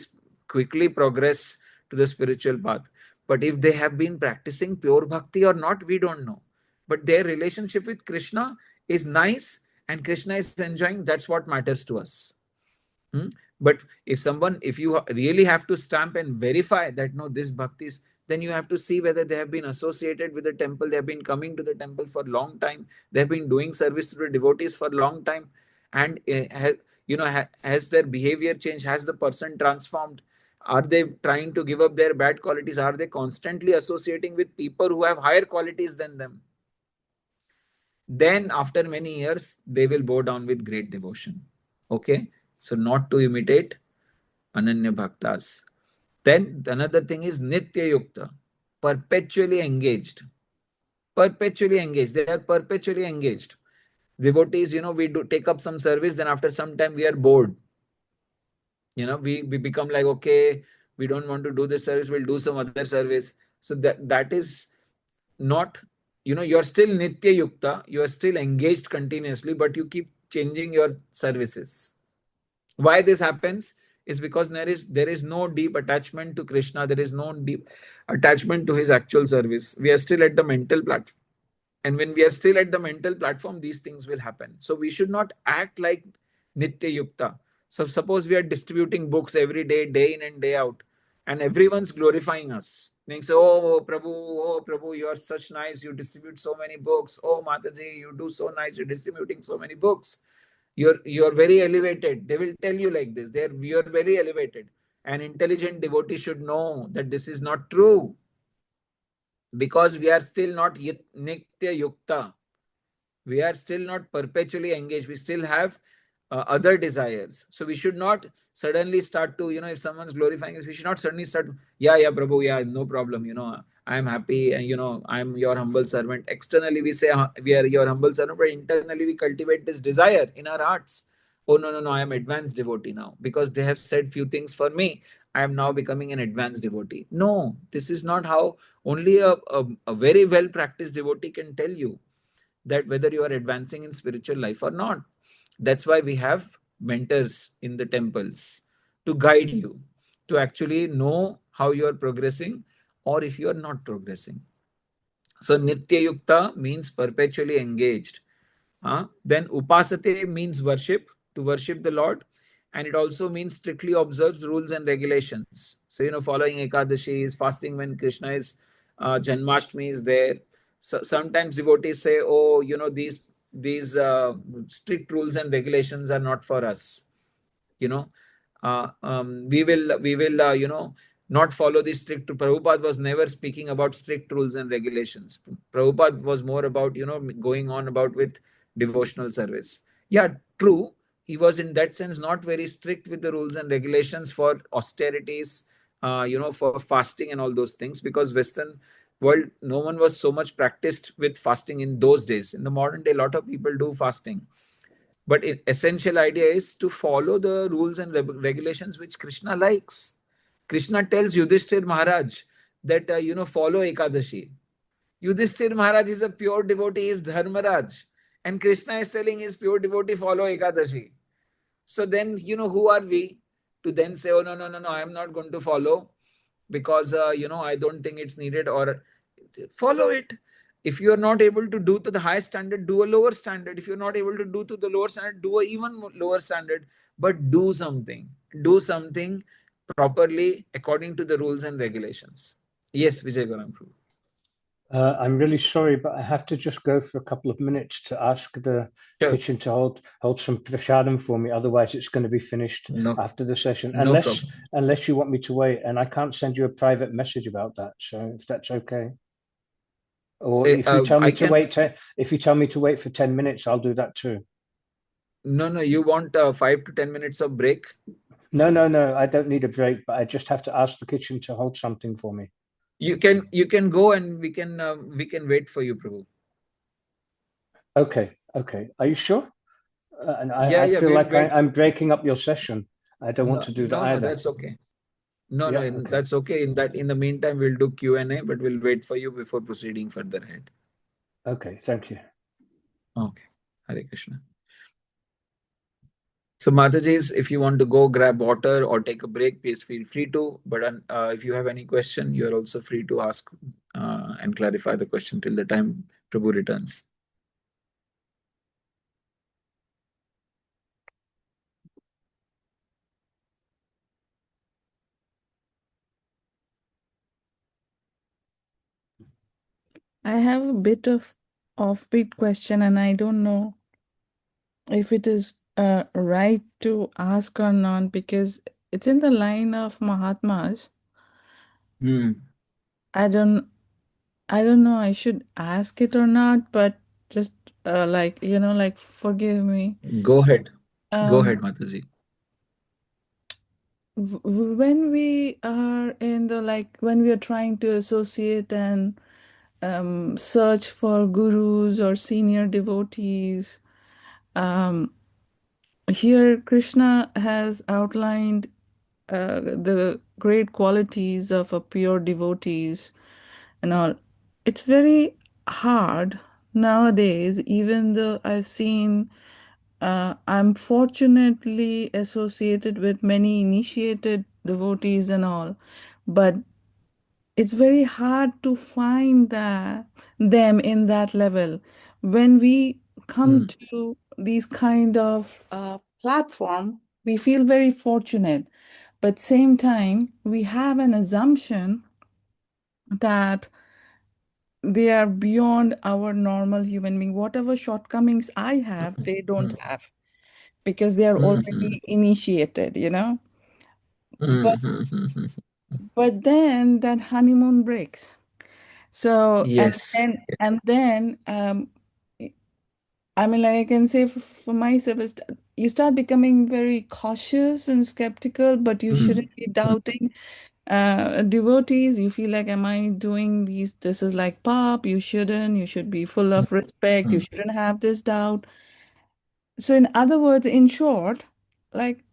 quickly progress to the spiritual path. But if they have been practicing pure bhakti or not, we don't know. But their relationship with Krishna is nice and Krishna is enjoying, that's what matters to us. But if you really have to stamp and verify that no, this bhakti is, then you have to see whether they have been associated with the temple, they have been coming to the temple for a long time, they have been doing service to the devotees for a long time, and has their behavior changed, has the person transformed, are they trying to give up their bad qualities, are they constantly associating with people who have higher qualities than them. Then after many years they will bow down with great devotion. Okay, so not to imitate Ananya Bhaktas. Then another thing is Nitya Yukta, perpetually engaged. Perpetually engaged. They are perpetually engaged. Devotees, we do take up some service, then after some time we are bored. We become like, okay, we don't want to do this service, we'll do some other service. So that is not, you're still Nitya Yukta, you are still engaged continuously, but you keep changing your services. Why this happens is because there is no deep attachment to Krishna, there is no deep attachment to his actual service. We are still at the mental platform. And when we are still at the mental platform, these things will happen. So we should not act like Nitya Yukta. So suppose we are distributing books every day, day in and day out, and everyone's glorifying us. They say, oh Prabhu, you are such nice, you distribute so many books. Oh Mataji, you do so nice, you're distributing so many books. You're very elevated. They will tell you like this. You're very elevated. An intelligent devotee should know that this is not true, because we are still not Nitya Yukta. We are still not perpetually engaged. We still have other desires. So we should not suddenly start to, if someone's glorifying us, we should not suddenly start, yeah, Prabhu, yeah, no problem, I'm happy, and I'm your humble servant. Externally we say we are your humble servant, but internally we cultivate this desire in our hearts. Oh, no, I am advanced devotee now, because they have said few things for me, I am now becoming an advanced devotee. No, this is not how. Only a very well practiced devotee can tell you that whether you are advancing in spiritual life or not. That's why we have mentors in the temples to guide you, to actually know how you are progressing or if you are not progressing. So Nitya Yukta means perpetually engaged. Then Upasate means worship, to worship the Lord. And it also means strictly observes rules and regulations. So, following Ekadashi is fasting when Krishna is, Janmashtami is there. So sometimes devotees say, oh, these strict rules and regulations are not for us. We will not follow the strict. Prabhupada was never speaking about strict rules and regulations. Prabhupada was more about going on about with devotional service. Yeah, true, he was in that sense not very strict with the rules and regulations for austerities, for fasting and all those things, because Western world, no one was so much practiced with fasting in those days. In the modern day, a lot of people do fasting, but essential idea is to follow the rules and regulations which Krishna likes. Krishna tells Yudhishthir Maharaj that, follow Ekadashi. Yudhishthir Maharaj is a pure devotee, is Dharmaraj. And Krishna is telling his pure devotee, follow Ekadashi. So then, who are we to then say, oh, no, I am not going to follow because, I don't think it's needed, or follow it. If you are not able to do to the high standard, do a lower standard. If you're not able to do to the lower standard, do a even lower standard, but do something. Do something properly according to the rules and regulations. Yes, Vijay Garam. I'm really sorry, but I have to just go for a couple of minutes to ask the kitchen to hold some prasadam for me. Otherwise, it's going to be finished after the session. Unless you want me to wait, and I can't send you a private message about that. So if that's okay, or if you tell me to wait, if you tell me to wait for 10 minutes, I'll do that too. No, you want 5 to 10 minutes of break? No, I don't need a break, but I just have to ask the kitchen to hold something for me. You can go, and we can wait for you, Prabhu. Okay. Are you sure? And I feel like I'm breaking up your session. I don't want to do that either. No, that's okay. No, that's okay. In the meantime, we'll do Q&A, but we'll wait for you before proceeding further ahead. Okay, thank you. Okay, Hare Krishna. So Matajis, if you want to go grab water or take a break, please feel free to. But if you have any question, you're also free to ask and clarify the question till the time Prabhu returns. I have a bit of offbeat question, and I don't know if it is right to ask or not because it's in the line of Mahatmas. Hmm. I don't I don't know I should ask it or not, but just like like forgive me. Go ahead. Go Um ahead, Mataji. when we are in the like when we are trying to associate and search for gurus or senior devotees, um here Krishna has outlined the great qualities of a pure devotees and all. It's very hard nowadays, even though I've seen, I'm fortunately associated with many initiated devotees and all, but it's very hard to find them in that level. When we come Hmm. to these kind of platform, we feel very fortunate, but same time we have an assumption that they are beyond our normal human being. Whatever shortcomings I have, they don't Hmm. have because they are Hmm. Hmm. already initiated. Hmm. But Hmm. Hmm. Hmm. but then that honeymoon breaks. So Yes. and then I mean, like I can say for myself, you start becoming very cautious and skeptical, but you Hmm. shouldn't be doubting devotees. You feel like, am I doing these? This is like pop. You shouldn't. You should be full of respect. You Hmm. shouldn't have this doubt. So, in other words, in short, like,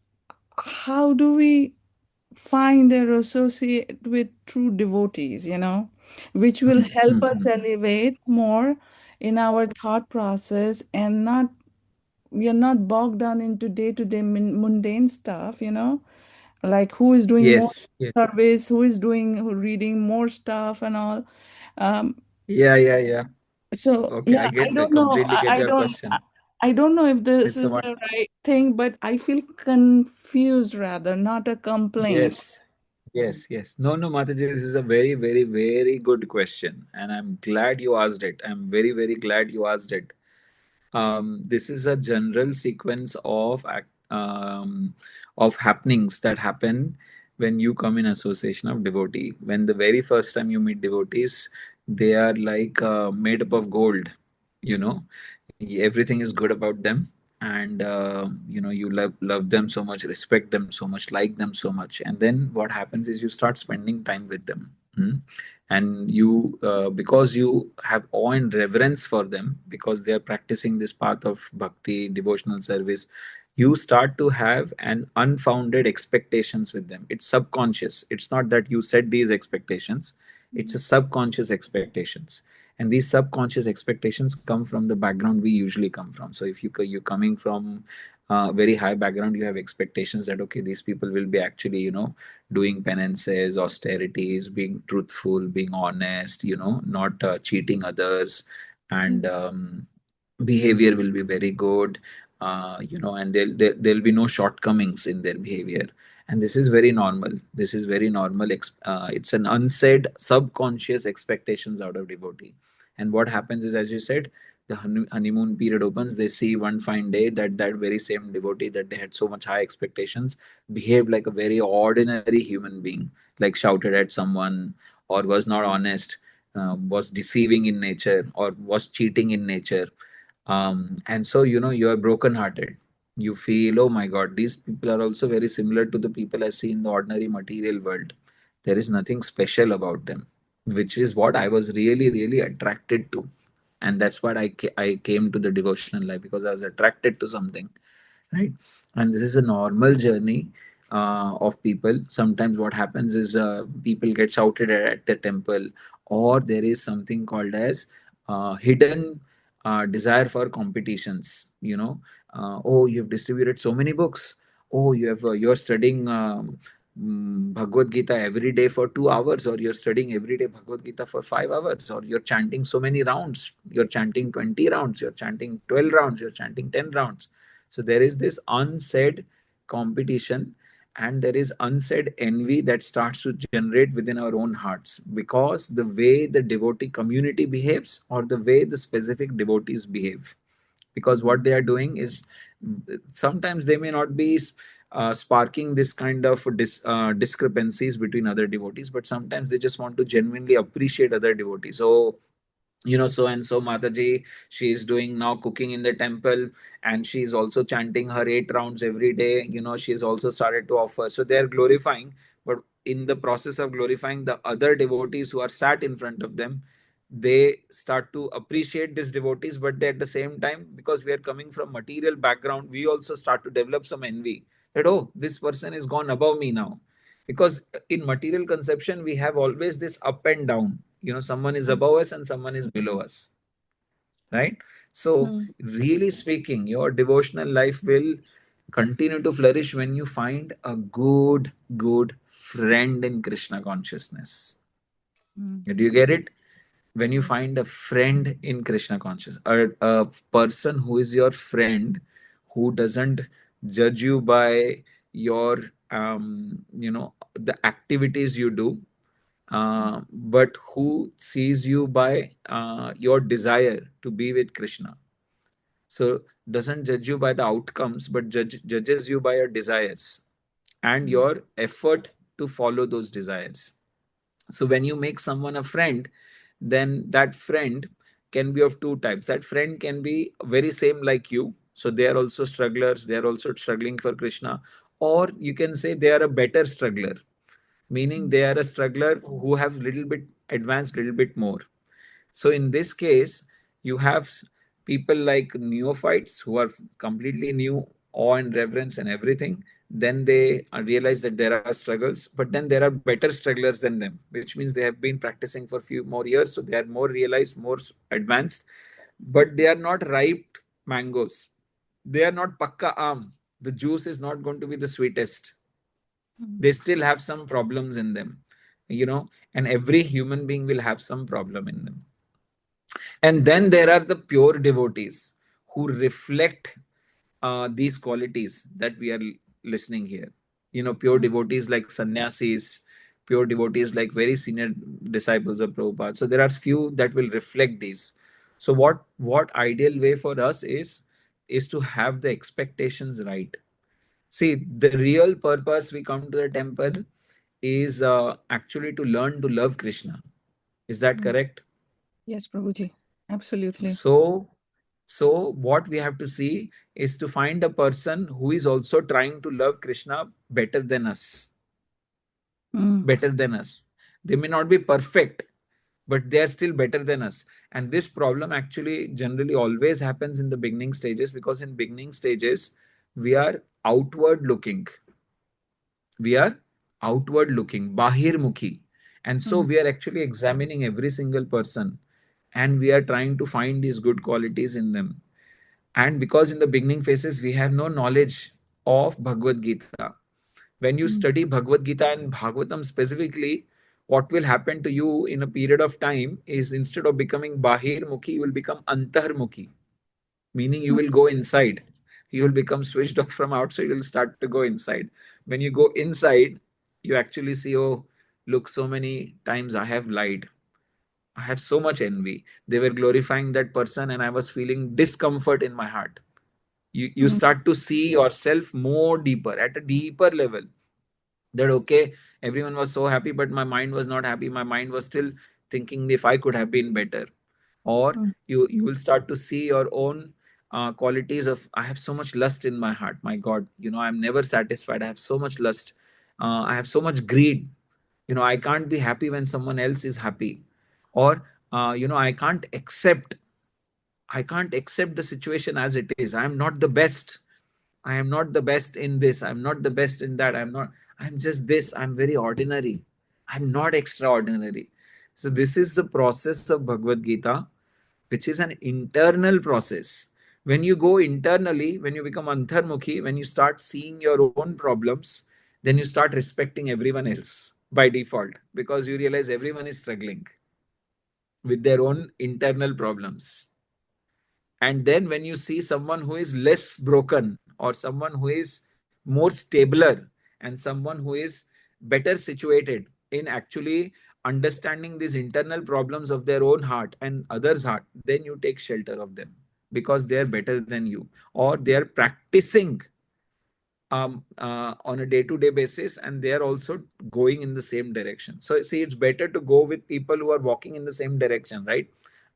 how do we find or associate with true devotees, which will Hmm. help Hmm. us Hmm. elevate more in our thought process and not we are not bogged down into day-to-day mundane stuff, like who is doing more Yes. Yes. service, who is doing reading more stuff and all. Um, Yeah. Yeah. Yeah. so Okay. yeah, I I don't know. completely get your question. I don't know if this It's a is one. the right thing, but I feel confused rather, not a complaint. Yes. Yes. Yes. No. No, Mataji. This is a very, very, very good question, and I'm glad you asked it. I'm very, very glad you asked it. This is a general sequence of happenings that happen when you come in association of devotee. When the very first time you meet devotees, they are like made up of gold. You know, everything is good about them, and you love them so much, respect them so much, like them so much, and then what happens is you start spending time with them. And you because you have awe and reverence for them because they are practicing this path of bhakti devotional service, you start to have an unfounded expectations with them. It's subconscious. It's not that you set these expectations. It's a subconscious expectations, and these subconscious expectations come from the background we usually come from. So if you're coming from a very high background, you have expectations that okay, these people will be actually doing penances, austerities, being truthful, being honest, not cheating others, and behavior will be very good, and there'll be no shortcomings in their behavior. And this is very normal. This is very normal. It's an unsaid subconscious expectations out of devotee. And what happens is, as you said, the honeymoon period opens. They see one fine day that that very same devotee that they had so much high expectations behaved like a very ordinary human being, like shouted at someone, or was not honest, was deceiving in nature, or was cheating in nature. And so you are brokenhearted. You feel, oh my god, these people are also very similar to the people I see in the ordinary material world. There is nothing special about them, which is what I was really, really attracted to. And that's what I came to the devotional life, because I was attracted to something, right? And this is a normal journey of people. Sometimes what happens is people get shouted at the temple, or there is something called as hidden desire for competitions. Oh, you've distributed so many books. Oh, you're studying Bhagavad Gita every day for 2 hours, or you're studying every day Bhagavad Gita for 5 hours, or you're chanting so many rounds. You're chanting 20 rounds, you're chanting 12 rounds, you're chanting 10 rounds. So there is this unsaid competition, and there is unsaid envy that starts to generate within our own hearts, because the way the devotee community behaves or the way the specific devotees behave. Because what they are doing is, sometimes they may not be sparking this kind of discrepancies between other devotees, but sometimes they just want to genuinely appreciate other devotees. So, so and so Mataji, she is doing now cooking in the temple, and she is also chanting her 8 rounds every day. She has also started to offer. So they are glorifying, but in the process of glorifying the other devotees who are sat in front of them, they start to appreciate these devotees. But they, at the same time, because we are coming from material background, we also start to develop some envy that, oh, this person is gone above me now. Because in material conception, we have always this up and down. Someone is above us and someone is below us, right? So really speaking, your devotional life will continue to flourish when you find a good friend in Krishna consciousness. Do you get it? When you find a friend in Krishna consciousness, a person who is your friend, who doesn't judge you by your the activities you do, but who sees you by your desire to be with Krishna. So doesn't judge you by the outcomes, but judges you by your desires and your effort to follow those desires. So when you make someone a friend, then that friend can be of two types. That friend can be very same like you. So they are also strugglers. They are also struggling for Krishna. Or you can say they are a better struggler, meaning they are a struggler who have little bit advanced, little bit more. So in this case, you have people like neophytes who are completely new, awe and reverence and everything. Then they realize that there are struggles, but then there are better strugglers than them, which means they have been practicing for a few more years, so they are more realized, more advanced, but they are not ripe mangoes. They are not pakka aam. The juice is not going to be the sweetest. They still have some problems in them, and every human being will have some problem in them. And then there are the pure devotees who reflect these qualities that we are listening here. Pure devotees like sannyasis, pure devotees like very senior disciples of Prabhupada. So there are few that will reflect these. So what ideal way for us is to have the expectations right. See, the real purpose we come to the temple is actually to learn to love Krishna. Is that correct? Yes, Prabhuji. Absolutely. So what we have to see is to find a person who is also trying to love Krishna better than us. Better than us. They may not be perfect, but they are still better than us. And this problem actually generally always happens in the beginning stages, because in beginning stages, we are outward looking. We are outward looking, bahir mukhi. And so we are actually examining every single person, and we are trying to find these good qualities in them. And because in the beginning phases, we have no knowledge of Bhagavad Gita. When you study Bhagavad Gita and Bhagavatam specifically, what will happen to you in a period of time is, instead of becoming Bahir Mukhi, you will become Antar Mukhi, meaning you will go inside. You will become switched off from outside, you will start to go inside. When you go inside, you actually see, oh, look, so many times I have lied. I have so much envy. They were glorifying that person, and I was feeling discomfort in my heart. You start to see yourself more deeper, at a deeper level, that okay, everyone was so happy, but my mind was not happy. My mind was still thinking if I could have been better. Or you will start to see your own qualities of, I have so much lust in my heart, my God, I'm never satisfied. I have so much lust. I have so much greed. I can't be happy when someone else is happy. Or I can't accept the situation as it is. I'm not the best. I am not the best in this. I'm not the best in that. I'm just this. I'm very ordinary. I'm not extraordinary. So this is the process of Bhagavad Gita, which is an internal process. When you go internally, when you become antharmukhi, when you start seeing your own problems, then you start respecting everyone else by default, because you realize everyone is struggling with their own internal problems. And then when you see someone who is less broken, or someone who is more stabler, and someone who is better situated in actually understanding these internal problems of their own heart and others' heart, then you take shelter of them because they are better than you, or they are practicing on a day-to-day basis, and they are also going in the same direction. So see, it's better to go with people who are walking in the same direction, right,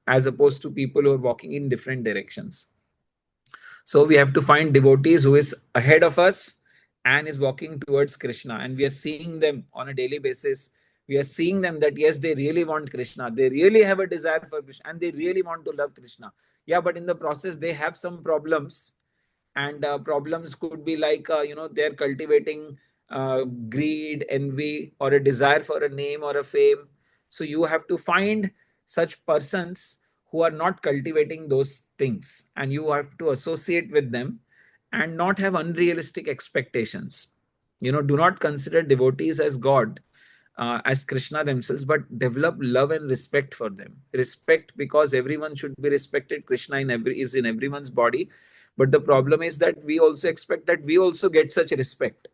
as opposed to people who are walking in different directions. So we have to find devotees who is ahead of us and is walking towards Krishna, and we are seeing them on a daily basis. We are seeing them that yes, they really want Krishna, they really have a desire for Krishna, and they really want to love Krishna. Yeah, but in the process they have some problems, and problems could be like they're cultivating greed, envy, or a desire for a name or a fame. So you have to find such persons who are not cultivating those things, and you have to associate with them and not have unrealistic expectations. Do not consider devotees as God, as Krishna themselves, but develop love and respect for them. Respect, because everyone should be respected. Krishna is in everyone's body, but the problem is that we also expect that we also get such respect.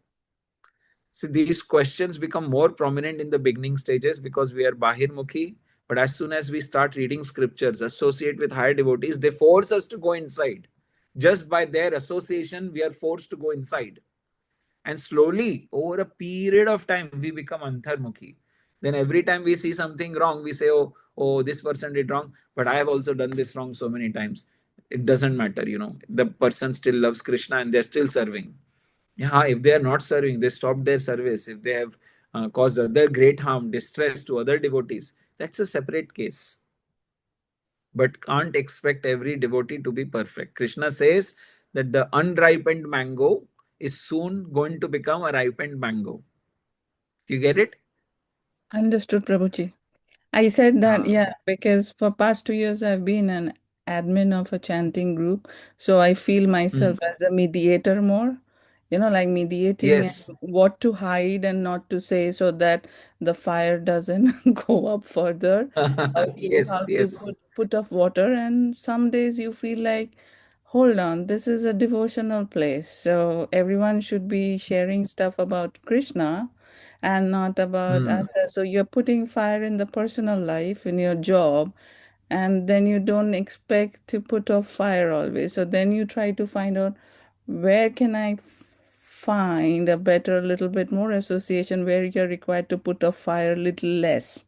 See, these questions become more prominent in the beginning stages because we are bahirmukhi. But as soon as we start reading scriptures, associate with higher devotees, they force us to go inside. Just by their association, we are forced to go inside. And slowly, over a period of time, we become antharmukhi. Then every time we see something wrong, we say, oh, this person did wrong, but I have also done this wrong so many times. It doesn't matter. The person still loves Krishna and they're still serving. Yeah, if they are not serving, they stop their service. If they have caused other great harm, distress to other devotees, that's a separate case. But can't expect every devotee to be perfect. Krishna says that the unripened mango is soon going to become a ripened mango. Do you get it? Understood, Prabhuji. I said that, Uh, yeah, because for past 2 years I've been an admin of a chanting group, so I feel myself mm, as a mediator more, like mediating and yes. what to hide and not to say so that the fire doesn't go up further. How Yes, to yes. put off water, and some days you feel like, hold on, this is a devotional place, so everyone should be sharing stuff about Krishna and not about Mm. us. So you're putting fire in the personal life, in your job, and then you don't expect to put off fire always. So then you try to find out where can I find a better, little bit more association where you're required to put off fire a little less.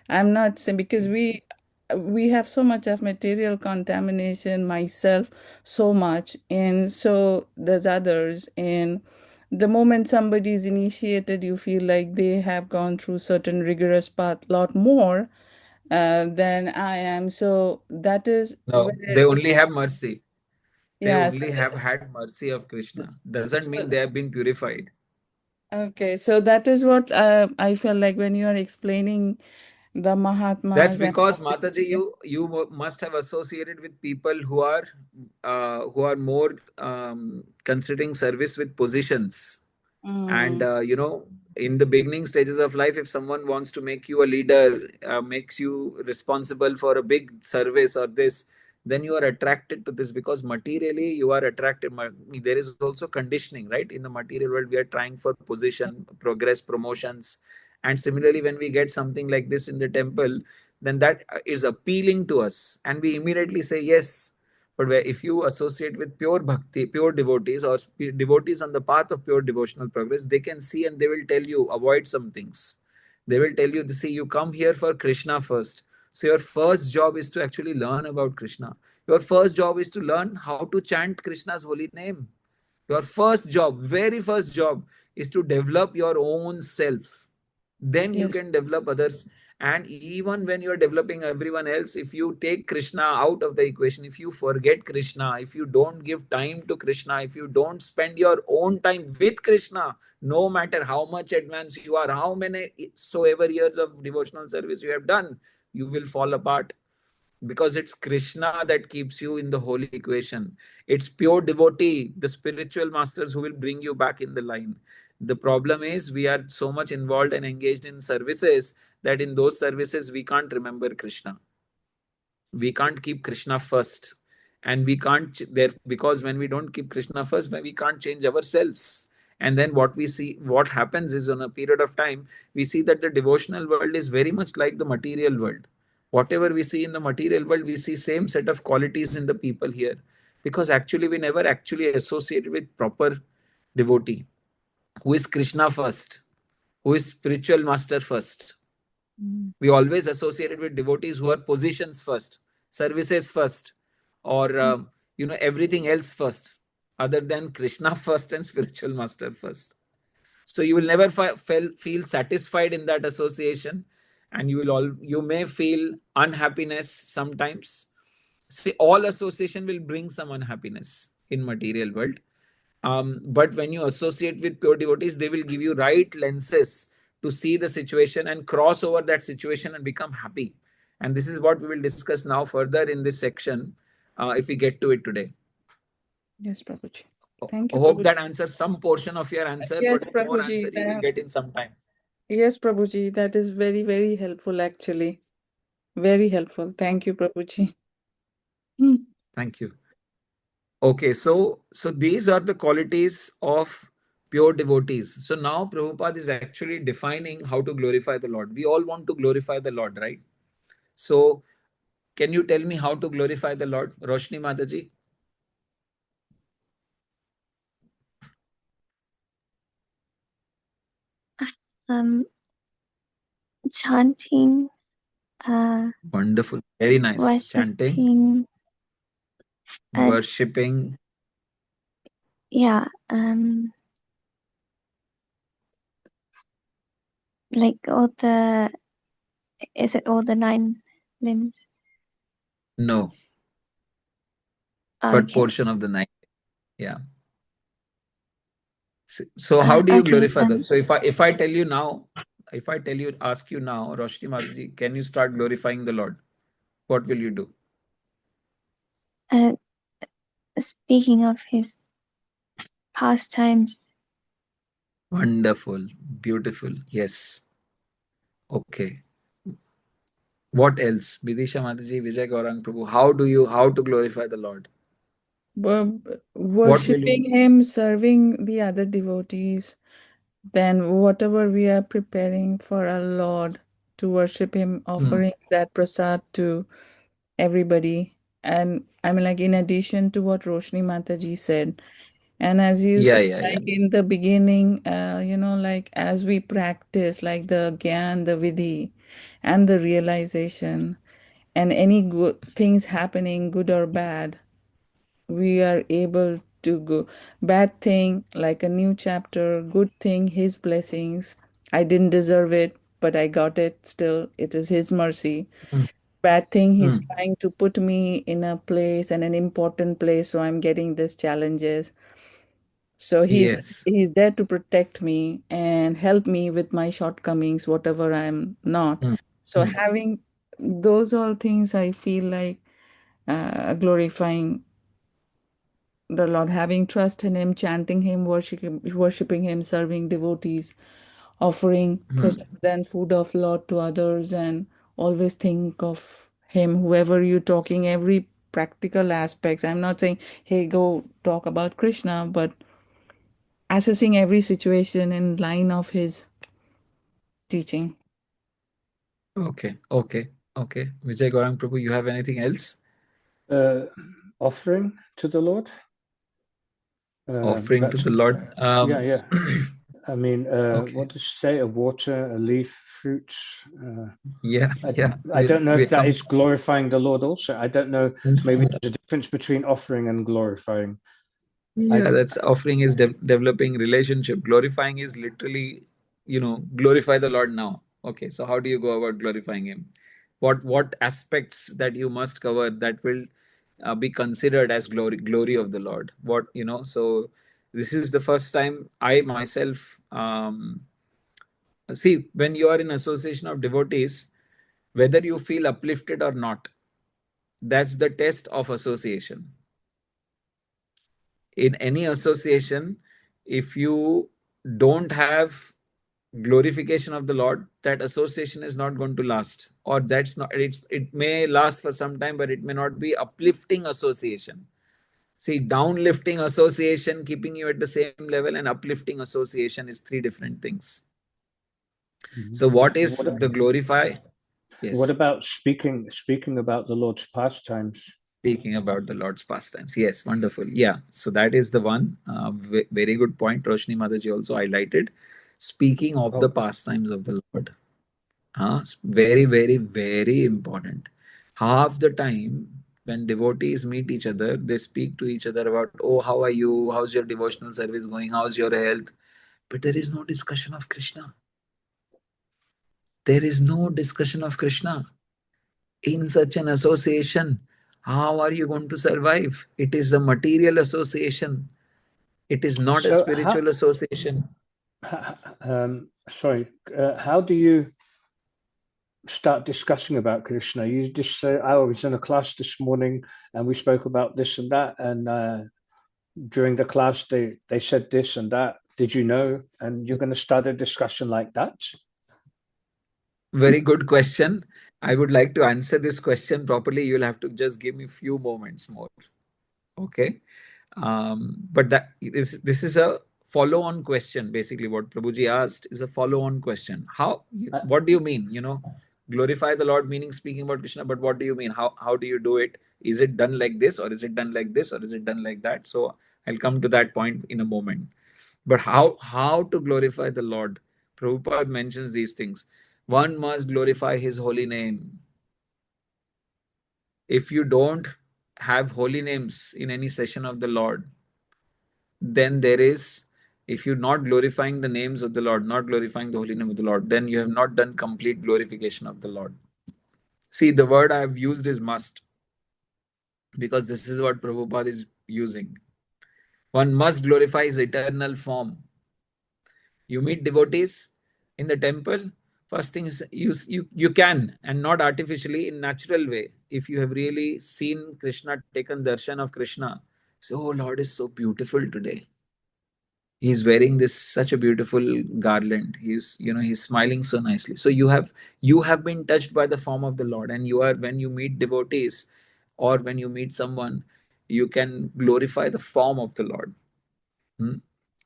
I'm not saying because we have so much of material contamination, myself so much, and so there's others. And the moment somebody is initiated, you feel like they have gone through certain rigorous path lot more than I am. So that is No, where they it, only have mercy. They yeah. So, only have had mercy of Krishna. Doesn't mean so they have been purified. okay, so that is what I felt like when you are explaining the That's Mahatmas and because Mataji, you must have associated with people who are more considering service with positions. And mm, in the beginning stages of life, if someone wants to make you a leader, makes you responsible for a big service or this, then you are attracted to this because materially you are attracted. There is also conditioning, right? In the material world, we are trying for position, progress, promotions. And similarly, when we get something like this in the temple, then that is appealing to us and we immediately say yes. But if you associate with pure bhakti, pure devotees, or devotees on the path of pure devotional progress, they can see and they will tell you avoid some things. They will tell you, see, you come here for Krishna first. So your first job is to actually learn about Krishna. Your first job is to learn how to chant Krishna's holy name. Your first job, very first job, is to develop your own self. Then you yes, can develop others. And even when you are developing everyone else, if you take Krishna out of the equation, if you forget Krishna, if you don't give time to Krishna, if you don't spend your own time with Krishna, no matter how much advanced you are, how many so ever years of devotional service you have done, you will fall apart, because it's Krishna that keeps you in the whole equation. It's pure devotee, the spiritual masters, who will bring you back in the line. The problem is we are so much involved and engaged in services that in those services we can't remember Krishna. We can't keep Krishna first. And we can't there, because when we don't keep Krishna first, we can't change ourselves. And then what happens is, on a period of time, we see that the devotional world is very much like the material world. Whatever we see in the material world, we see same set of qualities in the people here, because actually we never actually associated with proper devotee who is Krishna first, who is spiritual master first. We always associated with devotees who are positions first, services first, or everything else first, other than Krishna first and spiritual master first. So you will never feel satisfied in that association, and you may feel unhappiness sometimes. See, all association will bring some unhappiness in material world. But when you associate with pure devotees, they will give you right lenses to see the situation and cross over that situation and become happy. And this is what we will discuss now further in this section, if we get to it today. Yes, Prabhuji. Thank I you, hope Prabhuji. that answers some portion of your answer, Yes, but more Prabhuji. answer you will get in some time. Yes, Prabhuji. That is very, very helpful, actually. Very helpful. Thank you, Prabhuji. Thank you. Okay, so these are the qualities of pure devotees. So now Prabhupada is actually defining how to glorify the Lord. We all want to glorify the Lord, right? So can you tell me how to glorify the Lord, Roshni Mataji? Chanting, Wonderful, very nice. Chanting, worshipping, and worshipping. yeah, like is it all the 9 limbs? No, but Okay. portion of the night. Yeah. So how do you glorify that? So if I tell you now, ask you now, Roshni Mataji, can you start glorifying the Lord? What will you do? Speaking of his pastimes. Wonderful, beautiful. Yes. Okay. What else? Bidisha Mataji, Vijay Gaurang Prabhu, how to glorify the Lord? What will you Worshipping Him, serving the other devotees, then whatever we are preparing for our Lord to worship Him, offering that prasad to everybody. And I mean, like, in addition to what Roshni Mataji said, and as you said, Yeah. like in the beginning, like as we practice, like the Gyan, the Vidhi, and the realization, and any good things happening, good or bad, we are able to go. Bad thing, like a new chapter. Good thing, His blessings. I didn't deserve it, but I got it still. It is His mercy. Mm, Bad thing, He's mm. trying to put me in a place and an important place, so I'm getting these challenges. So Yes. he's there to protect me and help me with my shortcomings, whatever I'm not. Mm, So mm. having those all things, I feel like glorifying the Lord, having trust in Him, chanting Him, worshiping Him, serving devotees, offering Mm. prasad and food of Lord to others, and always think of Him, whoever you're talking, every practical aspects. I'm not saying, hey, go talk about Krishna, but assessing every situation in line of His teaching. Okay. Vijay Gaurang Prabhu, you have anything else? Offering to the Lord. Offering to the Lord. Yeah. I mean, Okay. what does she say? A water, a leaf, fruits. Yeah. I don't know We'll if that come. is glorifying the Lord also. I don't know. Maybe No. there's a difference between offering and glorifying. Yeah, that's offering is developing relationship. Glorifying is literally, glorify the Lord now. Okay, so how do you go about glorifying Him? What aspects that you must cover that will be considered as glory of the Lord? So this is the first time I myself see, when you are in association of devotees, whether you feel uplifted or not, that's the test of association. In any association, if you don't have glorification of the Lord, that association is not going to last, or it may last for some time, but it may not be uplifting association. See, downlifting association, keeping you at the same level, and uplifting association is three different things. So what is the glorify? Yes. What about speaking about the Lord's pastimes? Speaking about the Lord's pastimes. Yes, wonderful. Yeah, so that is the one. Very good point. Roshni Mataji also highlighted. Speaking of the pastimes of the Lord. Very, very, very important. Half the time, when devotees meet each other, they speak to each other about, oh, how are you? How's your devotional service going? How's your health? But there is no discussion of Krishna. There is no discussion of Krishna. In such an association, how are you going to survive? It is the material association. It is not a spiritual association. Sorry, how do you start discussing about Krishna? You just say, I was in a class this morning and we spoke about this and that, and during the class they said this and that. Did you know? And you're going to start a discussion like that? Very good question. I would like to answer this question properly. You'll have to just give me a few moments more. Okay. But this is a follow-on question. Basically, what Prabhuji asked is a follow-on question. What do you mean? Glorify the Lord, meaning speaking about Krishna, but what do you mean? How do you do it? Is it done like this, or is it done like this, or is it done like that? So I'll come to that point in a moment. But how to glorify the Lord? Prabhupada mentions these things. One must glorify his holy name. If you don't have holy names in any session of the Lord, then if you're not glorifying the names of the Lord, not glorifying the holy name of the Lord, then you have not done complete glorification of the Lord. See, the word I have used is must, because this is what Prabhupada is using. One must glorify his eternal form. You meet devotees in the temple, first thing is you can, and not artificially, in natural way. If you have really seen Krishna, taken darshan of Krishna, say, oh, Lord is so beautiful today. He's wearing such a beautiful garland. He's smiling so nicely. So you have been touched by the form of the Lord, and when you meet devotees or when you meet someone, you can glorify the form of the Lord.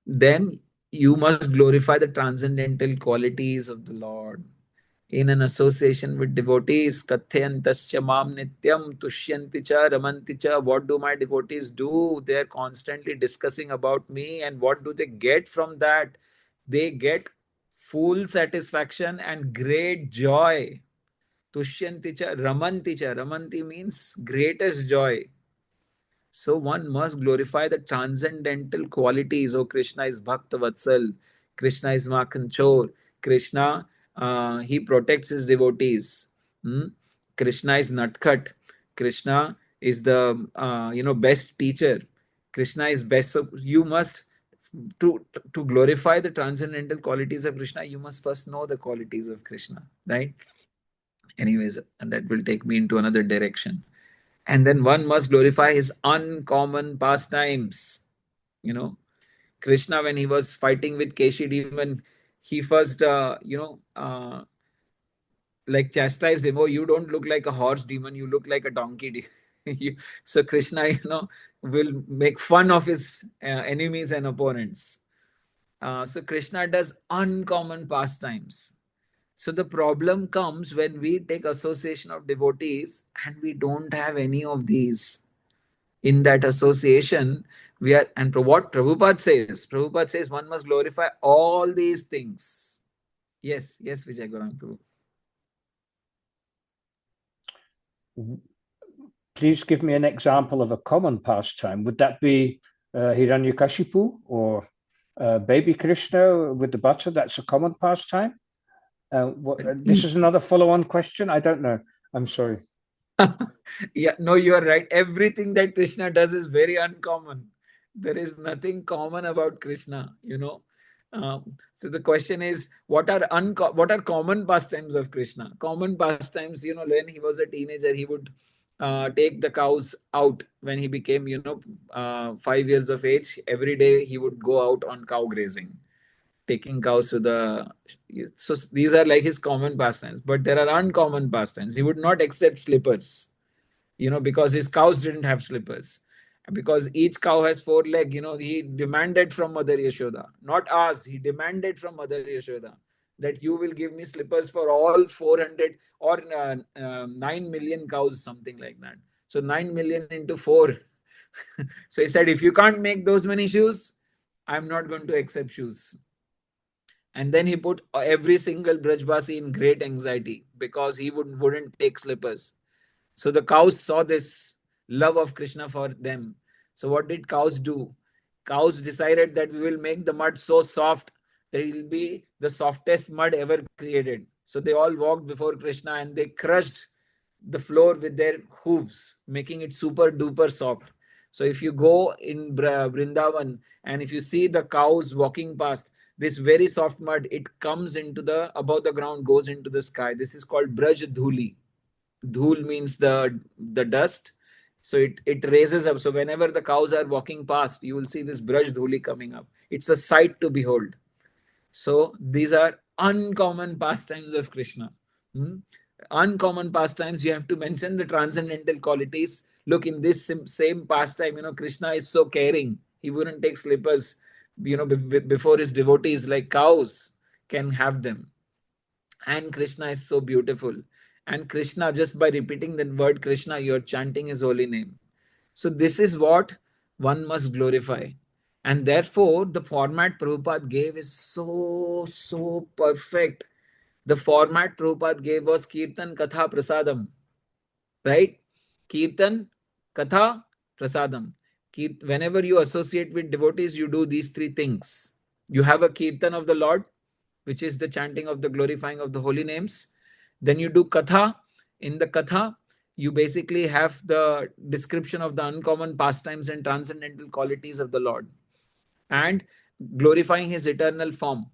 Then you must glorify the transcendental qualities of the Lord. In an association with devotees, Kathyantascha mam nityam tushyanti cha ramanti cha. What do my devotees do? They are constantly discussing about me, and what do they get from that? They get full satisfaction and great joy. Tushyanti cha ramanti cha. Ramanti means greatest joy. So one must glorify the transcendental qualities. Oh, Krishna is Bhakta Vatsal. Krishna is Makanchor. Krishna, he protects his devotees. Krishna is Natkhat. Krishna is the best teacher. Krishna is best. So you must, to glorify the transcendental qualities of Krishna, you must first know the qualities of Krishna, right? Anyways, and that will take me into another direction. And then one must glorify his uncommon pastimes. Krishna, when he was fighting with Keshi demon, he first, like chastised him. Oh, you don't look like a horse demon, you look like a donkey. So Krishna, will make fun of his enemies and opponents. So Krishna does uncommon pastimes. So the problem comes when we take association of devotees and we don't have any of these. In that association, we are, and what Prabhupada says one must glorify all these things. Yes, Vijay Gaurang Prabhu. Please give me an example of a common pastime. Would that be Hiranyakashipu or baby Krishna with the butter? That's a common pastime. This is another follow-on question. I don't know. I'm sorry. Yeah, no, you are right. Everything that Krishna does is very uncommon. There is nothing common about Krishna, So the question is, what are common pastimes of Krishna? Common pastimes, when he was a teenager, he would take the cows out. When he became, 5 years of age, every day he would go out on cow grazing, taking cows to so these are like his common pastimes. But there are uncommon pastimes. He would not accept slippers, because his cows didn't have slippers. because each cow has 4 legs. He demanded from Mother Yashoda, not asked. He demanded from Mother Yashoda that you will give me slippers for all 400 or 9 million cows, something like that. So 9 million into 4. So he said, if you can't make those many shoes, I'm not going to accept shoes. And then he put every single Brajbasi in great anxiety because he wouldn't take slippers. So the cows saw this love of Krishna for them. So what did cows do? Cows decided that we will make the mud so soft that it will be the softest mud ever created. So they all walked before Krishna and they crushed the floor with their hooves, making it super duper soft. So if you go in Vrindavan and if you see the cows walking past, this very soft mud, it comes into the above the ground, goes into the sky. This is called Braj Dhuli. Dhul means the dust. So it raises up. So whenever the cows are walking past, you will see this Braj Dhuli coming up. It's a sight to behold. So these are uncommon pastimes of Krishna. Hmm? Uncommon pastimes, you have to mention the transcendental qualities. Look, in this same pastime, Krishna is so caring. He wouldn't take slippers, before his devotees, like cows can have them. And Krishna is so beautiful. And Krishna, just by repeating the word Krishna, you're chanting his holy name. So this is what one must glorify. And therefore, the format Prabhupada gave is so perfect. The format Prabhupada gave was Kirtan Katha Prasadam. Right? Kirtan Katha Prasadam. Whenever you associate with devotees, you do these 3 things. You have a Kirtan of the Lord, which is the chanting of the glorifying of the holy names. Then you do Katha. In the Katha, you basically have the description of the uncommon pastimes and transcendental qualities of the Lord. And glorifying his eternal form.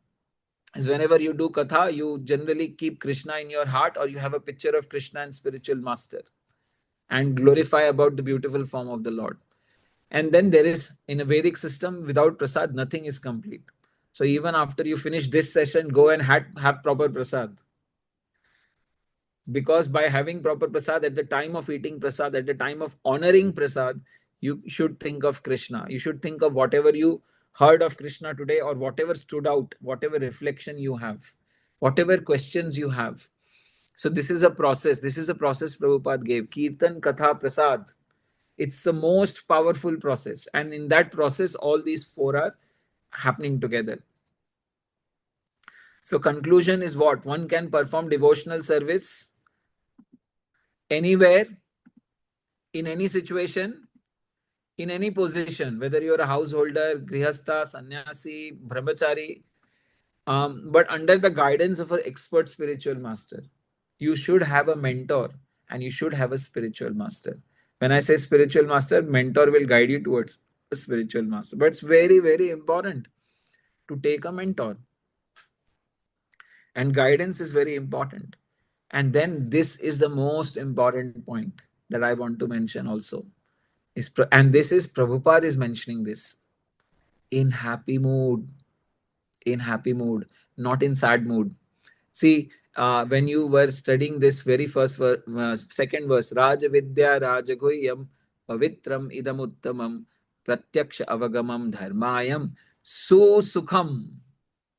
As whenever you do Katha, you generally keep Krishna in your heart, or you have a picture of Krishna and spiritual master and glorify about the beautiful form of the Lord. And then there is, in a Vedic system, without prasad, nothing is complete. So even after you finish this session, go and have proper prasad. Because by having proper prasad, at the time of eating prasad, at the time of honoring prasad, you should think of Krishna. You should think of whatever you heard of Krishna today, or whatever stood out, whatever reflection you have, whatever questions you have. So this is a process. This is a process Prabhupada gave. Kirtan, Katha, Prasad. It's the most powerful process. And in that process, all these 4 are happening together. So conclusion is what? One can perform devotional service anywhere, in any situation, in any position, whether you're a householder, grihastha, sannyasi, brahmachari, but under the guidance of an expert spiritual master. You should have a mentor and you should have a spiritual master. When I say spiritual master, mentor will guide you towards a spiritual master. But it's very, very important to take a mentor. And guidance is very important. And then this is the most important point that I want to mention also. And this is, Prabhupada is mentioning this. In happy mood. In happy mood. Not in sad mood. See, when you were studying this very second verse, Raja Vidya Rajagoyam Pavitram Idamuttamam Pratyaksha Avagamam Dharmayam Susukham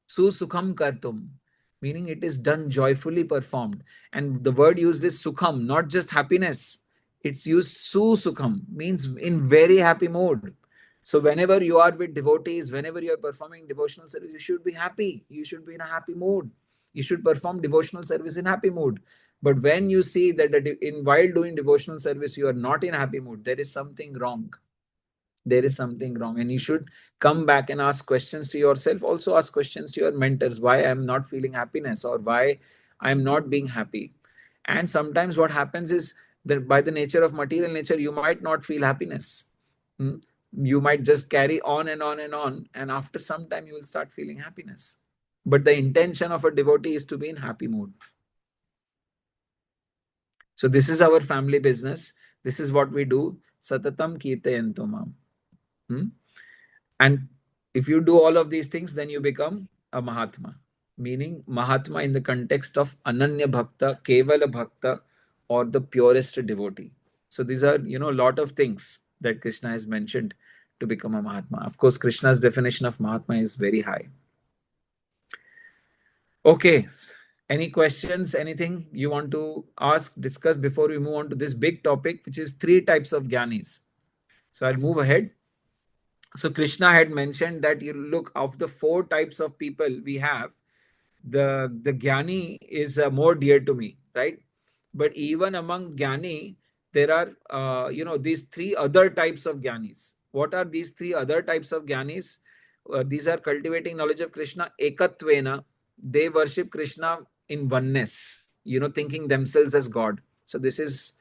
Kartum, meaning it is done joyfully performed. And the word used is Sukham, not just happiness. It's used Susukham, means in very happy mood. So whenever you are with devotees, whenever you are performing devotional service, you should be happy. You should be in a happy mood. You should perform devotional service in happy mood. But when you see that while doing devotional service, you are not in happy mood, there is something wrong. There is something wrong. And you should come back and ask questions to yourself. Also ask questions to your mentors. Why I am not feeling happiness, or why I am not being happy. And sometimes what happens is that by the nature of material nature, you might not feel happiness. You might just carry on and on and on. And after some time, you will start feeling happiness. But the intention of a devotee is to be in happy mood. So this is our family business. This is what we do. Satatam kirtayantu mam. And if you do all of these things, then you become a Mahatma. Meaning Mahatma in the context of Ananya Bhakta, Kevala Bhakta, or the purest devotee. So these are, a lot of things. that Krishna has mentioned to become a Mahatma. Of course, Krishna's definition of Mahatma is very high. Okay, any questions, anything you want to ask, discuss before we move on to this big topic, which is 3 types of Gyanis? So I'll move ahead. So Krishna had mentioned that you look, of the 4 types of people we have, the Gyani is more dear to me, right? But even among Gyani, there are these 3 other types of Gyanis. What are these 3 other types of Gyanis? These are cultivating knowledge of Krishna ekatvena. They worship Krishna in oneness, thinking themselves as God. So this is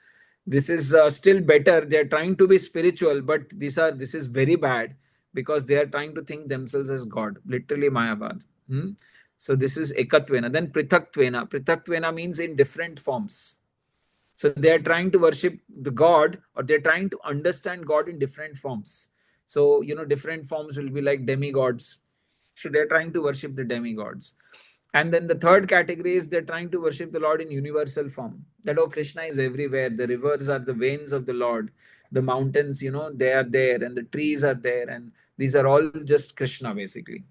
still better. They are trying to be spiritual, but this is very bad, because they are trying to think themselves as God, literally Mayavad. So this is ekatvena. Then prithaktvena. Prithaktvena means in different forms. So they are trying to worship the God, or they're trying to understand God in different forms. So, different forms will be like demigods. So they're trying to worship the demigods. And then the third category is they're trying to worship the Lord in universal form. That, oh, Krishna is everywhere. The rivers are the veins of the Lord. The mountains, they are there, and the trees are there. And these are all just Krishna, basically.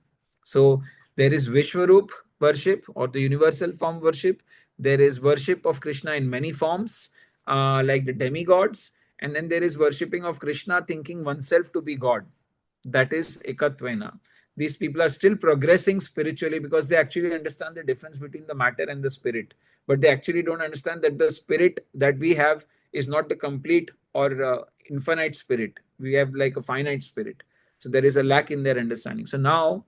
So there is Vishwarup worship, or the universal form worship. There is worship of Krishna in many forms, like the demigods. And then there is worshipping of Krishna, thinking oneself to be God. That is ekatvena. These people are still progressing spiritually, because they actually understand the difference between the matter and the spirit. But they actually don't understand that the spirit that we have is not the complete or infinite spirit. We have like a finite spirit. So there is a lack in their understanding. So now,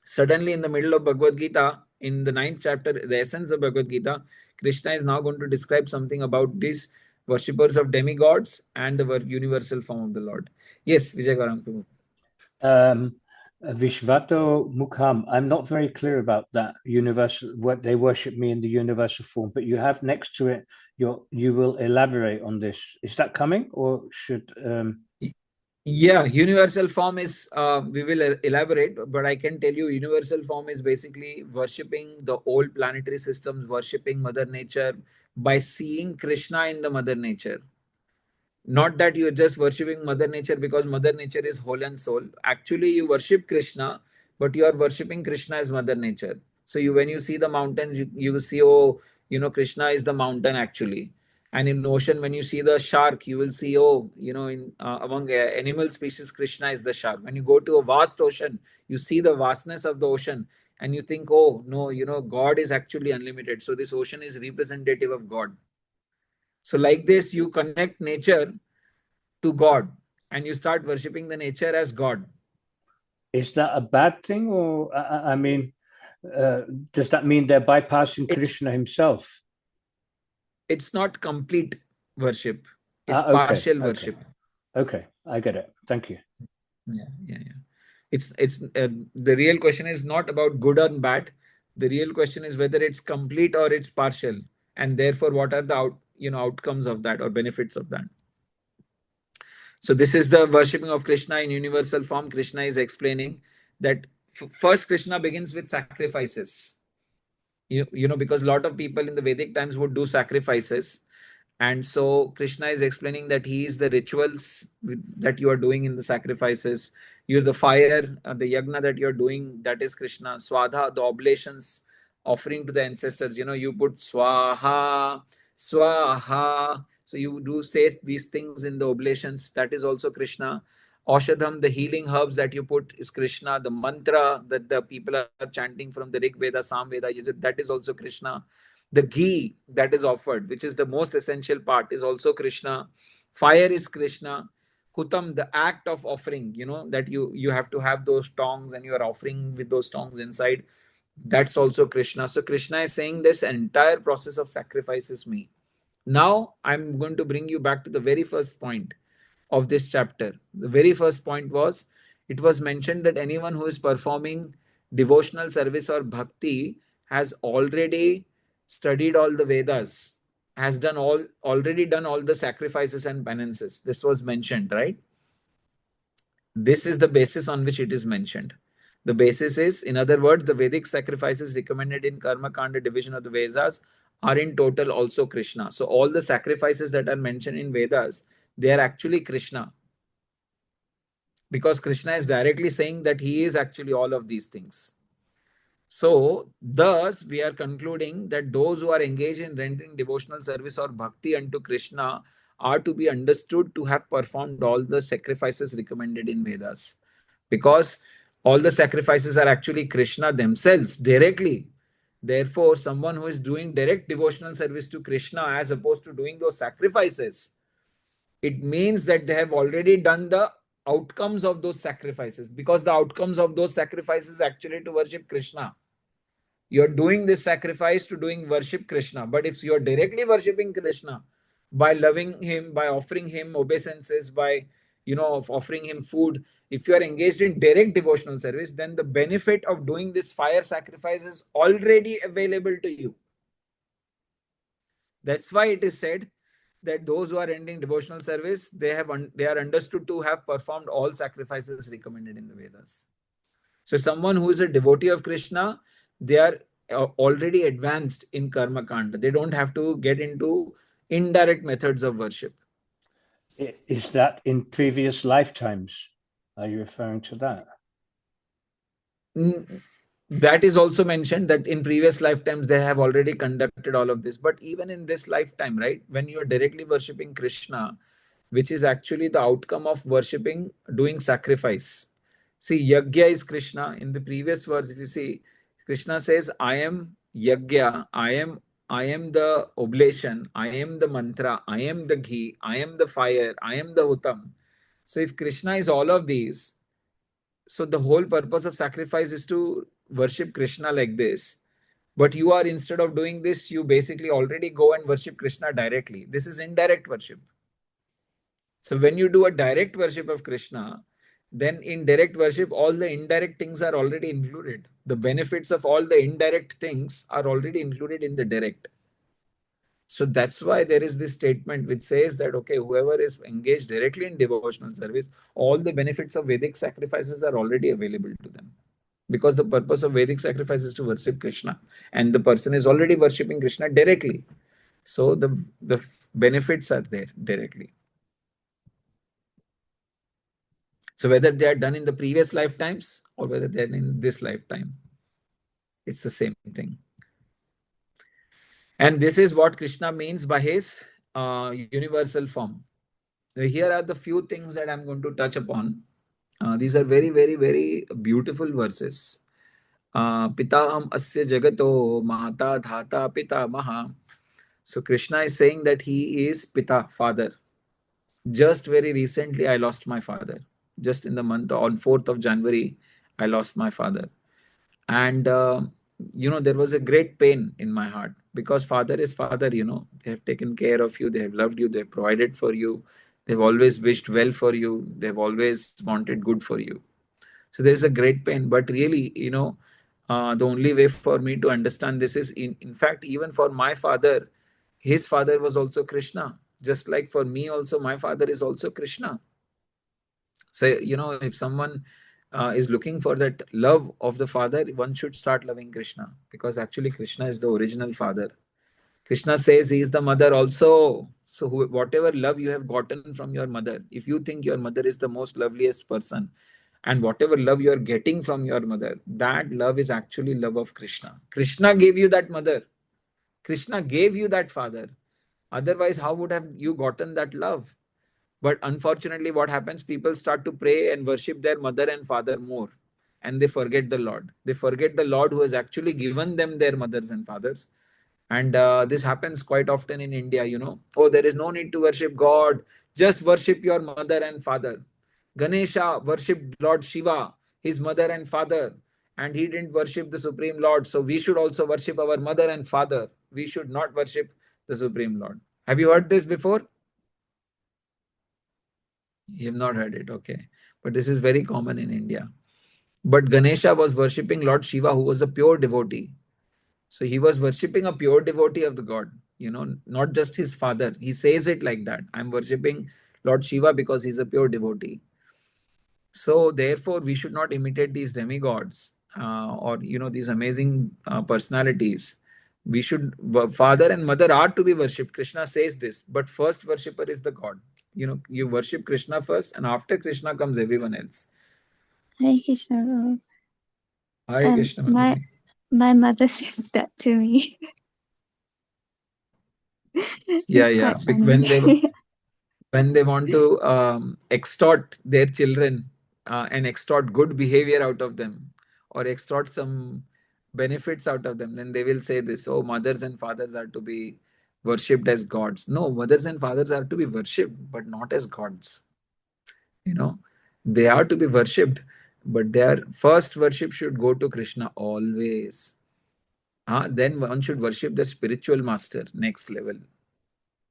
suddenly in the middle of Bhagavad Gita, in the 9th chapter, the essence of Bhagavad Gita, Krishna is now going to describe something about these worshippers of demigods and the universal form of the Lord. Yes, Vijay Garam. Vishvato Mukham. I'm not very clear about that universal. What they worship me in the universal form, but you have next to it. You will elaborate on this. Is that coming, or should? Yeah, universal form is, we will elaborate, but I can tell you universal form is basically worshipping the old planetary systems, worshipping Mother Nature by seeing Krishna in the Mother Nature. Not that you're just worshipping Mother Nature because Mother Nature is whole and soul. Actually, you worship Krishna, but you are worshipping Krishna as Mother Nature. So when you see the mountains, you see, oh, Krishna is the mountain actually. And in ocean, when you see the shark, you will see, oh, in among animal species, Krishna is the shark. When you go to a vast ocean, you see the vastness of the ocean, and you think, oh no, God is actually unlimited. So this ocean is representative of God. So like this, you connect nature to God, and you start worshipping the nature as God. Is that a bad thing, or I mean, does that mean they're bypassing Krishna himself? It's not complete worship. It's Okay, partial worship. Okay, I get it. Thank you. Yeah. It's the real question is not about good or bad. The real question is whether it's complete or it's partial, and therefore what are the outcomes of that or benefits of that. So this is the worshipping of Krishna in universal form. Krishna is explaining that first Krishna begins with sacrifices. Because a lot of people in the Vedic times would do sacrifices. And so Krishna is explaining that he is the rituals that you are doing in the sacrifices. You're the fire, the yagna that you're doing, that is Krishna. Swadha, the oblations, offering to the ancestors. You put swaha, swaha. So you do say these things in the oblations. That is also Krishna. Aushadham, the healing herbs that you put, is Krishna. The mantra that the people are chanting from the Rig Veda, Sam Veda, that is also Krishna. The ghee that is offered, which is the most essential part, is also Krishna. Fire is Krishna. Hutam, the act of offering, that you have to have those tongs and you are offering with those tongs inside. That's also Krishna. So Krishna is saying this entire process of sacrifice is me. Now I'm going to bring you back to the very first point of this chapter. The very first point was, it was mentioned that anyone who is performing devotional service or bhakti has already studied all the Vedas, has already done all the sacrifices and penances. This was mentioned, right? This is the basis on which it is mentioned. The basis is, in other words, the Vedic sacrifices recommended in Karma Kanda division of the Vedas are in total also Krishna. So all the sacrifices that are mentioned in Vedas, they are actually Krishna. because Krishna is directly saying that he is actually all of these things. So, thus, we are concluding that those who are engaged in rendering devotional service or bhakti unto Krishna are to be understood to have performed all the sacrifices recommended in Vedas. Because all the sacrifices are actually Krishna themselves directly. Therefore, someone who is doing direct devotional service to Krishna as opposed to doing those sacrifices, it means that they have already done the outcomes of those sacrifices, because the outcomes of those sacrifices actually to worship Krishna. You're doing this sacrifice to doing worship Krishna. But if you're directly worshipping Krishna by loving him, by offering him obeisances, by offering him food, if you are engaged in direct devotional service, then the benefit of doing this fire sacrifice is already available to you. That's why it is said that those who are ending devotional service, they are understood to have performed all sacrifices recommended in the Vedas. So someone who is a devotee of Krishna, they are already advanced in karma kanda. They don't have to get into indirect methods of worship. Is that in previous lifetimes? Are you referring to that? That is also mentioned, that in previous lifetimes they have already conducted all of this. But even in this lifetime, right, when you are directly worshipping Krishna, which is actually the outcome of worshipping, doing sacrifice. See, Yagya is Krishna. In the previous verse, if you see, Krishna says, I am Yagya, I am the oblation, I am the mantra, I am the ghee, I am the fire, I am the uttam. So if Krishna is all of these, so the whole purpose of sacrifice is to worship Krishna like this. But you are, instead of doing this, you basically already go and worship Krishna directly. This is indirect worship. So when you do a direct worship of Krishna, then in direct worship, all the indirect things are already included. The benefits of all the indirect things are already included in the direct. So that's why there is this statement which says that, okay, whoever is engaged directly in devotional service, all the benefits of Vedic sacrifices are already available to them. Because the purpose of Vedic sacrifice is to worship Krishna. And the person is already worshipping Krishna directly. So the benefits are there directly. So whether they are done in the previous lifetimes or whether they are in this lifetime, it's the same thing. And this is what Krishna means by his universal form. So here are the few things that I'm going to touch upon. These are very, very, very beautiful verses. Pitaham asya jagato mata dhata pita maha. So Krishna is saying that he is Pita, father. Just very recently, I lost my father. Just in the month on 4th of January, I lost my father. And, there was a great pain in my heart, because father is father, they have taken care of you, they have loved you, they have provided for you, they've always wished well for you, they've always wanted good for you. So there's a great pain. But really, the only way for me to understand this is, in fact, even for my father, his father was also Krishna. Just like for me also, my father is also Krishna. So, if someone is looking for that love of the father, one should start loving Krishna, because actually Krishna is the original father. Krishna says he is the mother also. So whatever love you have gotten from your mother, if you think your mother is the most loveliest person, and whatever love you are getting from your mother, that love is actually love of Krishna. Krishna gave you that mother. Krishna gave you that father. Otherwise, how would have you gotten that love? But unfortunately, what happens? People start to pray and worship their mother and father more, and they forget the Lord. They forget the Lord who has actually given them their mothers and fathers. And this happens quite often in India, Oh, there is no need to worship God. Just worship your mother and father. Ganesha worshipped Lord Shiva, his mother and father, and he didn't worship the Supreme Lord. So we should also worship our mother and father. We should not worship the Supreme Lord. Have you heard this before? You have not heard it, okay. But this is very common in India. But Ganesha was worshipping Lord Shiva, who was a pure devotee. So he was worshipping a pure devotee of the God, not just his father. He says it like that. I'm worshipping Lord Shiva because he's a pure devotee. So therefore, we should not imitate these demigods or these amazing personalities. We should, father and mother are to be worshipped. Krishna says this, but first worshipper is the God. You worship Krishna first, and after Krishna comes everyone else. Hare Krishna, Prabhu. Hare Krishna, Madhuri. My mother says that to me. It's quite funny. When they want to extort their children and extort good behavior out of them, or extort some benefits out of them, then they will say this: oh, mothers and fathers are to be worshipped as gods. No, mothers and fathers are to be worshipped, but not as gods. They are to be worshipped, but their first worship should go to Krishna always. Then one should worship the spiritual master, next level.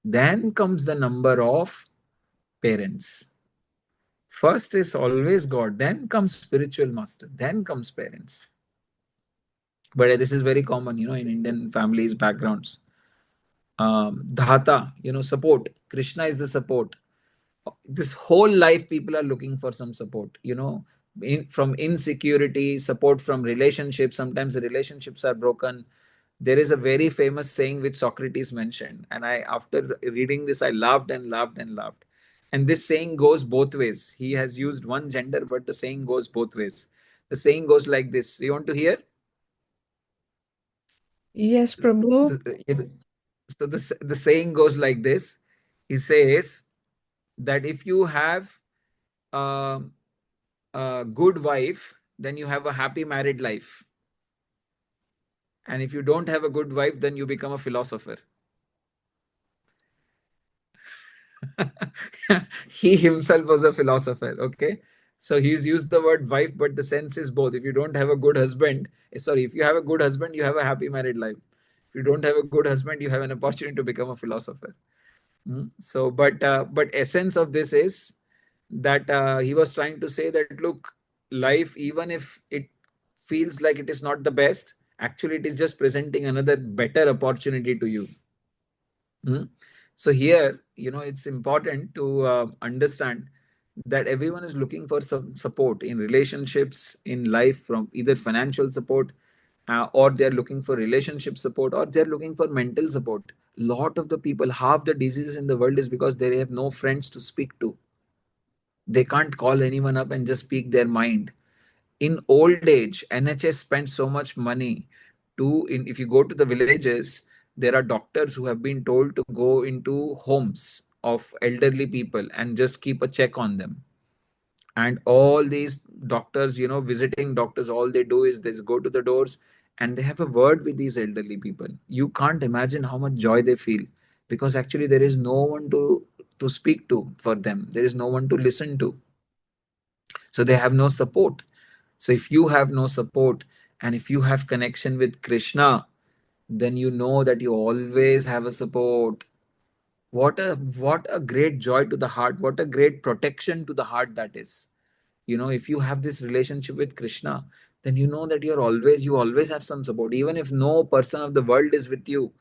Then comes the number of parents. First is always God, then comes spiritual master, then comes parents. But this is very common, in Indian families, backgrounds. Dhata, support. Krishna is the support. This whole life, people are looking for some support, from insecurity, support from relationships. Sometimes the relationships are broken. There is a very famous saying which Socrates mentioned, and after reading this, I laughed and laughed and laughed. And this saying goes both ways. He has used one gender, but the saying goes both ways. The saying goes like this. You want to hear? Yes, Prabhu. So the saying goes like this. He says that if you have a good wife, then you have a happy married life. And if you don't have a good wife, then you become a philosopher. He himself was a philosopher, okay? So he's used the word wife, but the sense is both. If you don't have a good husband, if you have a good husband, you have a happy married life. If you don't have a good husband, you have an opportunity to become a philosopher. So, but essence of this is that he was trying to say that, look, life, even if it feels like it is not the best, actually it is just presenting another better opportunity to you. So here, it's important to understand that everyone is looking for some support in relationships, in life, from either financial support, or they're looking for relationship support, or they're looking for mental support. Lot of the people, half the diseases in the world is because they have no friends to speak to. They can't call anyone up and just speak their mind. In old age, NHS spends so much money if you go to the villages, there are doctors who have been told to go into homes of elderly people and just keep a check on them. And all these doctors, visiting doctors, all they do is they go to the doors and they have a word with these elderly people. You can't imagine how much joy they feel, because actually there is no one to speak to for them. There is no one to listen to. So they have no support. So if you have no support, and if you have connection with Krishna, then you know that you always have a support. What a great joy to the heart, what a great protection to the heart that is. If you have this relationship with Krishna, then you know that you always have some support. Even if no person of the world is with you,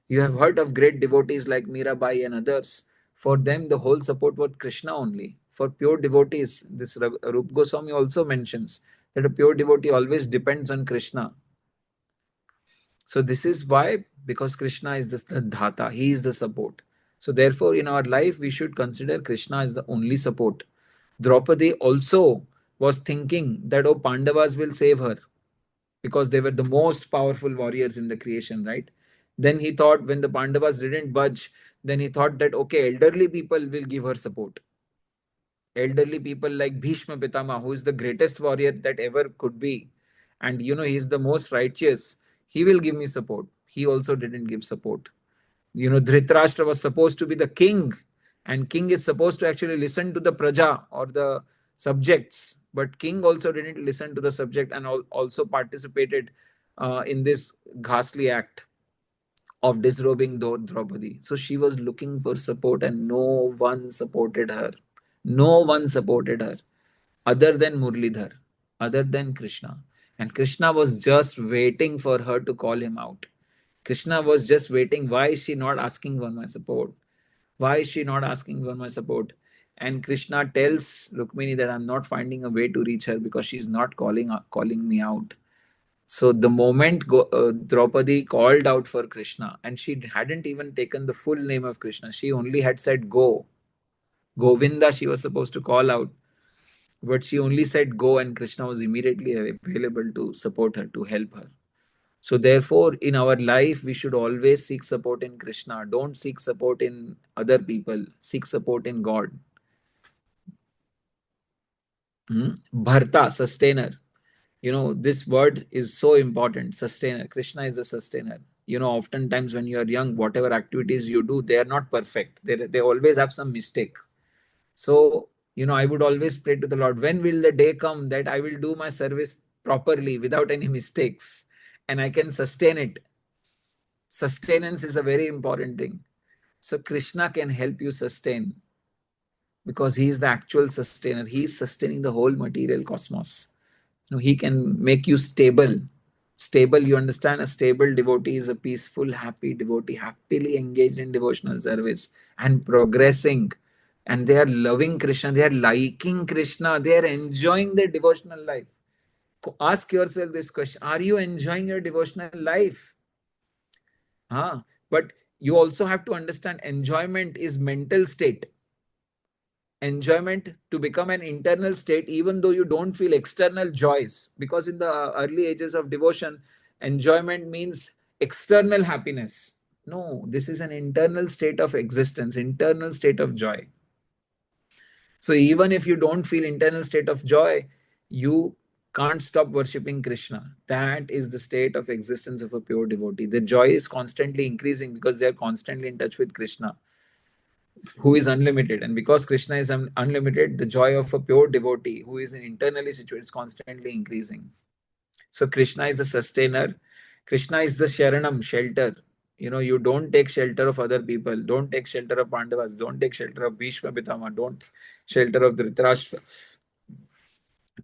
you have heard of great devotees like Mirabai and others. For them, the whole support was Krishna only. For pure devotees, this Rup Goswami also mentions that a pure devotee always depends on Krishna. So this is why, because Krishna is the dhata, he is the support. So therefore, in our life, we should consider Krishna as the only support. Draupadi also was thinking that, oh, Pandavas will save her because they were the most powerful warriors in the creation, right? Then he thought, when the Pandavas didn't budge, then he thought that, okay, elderly people will give her support. Elderly people like Bhishma Pitama, who is the greatest warrior that ever could be. And he is the most righteous. He will give me support. He also didn't give support. Dhritarashtra was supposed to be the king, and king is supposed to actually listen to the praja or the subjects. But king also didn't listen to the subject and also participated in this ghastly act of disrobing Draupadi. So she was looking for support, and no one supported her. No one supported her other than Murlidhar, other than Krishna. And Krishna was just waiting for her to call him out. Krishna was just waiting. Why is she not asking for my support? Why is she not asking for my support? And Krishna tells Rukmini that I'm not finding a way to reach her because she's not calling me out. So the moment Draupadi called out for Krishna, and she hadn't even taken the full name of Krishna, she only had said go. Govinda she was supposed to call out, but she only said go, and Krishna was immediately available to support her, to help her. So therefore, in our life, we should always seek support in Krishna. Don't seek support in other people. Seek support in God. Bharta, sustainer. This word is so important. Sustainer. Krishna is the sustainer. Oftentimes when you are young, whatever activities you do, they are not perfect. They always have some mistake. So, I would always pray to the Lord, when will the day come that I will do my service properly without any mistakes and I can sustain it? Sustenance is a very important thing. So Krishna can help you sustain, because he is the actual sustainer. He is sustaining the whole material cosmos. He can make you stable. Stable, you understand? A stable devotee is a peaceful, happy devotee, happily engaged in devotional service and progressing. And they are loving Krishna. They are liking Krishna. They are enjoying their devotional life. Ask yourself this question: are you enjoying your devotional life? But you also have to understand, enjoyment is mental state. Enjoyment to become an internal state, even though you don't feel external joys, because in the early ages of devotion, enjoyment means external happiness. No, this is an internal state of existence, internal state of joy. So even if you don't feel internal state of joy, you can't stop worshipping Krishna. That is the state of existence of a pure devotee. The joy is constantly increasing because they are constantly in touch with Krishna, who is unlimited. And because Krishna is unlimited, the joy of a pure devotee who is internally situated is constantly increasing. So Krishna is the sustainer. Krishna is the Sharanam, shelter. You don't take shelter of other people. Don't take shelter of Pandavas. Don't take shelter of Bhishma Pitama. Don't shelter of Dhritarashtra.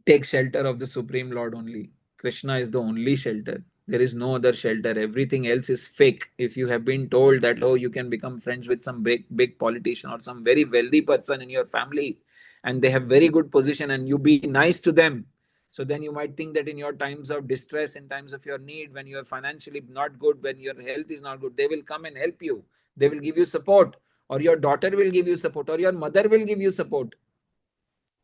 Take shelter of the Supreme Lord only. Krishna is the only shelter. There is no other shelter. Everything else is fake. If you have been told that, oh, you can become friends with some big politician or some very wealthy person in your family, and they have very good position, and you be nice to them, so then you might think that in your times of distress, in times of your need, when you are financially not good, when your health is not good, they will come and help you. They will give you support, or your daughter will give you support, or your mother will give you support.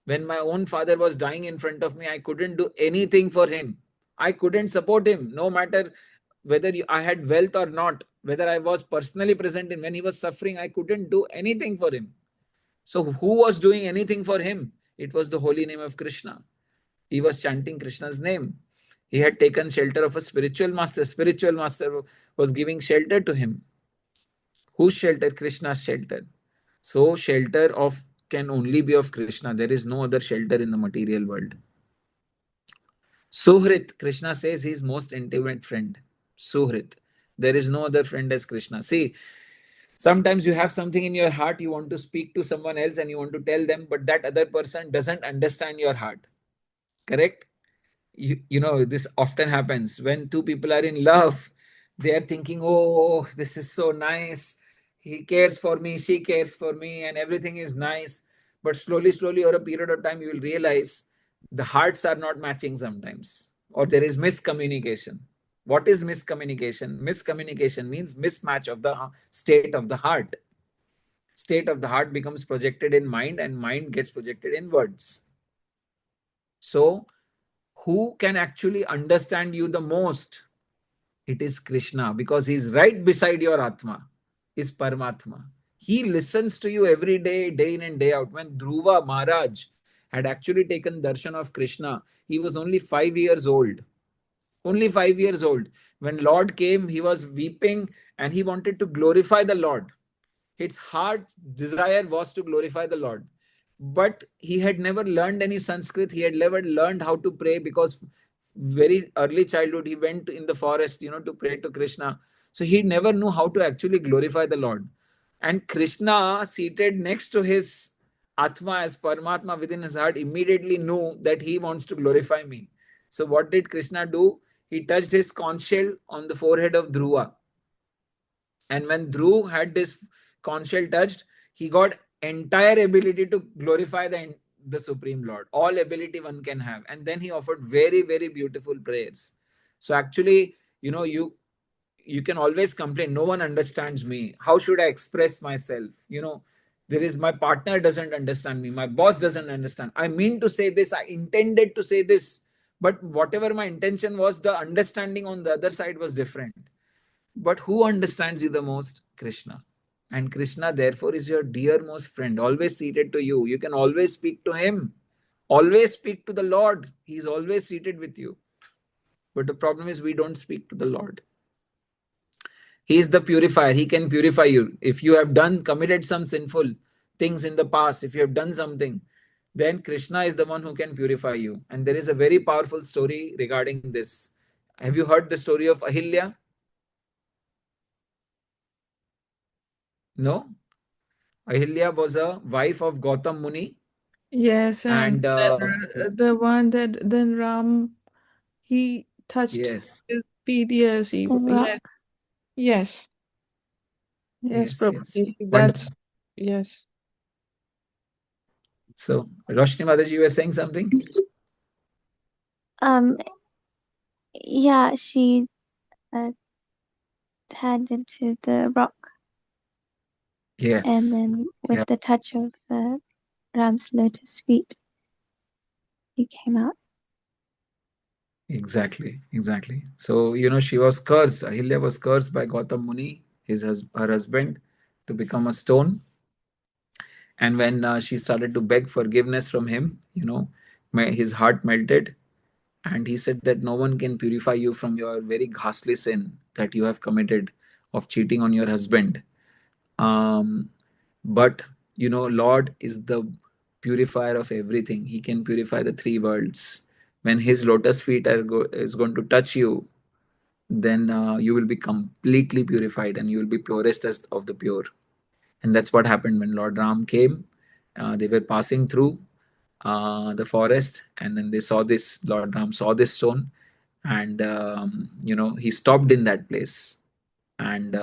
When my own father was dying in front of me, I couldn't do anything for him. I couldn't support him, no matter whether I had wealth or not, whether I was personally present in when he was suffering, I couldn't do anything for him. So who was doing anything for him? It was the holy name of Krishna. He was chanting Krishna's name. He had taken shelter of a spiritual master. Spiritual master was giving shelter to him. Whose shelter? Krishna's shelter. So shelter of can only be of Krishna. There is no other shelter in the material world. Suhrit, Krishna says he's most intimate friend. Suhrit. There is no other friend as Krishna. See, sometimes you have something in your heart, you want to speak to someone else and you want to tell them, but that other person doesn't understand your heart. Correct? This often happens when two people are in love. They are thinking, oh, this is so nice. He cares for me, she cares for me, and everything is nice. But slowly, over a period of time, you will realize the hearts are not matching sometimes, or there is miscommunication. What is miscommunication? Miscommunication means mismatch of the state of the heart. State of the heart becomes projected in mind, and mind gets projected in words. So, who can actually understand you the most? It is Krishna, because he's right beside your Atma, is Paramatma. He listens to you every day, day in and day out. When Dhruva Maharaj had actually taken darshan of Krishna, he was only 5 years old. Only 5 years old. When Lord came, he was weeping and he wanted to glorify the Lord. His heart desire was to glorify the Lord. But he had never learned any Sanskrit. He had never learned how to pray, because very early childhood he went in the forest, to pray to Krishna. So he never knew how to actually glorify the Lord. And Krishna, seated next to his Atma as Paramatma within his heart, immediately knew that he wants to glorify me. So what did Krishna do? He touched his conch shell on the forehead of Dhruva. And when Dhruv had this conch shell touched, he got entire ability to glorify the Supreme Lord. All ability one can have. And then he offered very, very beautiful prayers. So actually, you can always complain, no one understands me. How should I express myself? There is my partner doesn't understand me, my boss doesn't understand. I mean to say this, I intended to say this, but whatever my intention was, the understanding on the other side was different. But who understands you the most? Krishna. And Krishna, therefore, is your dearmost friend, always seated to you. You can always speak to him. Always speak to the Lord. He is always seated with you. But the problem is, we don't speak to the Lord. He is the purifier. He can purify you. If you have committed some sinful things in the past, if you have done something, then Krishna is the one who can purify you. And there is a very powerful story regarding this. Have you heard the story of Ahilya? No? Ahilya was a wife of Gautam Muni. Yes, and the one that then Ram, he touched yes, his feet. Yes, he The rock. had, yes, yes, yes, yes. Prabhuji. Wonderful. That's yes. So, Roshni Mataji, you were saying something? Yeah, she turned into the rock, Yes. and then with the touch of Ram's lotus feet, he came out. Exactly, exactly. So, she was cursed. Ahilya was cursed by Gautam Muni, her husband, to become a stone. And when she started to beg forgiveness from him, his heart melted. And he said that no one can purify you from your very ghastly sin that you have committed of cheating on your husband. But, Lord is the purifier of everything. He can purify the three worlds. When his lotus feet is going to touch you, then you will be completely purified and you will be purest as of the pure. And that's what happened when Lord Ram came. They were passing through the forest, and then they saw this. Lord Ram saw this stone, and he stopped in that place. And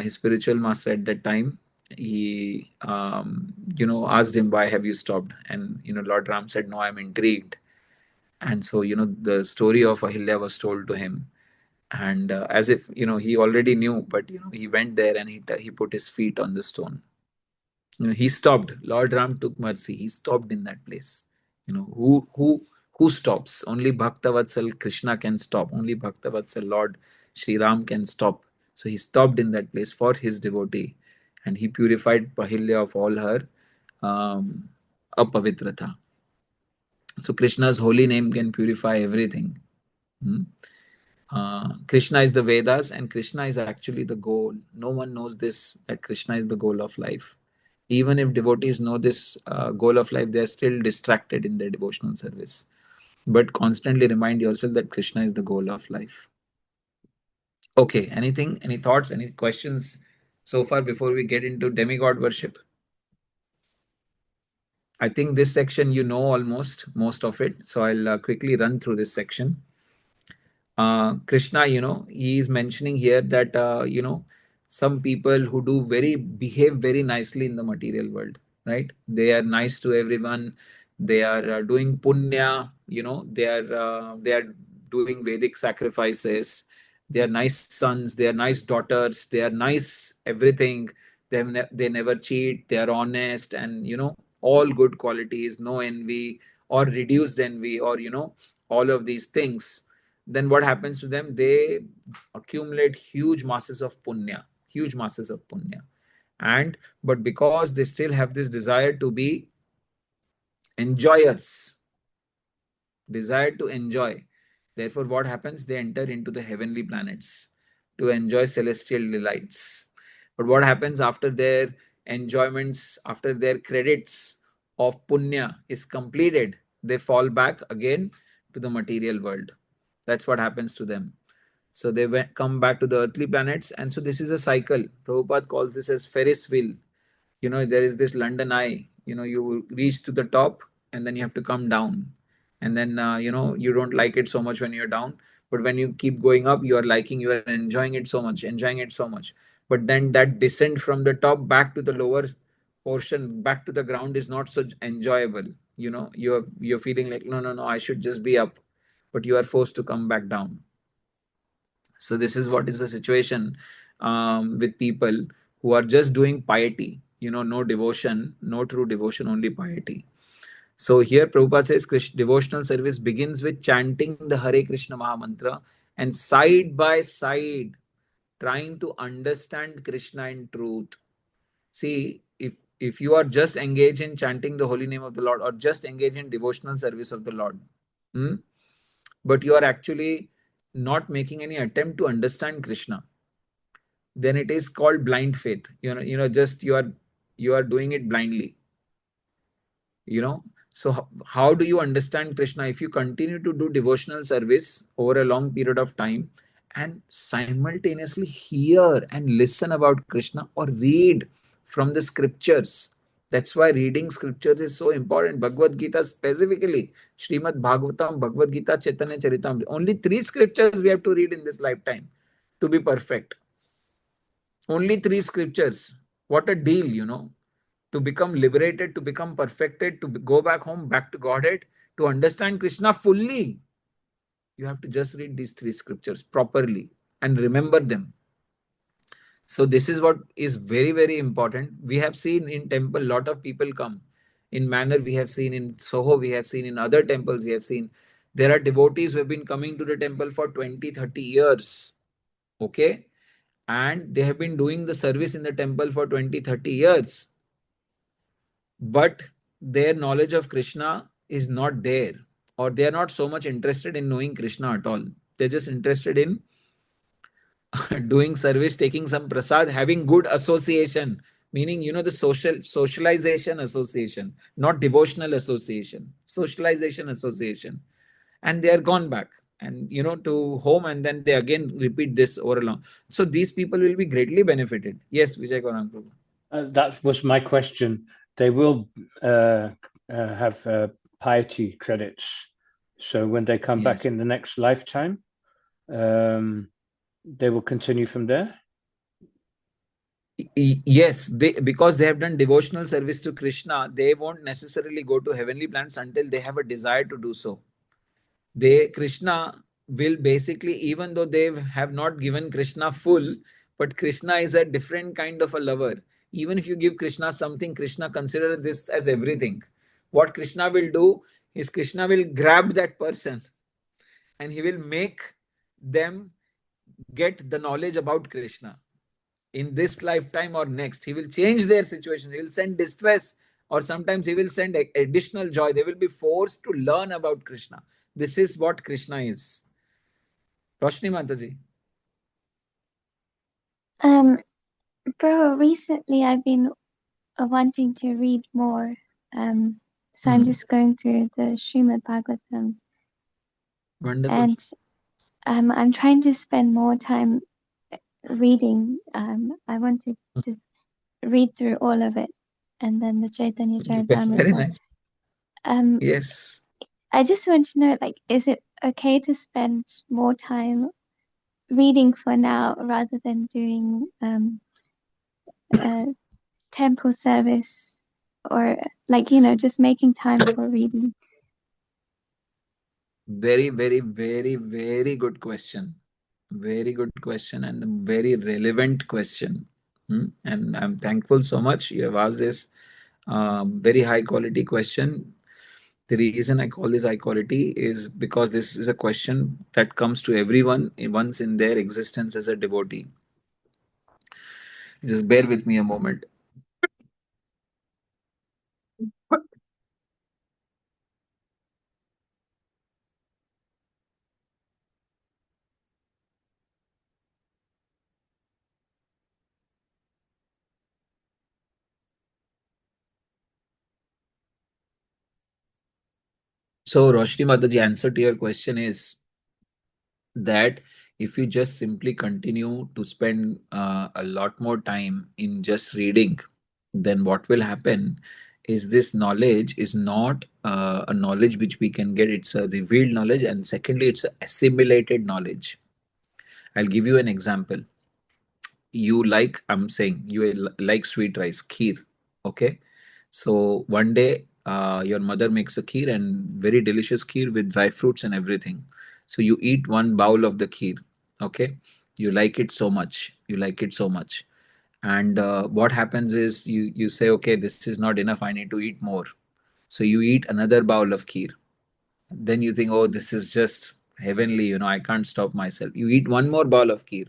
his spiritual master at that time, he asked him, "Why have you stopped?" And Lord Ram said, "No, I'm intrigued." And so the story of Ahilya was told to him, and as if he already knew, but he went there and he put his feet on the stone. He stopped. Lord Ram took mercy. He stopped in that place. Who stops? Only Bhaktavatsal Krishna can stop. Only Bhaktavatsal Lord Sri Ram can stop. So he stopped in that place for his devotee, and he purified Pahilya of all her um, apavitrata. So Krishna's holy name can purify everything. Hmm? Krishna is the Vedas, and Krishna is actually the goal. No one knows this, that Krishna is the goal of life. Even if devotees know this goal of life, they are still distracted in their devotional service. But constantly remind yourself that Krishna is the goal of life. Okay, anything, any thoughts, any questions so far before we get into demigod worship? I think this section you know almost most of it, so I'll quickly run through this section. Krishna, he is mentioning here that, some people who behave very nicely in the material world, right? They are nice to everyone. They are doing punya, they are doing Vedic sacrifices. They are nice sons. They are nice daughters. They are nice everything. They never cheat. They are honest, and all good qualities, no envy or reduced envy, or all of these things. Then what happens to them? They accumulate huge masses of punya. And but because they still have this desire to be enjoyers, desire to enjoy, therefore what happens? They enter into the heavenly planets to enjoy celestial delights. But what happens after their enjoyments, after their credits of punya is completed? They fall back again to the material world. That's what happens to them. So they come back to the earthly planets, and so this is a cycle. Prabhupada calls this as Ferris wheel. There is this London Eye. You reach to the top, and then you have to come down, and then you don't like it so much when you're down, but when you keep going up, you are enjoying it so much. But then that descent from the top back to the lower portion, back to the ground, is not so enjoyable. You're feeling like, no, no, no, I should just be up, but you are forced to come back down. So this is what is the situation with people who are just doing piety. no devotion, no true devotion, only piety. So here Prabhupada says devotional service begins with chanting the Hare Krishna Mahamantra and side by side trying to understand Krishna in truth. See, if you are just engaged in chanting the holy name of the Lord or just engaged in devotional service of the Lord, but you are actually not making any attempt to understand Krishna, then it is called blind faith. Just you are doing it blindly. So how do you understand Krishna? If you continue to do devotional service over a long period of time and simultaneously hear and listen about Krishna or read from the scriptures. That's why reading scriptures is so important. Bhagavad Gita specifically, Srimad Bhagavatam, Bhagavad Gita, Chaitanya Charitamrita. Only 3 scriptures we have to read in this lifetime to be perfect. Only 3 scriptures. What a deal. To become liberated, to become perfected, to go back home, back to Godhead, to understand Krishna fully. You have to just read these 3 scriptures properly and remember them. So this is what is very, very important. We have seen in temple, lot of people come. In Manor, we have seen, in Soho, we have seen, in other temples, we have seen. There are devotees who have been coming to the temple for 20, 30 years. Okay? And they have been doing the service in the temple for 20, 30 years. But their knowledge of Krishna is not there, or they are not so much interested in knowing Krishna at all. They're just interested in doing service, taking some prasad, having good association, meaning the socialization association, not devotional association, socialization association, and they are gone back and to home, and then they again repeat this over a long. So these people will be greatly benefited. Yes, Vijay Gaurang Prabhu. That was my question. They will have piety credits. So when they come back in the next lifetime, they will continue from there? Yes, because they have done devotional service to Krishna, they won't necessarily go to heavenly planets until they have a desire to do so. Krishna will basically, even though they have not given Krishna full, but Krishna is a different kind of a lover. Even if you give Krishna something, Krishna considers this as everything. What Krishna will do is Krishna will grab that person and he will make them get the knowledge about Krishna. In this lifetime or next, he will change their situation. He will send distress, or sometimes he will send additional joy. They will be forced to learn about Krishna. This is what Krishna is. Roshni Mataji. Bro, recently I've been wanting to read more. So I'm just going through the Srimad Bhagavatam. Wonderful. And I'm trying to spend more time reading. I want to just read through all of it, and then the Chaitanya Charitamrita. Very nice. Yes. I just want to know, is it okay to spend more time reading for now rather than doing temple service, or just making time for reading? Very, very, very, very good question. Very good question and a very relevant question. And I'm thankful so much you have asked this very high quality question. The reason I call this high quality is because this is a question that comes to everyone once in their existence as a devotee. Just bear with me a moment. So, Roshni Mataji, answer to your question is that if you just simply continue to spend a lot more time in just reading, then what will happen is this knowledge is not a knowledge which we can get. It's a revealed knowledge, and secondly, it's a assimilated knowledge. I'll give you an example. You like sweet rice, kheer. Okay. So one day, your mother makes a kheer, and very delicious kheer with dry fruits and everything. So you eat one bowl of the kheer. Okay. You like it so much. And what happens is you say, okay, this is not enough, I need to eat more. So you eat another bowl of kheer. Then you think, oh, this is just heavenly, I can't stop myself. You eat one more bowl of kheer,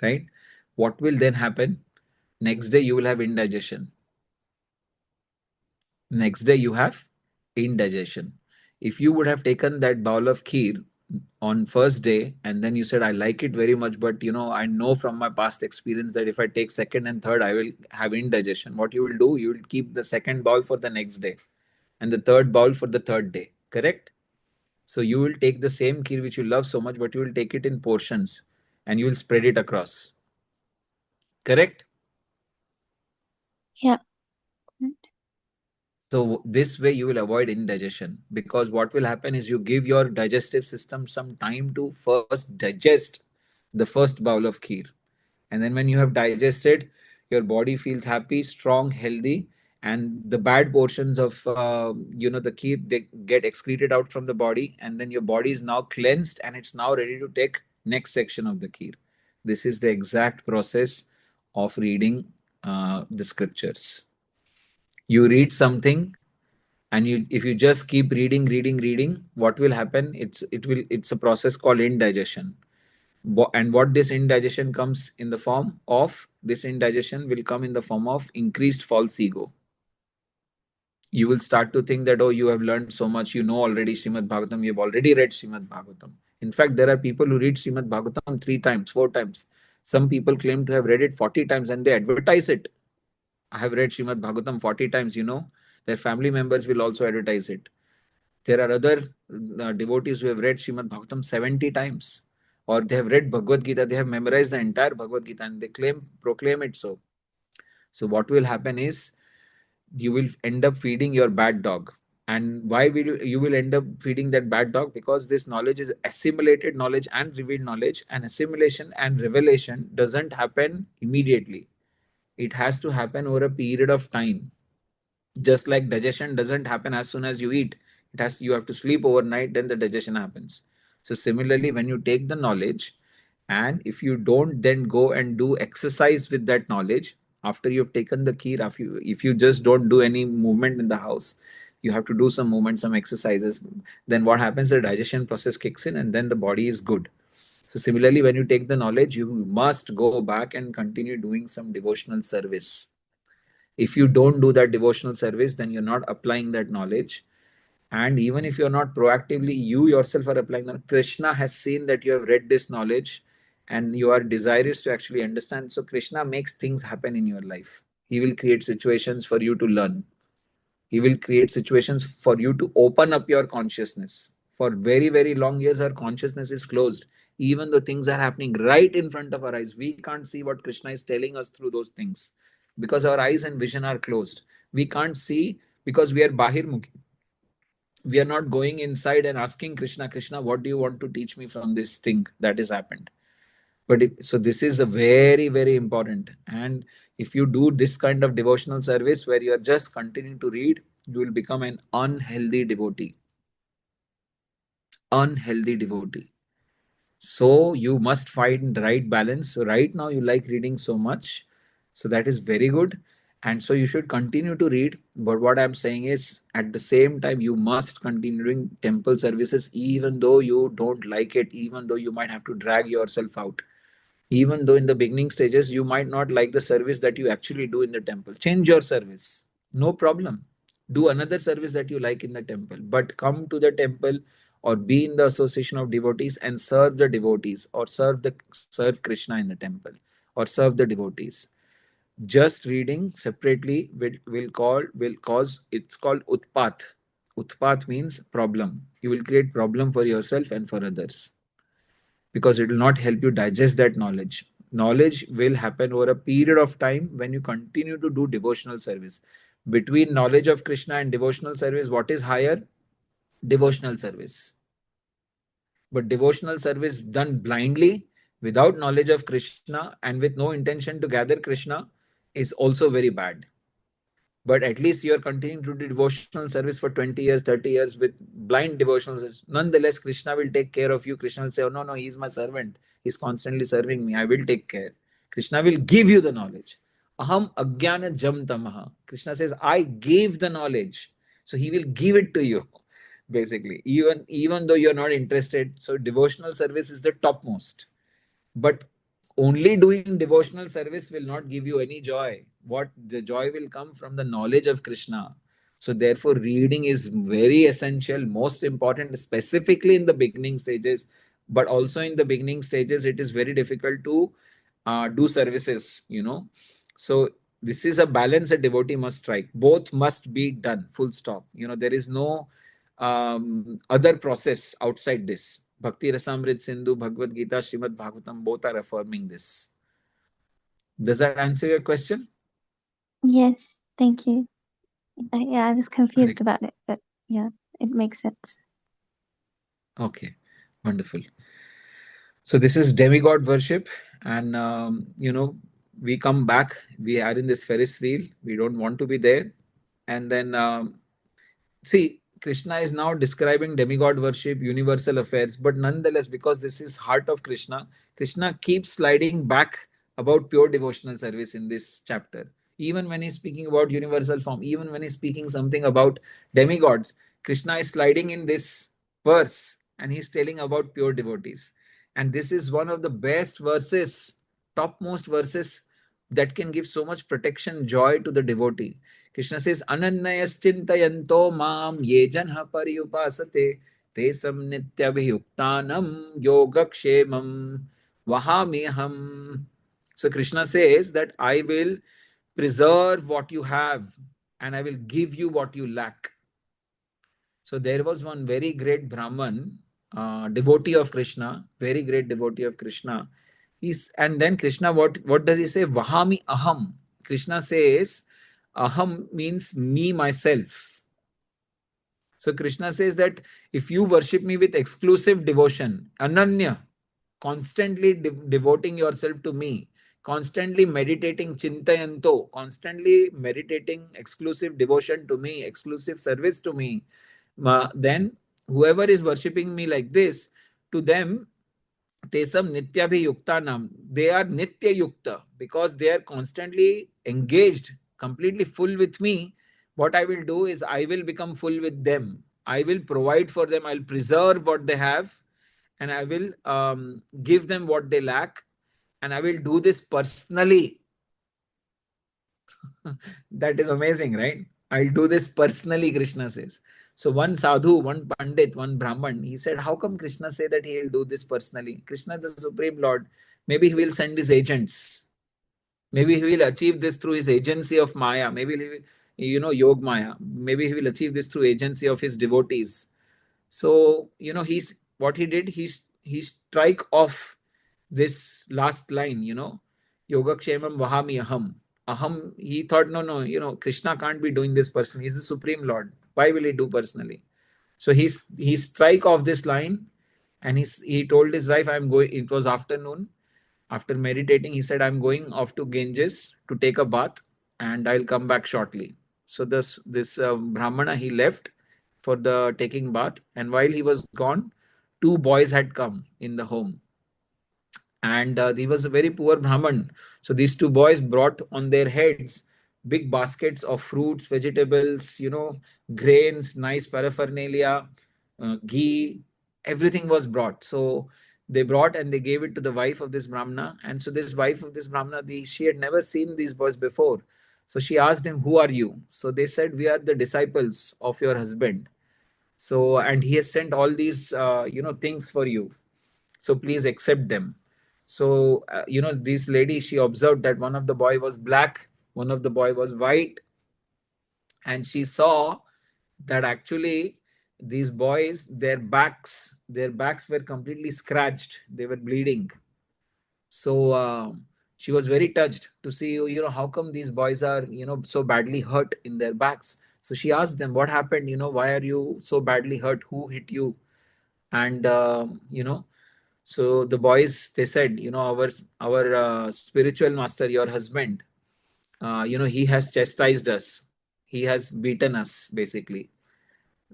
right? What will then happen? Next day you will have indigestion. Next day you have indigestion. If you would have taken that bowl of kheer on first day and then you said, I like it very much, but I know from my past experience that if I take second and third, I will have indigestion. What you will do, you will keep the second bowl for the next day and the third bowl for the third day. Correct? So you will take the same kheer which you love so much, but you will take it in portions and you will spread it across. Correct? Yeah. So this way you will avoid indigestion, because what will happen is you give your digestive system some time to first digest the first bowl of kheer. And then when you have digested, your body feels happy, strong, healthy, and the bad portions of the kheer, they get excreted out from the body, and then your body is now cleansed and it's now ready to take next section of the kheer. This is the exact process of reading the scriptures. You read something, and if you just keep reading, what will happen? It's a process called indigestion. And what this indigestion comes in the form of, this indigestion will come in the form of increased false ego. You will start to think that, oh, you have learned so much, you know already Srimad Bhagavatam, you have already read Srimad Bhagavatam. In fact, there are people who read Srimad Bhagavatam 3 times, 4 times. Some people claim to have read it 40 times and they advertise it. I have read Srimad Bhagavatam 40 times, their family members will also advertise it. There are other devotees who have read Srimad Bhagavatam 70 times, or they have read Bhagavad Gita, they have memorized the entire Bhagavad Gita and they proclaim it so. So what will happen is you will end up feeding your bad dog. And why will you will end up feeding that bad dog? Because this knowledge is assimilated knowledge and revealed knowledge, and assimilation and revelation doesn't happen immediately. It has to happen over a period of time. Just like digestion doesn't happen as soon as you eat, you have to sleep overnight, then the digestion happens. So similarly, when you take the knowledge, and if you don't then go and do exercise with that knowledge after you've taken the kheer, if you just don't do any movement in the house, you have to do some movement, some exercises, then what happens, the digestion process kicks in and then the body is good. So similarly, when you take the knowledge, you must go back and continue doing some devotional service. If you don't do that devotional service, then you're not applying that knowledge. And even if you're not proactively, you yourself are applying that, Krishna has seen that you have read this knowledge and you are desirous to actually understand. So Krishna makes things happen in your life. He will create situations for you to learn. He will create situations for you to open up your consciousness. For very, very long years, our consciousness is closed. Even though things are happening right in front of our eyes, we can't see what Krishna is telling us through those things because our eyes and vision are closed. We can't see because we are bahirmukhi. We are not going inside and asking Krishna, Krishna, what do you want to teach me from this thing that has happened? So this is a very, very important. And if you do this kind of devotional service where you are just continuing to read, you will become an unhealthy devotee. Unhealthy devotee. So you must find the right balance. So right now you like reading so much. So that is very good. And so you should continue to read. But what I'm saying is, at the same time, you must continue doing temple services, even though you don't like it, even though you might have to drag yourself out. Even though in the beginning stages you might not like the service that you actually do in the temple, change your service, no problem. Do another service that you like in the temple, but come to the temple or be in the association of devotees and serve the devotees, or serve Krishna in the temple, or serve the devotees. Just reading separately will cause, it's called utpat. Utpat means problem. You will create problem for yourself and for others, because it will not help you digest that knowledge. Knowledge will happen over a period of time when you continue to do devotional service. Between knowledge of Krishna and devotional service, what is higher? Devotional service. But devotional service done blindly, without knowledge of Krishna and with no intention to gather Krishna, is also very bad. But at least you are continuing to do devotional service for 20 years, 30 years with blind devotional service. Nonetheless, Krishna will take care of you. Krishna will say, oh, no, he's my servant. He's constantly serving me. I will take care. Krishna will give you the knowledge. Aham ajnana jam tamaha. Krishna says, I gave the knowledge. So he will give it to you, basically, even though you're not interested. So devotional service is the topmost. But only doing devotional service will not give you any joy. What the joy will come from the knowledge of Krishna. So therefore, reading is very essential, most important, specifically in the beginning stages. But also in the beginning stages, it is very difficult to do services. So this is a balance a devotee must strike. Both must be done. Full stop. There is no other process outside this. Bhakti Rasamrit Sindhu, Bhagavad Gita, Srimad Bhagavatam, both are affirming this. Does that answer your question? Yes, thank you. Yeah, I was confused about it, but yeah, it makes sense. Okay, wonderful. So this is demigod worship, and we come back. We are in this Ferris wheel. We don't want to be there, and then see, Krishna is now describing demigod worship, universal affairs, but nonetheless, because this is heart of Krishna, Krishna keeps sliding back about pure devotional service in this chapter. Even when he's speaking about universal form, even when he's speaking something about demigods, Krishna is sliding in this verse and he's telling about pure devotees. And this is one of the best verses, topmost verses that can give so much protection, joy to the devotee. Krishna says, Ananyaschintayanto mam ye janha pariyupasate tesam nityabhiyuktanam yogakshemam vahamiham. So Krishna says that I will preserve what you have and I will give you what you lack. So there was one very great Brahman, devotee of Krishna, very great devotee of Krishna. And then Krishna, what does he say? Vahami aham. Krishna says, aham means me, myself. So Krishna says that if you worship me with exclusive devotion, ananya, constantly devoting yourself to me, constantly meditating chintayanto, constantly meditating exclusive devotion to me, exclusive service to me, then whoever is worshipping me like this, to them, tesam nityabhiyuktanam, they are nitya yukta, because they are constantly engaged, completely full with me. What I will do is I will become full with them. I will provide for them. I'll preserve what they have, and I will give them what they lack, and I will do this personally. That is amazing, right? I'll do this personally, Krishna says. So one sadhu, one pandit, one brahman, he said, how come Krishna say that he will do this personally? Krishna, the Supreme Lord, maybe he will send his agents. Maybe he will achieve this through his agency of Maya. Maybe he will, Yog Maya. Maybe he will achieve this through agency of his devotees. So, he's what he did, he strike off this last line, Yogakshemam Vahami Aham. Aham, he thought, no, Krishna can't be doing this personally. He's the Supreme Lord. Why will he do personally? So he strike off this line, and he told his wife, I'm going. It was afternoon. After meditating, he said, I'm going off to Ganges to take a bath, and I'll come back shortly. So this Brahmana, he left for the taking bath, and while he was gone, two boys had come in the home, and he was a very poor Brahman. So these two boys brought on their heads big baskets of fruits, vegetables, grains, nice paraphernalia, ghee, everything was brought. So they brought and they gave it to the wife of this Brahmana. And so this wife of this Brahmana, she had never seen these boys before. So she asked him, who are you? So they said, we are the disciples of your husband. So, and he has sent all these, things for you. So please accept them. So, this lady, she observed that one of the boy was black, one of the boy was white. And she saw that actually these boys, their backs were completely scratched. They were bleeding. So she was very touched to see, how come these boys are, so badly hurt in their backs. So she asked them, what happened? Why are you so badly hurt? Who hit you? And, so the boys, they said, our spiritual master, your husband, he has chastised us. He has beaten us, basically.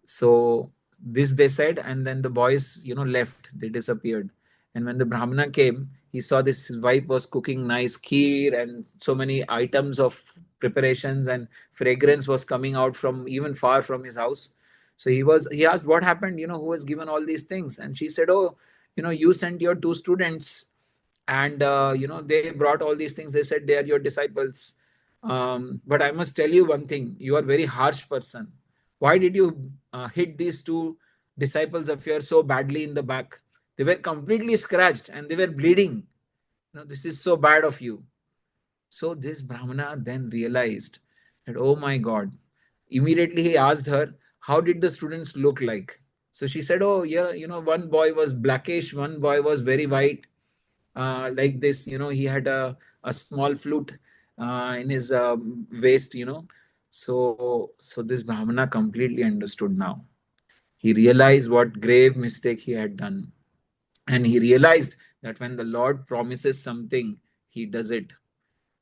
So this they said, and then the boys, left. They disappeared. And when the Brahmana came, He saw this, his wife was cooking nice kheer and so many items of preparations, and fragrance was coming out from even far from his house. So he asked, what happened, who has given all these things? And she said, oh, you sent your two students, and they brought all these things. They said they are your disciples. But I must tell you one thing, you are a very harsh person. Why did you hit these two disciples of yours so badly in the back? They were completely scratched and they were bleeding. This is so bad of you. So this Brahmana then realized that, oh my God. Immediately he asked her, how did the students look like? So she said, oh yeah, one boy was blackish, one boy was very white, like this. He had a small flute in his waist. So this Brahmana completely understood now. He realized what grave mistake he had done. And he realized that when the Lord promises something, he does it.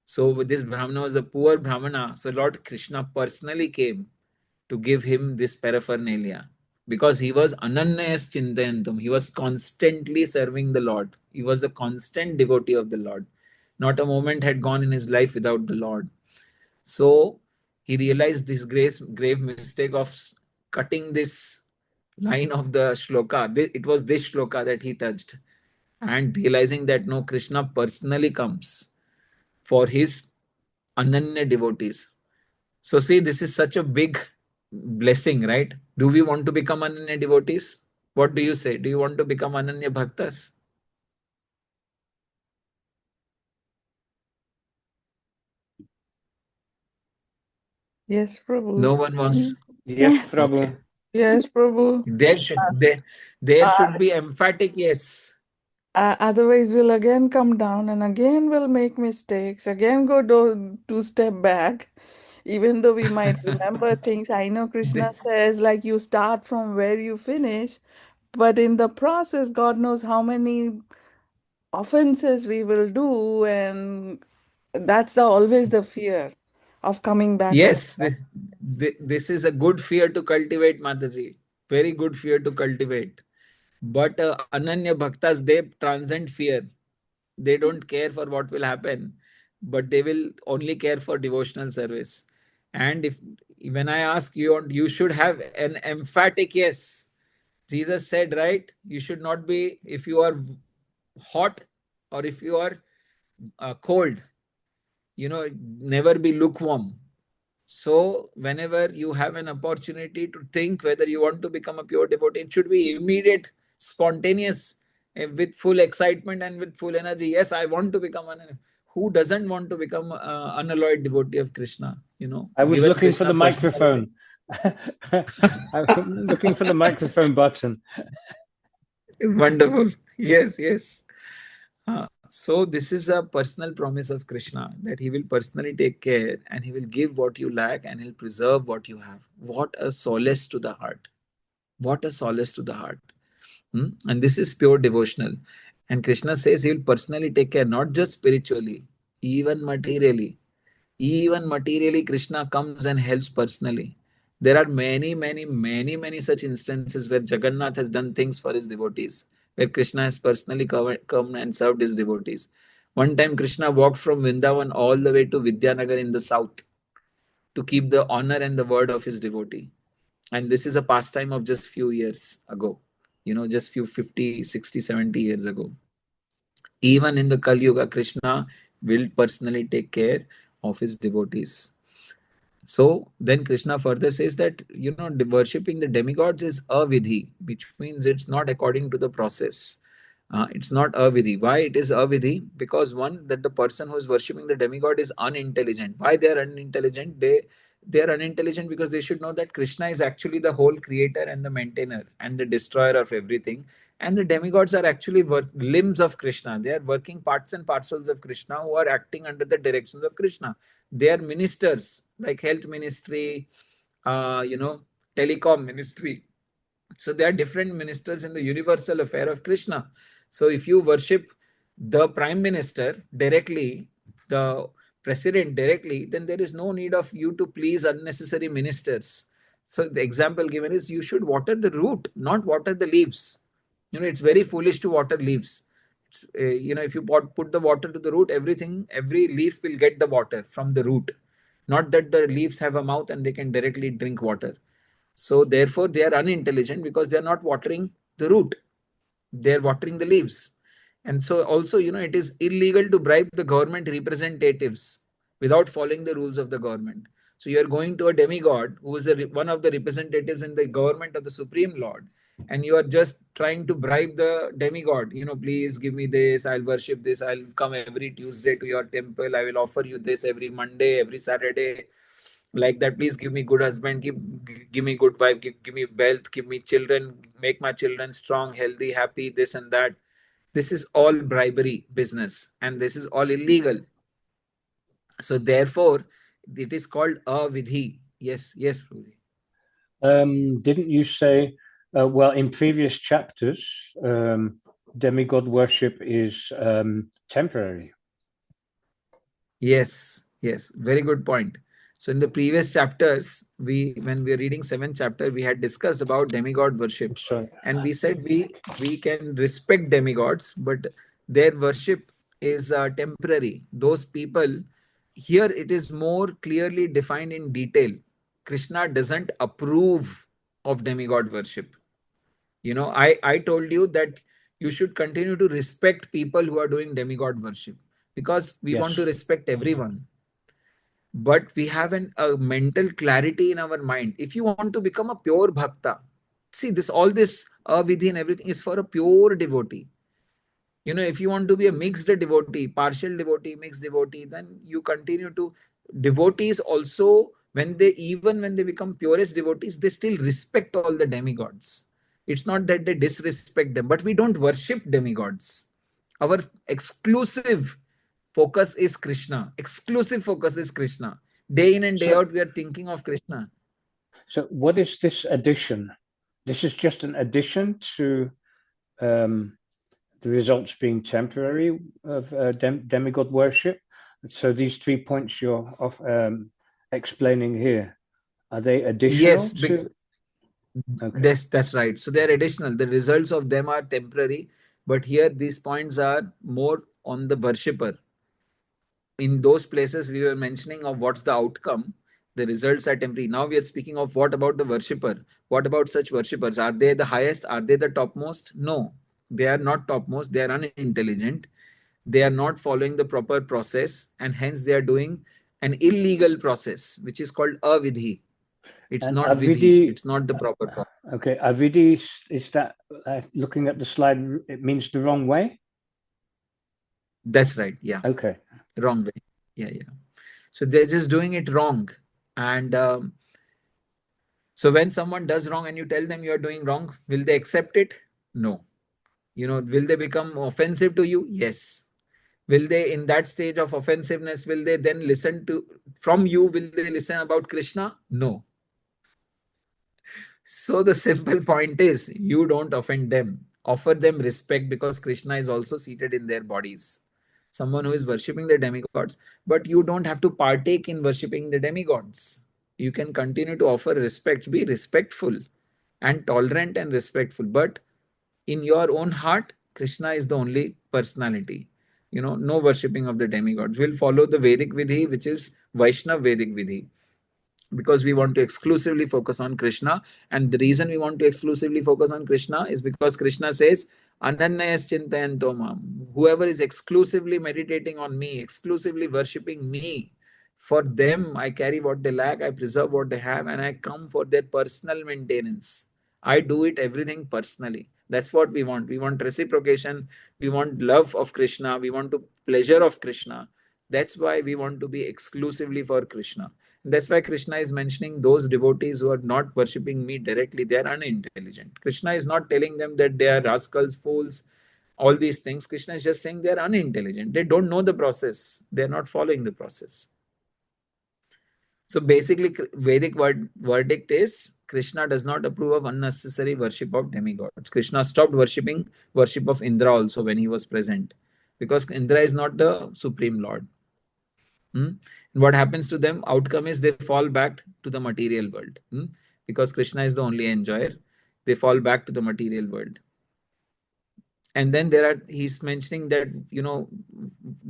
So with this Brahmana was a poor Brahmana. So Lord Krishna personally came to give him this paraphernalia, because he was ananyas chintayantum. He was constantly serving the Lord. He was a constant devotee of the Lord. Not a moment had gone in his life without the Lord. So he realized this grave mistake of cutting this line of the shloka. It was this shloka that he touched. And realizing that no, Krishna personally comes for his Ananya devotees. So see, this is such a big blessing, right? Do we want to become Ananya devotees? What do you say? Do you want to become Ananya Bhaktas? Yes, Prabhu. No one wants. Yes, Prabhu. Okay. Yes, Prabhu. There should be emphatic yes. Otherwise, we'll again come down and again we'll make mistakes, again go two step back. Even though we might remember things, I know Krishna says, like, you start from where you finish, but in the process, God knows how many offenses we will do, and that's always the fear of coming back again. Yes, this is a good fear to cultivate, Mataji. Very good fear to cultivate. But Ananya Bhaktas, they transcend fear. They don't care for what will happen, but they will only care for devotional service. And if when I ask you, you should have an emphatic yes. Jesus said, right? You should not be, if you are hot or if you are cold, never be lukewarm. So whenever you have an opportunity to think whether you want to become a pure devotee, it should be immediate, spontaneous, with full excitement and with full energy. Yes, I want to become an. Who doesn't want to become an unalloyed devotee of Krishna? I was given looking for Krishna the microphone. I'm looking for the microphone button. Wonderful. Yes, yes. So this is a personal promise of Krishna, that he will personally take care and he will give what you lack and he'll preserve what you have. What a solace to the heart. What a solace to the heart. And this is pure devotional. And Krishna says he will personally take care, not just spiritually, even materially. Even materially, Krishna comes and helps personally. There are many, many, many, many such instances where Jagannath has done things for his devotees, where Krishna has personally come and served his devotees. One time, Krishna walked from Vrindavan all the way to Vidyanagar in the south to keep the honor and the word of his devotee. And this is a pastime of just few years ago, just few 50, 60, 70 years ago. Even in the Kali Yuga, Krishna will personally take care of his devotees. So then Krishna further says that, worshipping the demigods is avidhi, which means it's not according to the process. It's not avidhi. Why it is avidhi? Because one, that the person who is worshipping the demigod is unintelligent. Why they are unintelligent? They are unintelligent because they should know that Krishna is actually the whole creator and the maintainer and the destroyer of everything. And the demigods are actually limbs of Krishna. They are working parts and parcels of Krishna who are acting under the directions of Krishna. They are ministers, like health ministry, telecom ministry. So there are different ministers in the universal affair of Krishna. So if you worship the prime minister directly, the president directly, then there is no need of you to please unnecessary ministers. So the example given is you should water the root, not water the leaves. It's very foolish to water leaves. if you put the water to the root, every leaf will get the water from the root. Not that the leaves have a mouth and they can directly drink water. So therefore, they are unintelligent because they are not watering the root. They are watering the leaves. And so also, it is illegal to bribe the government representatives without following the rules of the government. So you are going to a demigod who is one of the representatives in the government of the Supreme Lord, and you are just trying to bribe the demigod. Please give me this. I'll worship this. I'll come every Tuesday to your temple. I will offer you this every Monday, every Saturday. Like that, please give me good husband, give me good wife, give me wealth, give me children, make my children strong, healthy, happy, this and that. This is all bribery business, and this is all illegal. So therefore, it is called a vidhi. Yes, Prabhuji. Didn't you say, well, in previous chapters, demigod worship is temporary? Yes, very good point. So in the previous chapters, when we were reading 7th chapter, we had discussed about demigod worship. And we said we can respect demigods, but their worship is temporary. Those people, here it is more clearly defined in detail. Krishna doesn't approve of demigod worship. I told you that you should continue to respect people who are doing demigod worship, because we want to respect everyone. But we have a mental clarity in our mind. If you want to become a pure bhakta, see, all this avidhi and everything is for a pure devotee. If you want to be a mixed devotee, partial devotee, mixed devotee, then you continue to. Devotees also, even when they become purest devotees, they still respect all the demigods. It's not that they disrespect them, but we don't worship demigods. Our exclusive focus is Krishna. Exclusive focus is Krishna. Day in and day out, we are thinking of Krishna. So what is this addition? This is just an addition to the results being temporary of demigod worship. So these 3 points you're explaining here, are they additional? Yes, okay. That's right. So they're additional. The results of them are temporary, but here these points are more on the worshipper. In those places we were mentioning of what's the outcome, the results are temporary. Now we are speaking of what about the worshipper. What about such worshippers? Are they the highest? Are they the topmost? No, they are not topmost. They are unintelligent. They are not following the proper process, and hence they are doing an illegal process, which is called avidhi. It's not vidhi. It's not the proper process. Okay, avidhi, is that, looking at the slide, it means the wrong way? That's right, yeah. Okay. Wrong way. Yeah. So they're just doing it wrong. And so when someone does wrong and you tell them you're doing wrong, will they accept it? No. Will they become offensive to you? Yes. Will they, in that stage of offensiveness, will they then listen from you? Will they listen about Krishna? No. So the simple point is, you don't offend them. Offer them respect, because Krishna is also seated in their bodies. Someone who is worshipping the demigods, but you don't have to partake in worshipping the demigods. You can continue to offer respect, be respectful and tolerant and respectful. But in your own heart, Krishna is the only personality. No worshipping of the demigods. We'll follow the Vedic Vidhi, which is Vaishnav Vedic Vidhi, because we want to exclusively focus on Krishna. And the reason we want to exclusively focus on Krishna is because Krishna says, Ananyas Chintayanto Mam. Whoever is exclusively meditating on me, exclusively worshipping me, for them I carry what they lack, I preserve what they have, and I come for their personal maintenance. I do it everything personally. That's what we want. We want reciprocation. We want love of Krishna. We want to pleasure of Krishna. That's why we want to be exclusively for Krishna. That's why Krishna is mentioning those devotees who are not worshipping me directly. They are unintelligent. Krishna is not telling them that they are rascals, fools, all these things. Krishna is just saying they are unintelligent. They don't know the process. They are not following the process. So basically, Vedic verdict is Krishna does not approve of unnecessary worship of demigods. Krishna stopped worship of Indra also when he was present, because Indra is not the Supreme Lord. And what happens to them? Outcome is they fall back to the material world. Because Krishna is the only enjoyer, they fall back to the material world. And then he's mentioning that,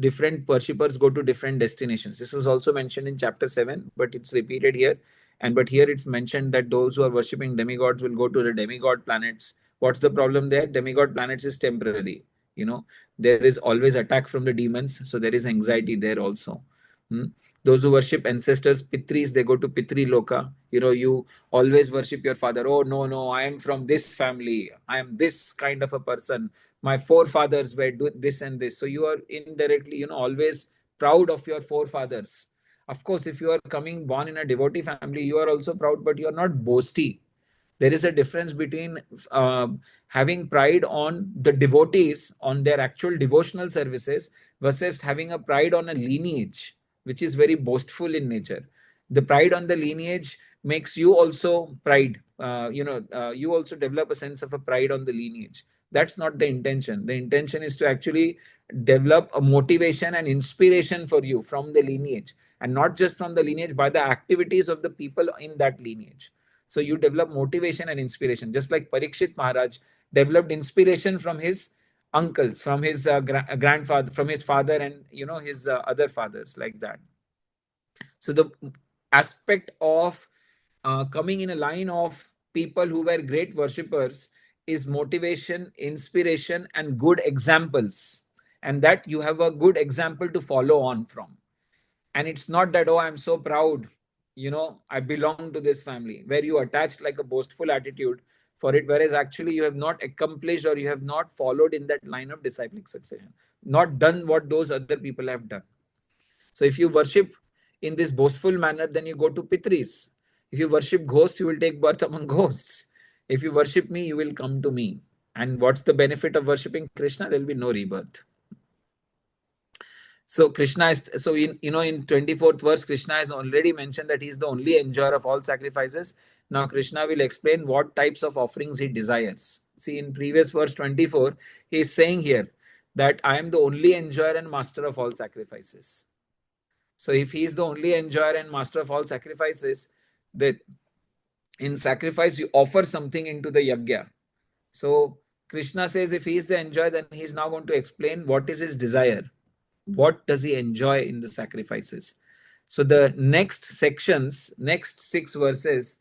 different worshippers go to different destinations. This was also mentioned in chapter 7, but it's repeated here. But here it's mentioned that those who are worshipping demigods will go to the demigod planets. What's the problem there? Demigod planets is temporary. There is always attack from the demons, so there is anxiety there also. Hmm? Those who worship ancestors, Pitris, they go to Pitri Loka. You always worship your father. Oh, no, I am from this family. I am this kind of a person. My forefathers were this and this. So you are indirectly, always proud of your forefathers. Of course, if you are born in a devotee family, you are also proud, but you are not boasty. There is a difference between having pride on the devotees, on their actual devotional services, versus having a pride on a lineage, which is very boastful in nature. The pride on the lineage makes you also pride. You also develop a sense of a pride on the lineage. That's not the intention. The intention is to actually develop a motivation and inspiration for you from the lineage, and not just from the lineage, by the activities of the people in that lineage. So you develop motivation and inspiration, just like Parikshit Maharaj developed inspiration from his uncles, from his grandfather, from his father, and his other fathers, like that. So the aspect of coming in a line of people who were great worshippers is motivation, inspiration, and good examples, and that you have a good example to follow on from. And it's not that, oh, I'm so proud, I belong to this family, where you attach like a boastful attitude for it, whereas actually you have not accomplished, or you have not followed in that line of disciplic succession, not done what those other people have done. So if you worship in this boastful manner, then you go to Pitris. If you worship ghosts, you will take birth among ghosts. If you worship me, you will come to me. And what's the benefit of worshipping Krishna? There will be no rebirth. So Krishna is, so in 24th verse, Krishna has already mentioned that he is the only enjoyer of all sacrifices. Now Krishna will explain what types of offerings he desires. See, in previous verse 24, he is saying here that I am the only enjoyer and master of all sacrifices. So if he is the only enjoyer and master of all sacrifices, that in sacrifice you offer something into the yajna. So Krishna says if he is the enjoyer, then he is now going to explain what is his desire. What does he enjoy in the sacrifices? So the next sections, next 6 verses,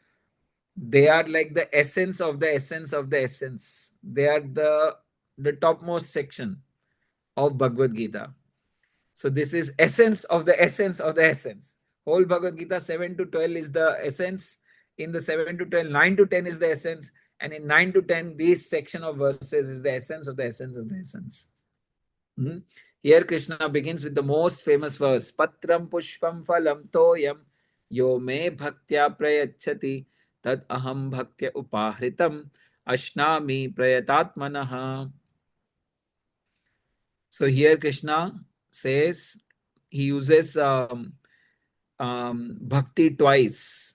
they are like the essence of the essence of the essence. They are the topmost section of Bhagavad Gita. So this is essence of the essence of the essence. Whole Bhagavad Gita 7 to 12 is the essence. In the 7 to 12, 9 to 10 is the essence. And in 9 to 10, this section of verses is the essence of the essence of the essence. Here Krishna begins with the most famous verse. Patram pushpam phalam toyam yo me bhaktya prayachati tad aham bhaktya upahritam ashnami prayatatmanaha. So here Krishna says, he uses bhakti twice.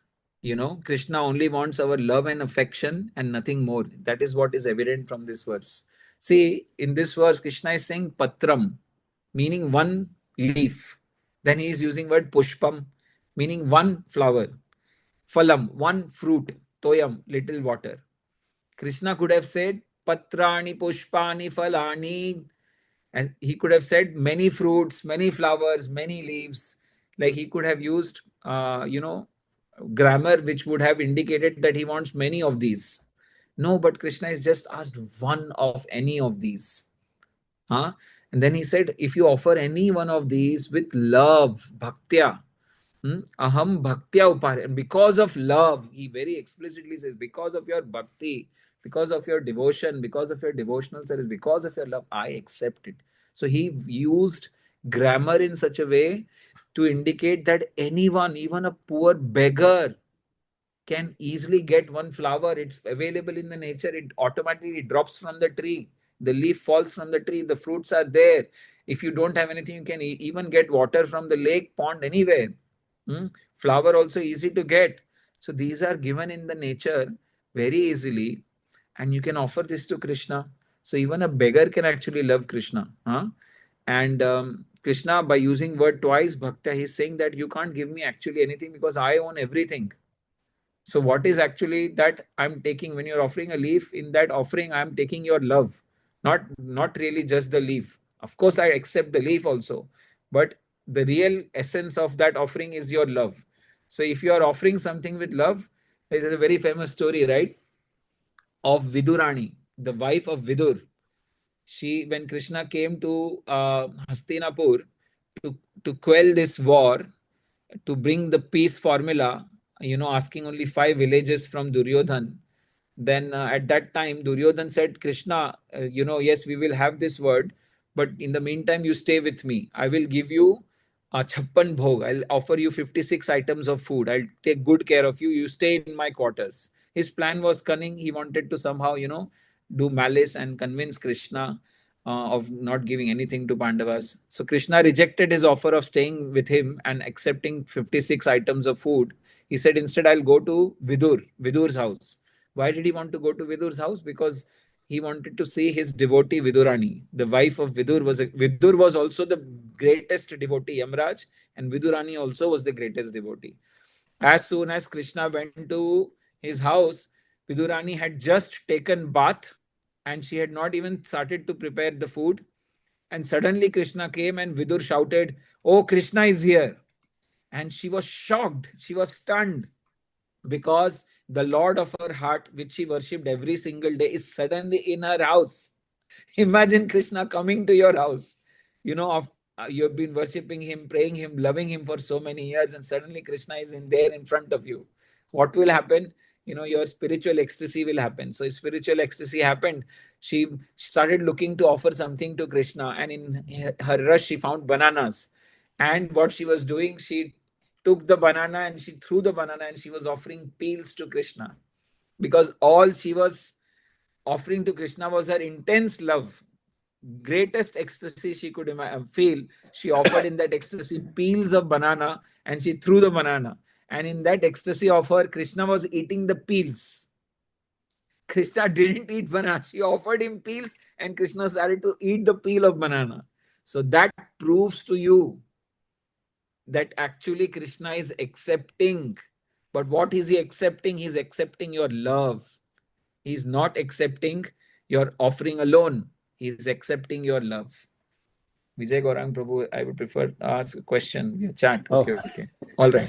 Krishna only wants our love and affection and nothing more. That is what is evident from this verse. See, in this verse, Krishna is saying patram, meaning one leaf. Then he is using word pushpam, meaning one flower. Phalam, one fruit. Toyam, little water. Krishna could have said patrani pushpani phalani. And he could have said many fruits, many flowers, many leaves. Like he could have used, grammar which would have indicated that he wants many of these. No, but Krishna has just asked one of any of these. Huh? And then he said, if you offer any one of these with love, bhaktya, aham bhaktya upar, and because of love, he very explicitly says, because of your bhakti, because of your devotion, because of your devotional service, because of your love, I accept it. So he used grammar in such a way to indicate that anyone, even a poor beggar, can easily get one flower. It's available in the nature. It automatically drops from the tree. The leaf falls from the tree. The fruits are there. If you don't have anything, you can even get water from the lake, pond, anywhere. Flower also easy to get. So these are given in the nature very easily, and you can offer this to Krishna. So even a beggar can actually love Krishna. And Krishna, by using word twice, bhakta, he's saying that you can't give me actually anything because I own everything. So what is actually that I'm taking when you're offering a leaf? In that offering, I'm taking your love. Not really just the leaf. Of course, I accept the leaf also, but the real essence of that offering is your love. So if you are offering something with love, there is a very famous story, right, of Vidurani, the wife of Vidur. She, when Krishna came to Hastinapur to quell this war, to bring the peace formula, asking only 5 villages from Duryodhan. Then at that time, Duryodhan said, Krishna, yes, we will have this word, but in the meantime, you stay with me. I will give you a chappan bhog. I'll offer you 56 items of food. I'll take good care of you. You stay in my quarters. His plan was cunning. He wanted to somehow, do malice and convince Krishna of not giving anything to Pandavas. So Krishna rejected his offer of staying with him and accepting 56 items of food. He said, instead, I'll go to Vidur's house. Why did he want to go to Vidur's house? Because he wanted to see his devotee Vidurani. The wife of Vidur was also the greatest devotee, Yamraj, and Vidurani also was the greatest devotee. As soon as Krishna went to his house, Vidurani had just taken bath and she had not even started to prepare the food. And suddenly Krishna came and Vidur shouted, "Oh, Krishna is here." And she was shocked. She was stunned because the Lord of her heart, which she worshipped every single day, is suddenly in her house. Imagine Krishna coming to your house. You've been worshipping him, praying him, loving him for so many years, and suddenly Krishna is in there in front of you. What will happen? Your spiritual ecstasy will happen. So spiritual ecstasy happened. She started looking to offer something to Krishna, and in her rush, she found bananas. And what she was doing, she took the banana and she threw the banana and she was offering peels to Krishna, because all she was offering to Krishna was her intense love, greatest ecstasy she could feel. She offered in that ecstasy peels of banana and she threw the banana. And in that ecstasy of her, Krishna was eating the peels. Krishna didn't eat banana. She offered him peels and Krishna started to eat the peel of banana. So that proves to you that actually Krishna is accepting. But what is he accepting? He's accepting your love. He's not accepting your offering alone. He's accepting your love. Vijay Gaurang Prabhu, I would prefer to ask a question via chat. Okay. All right.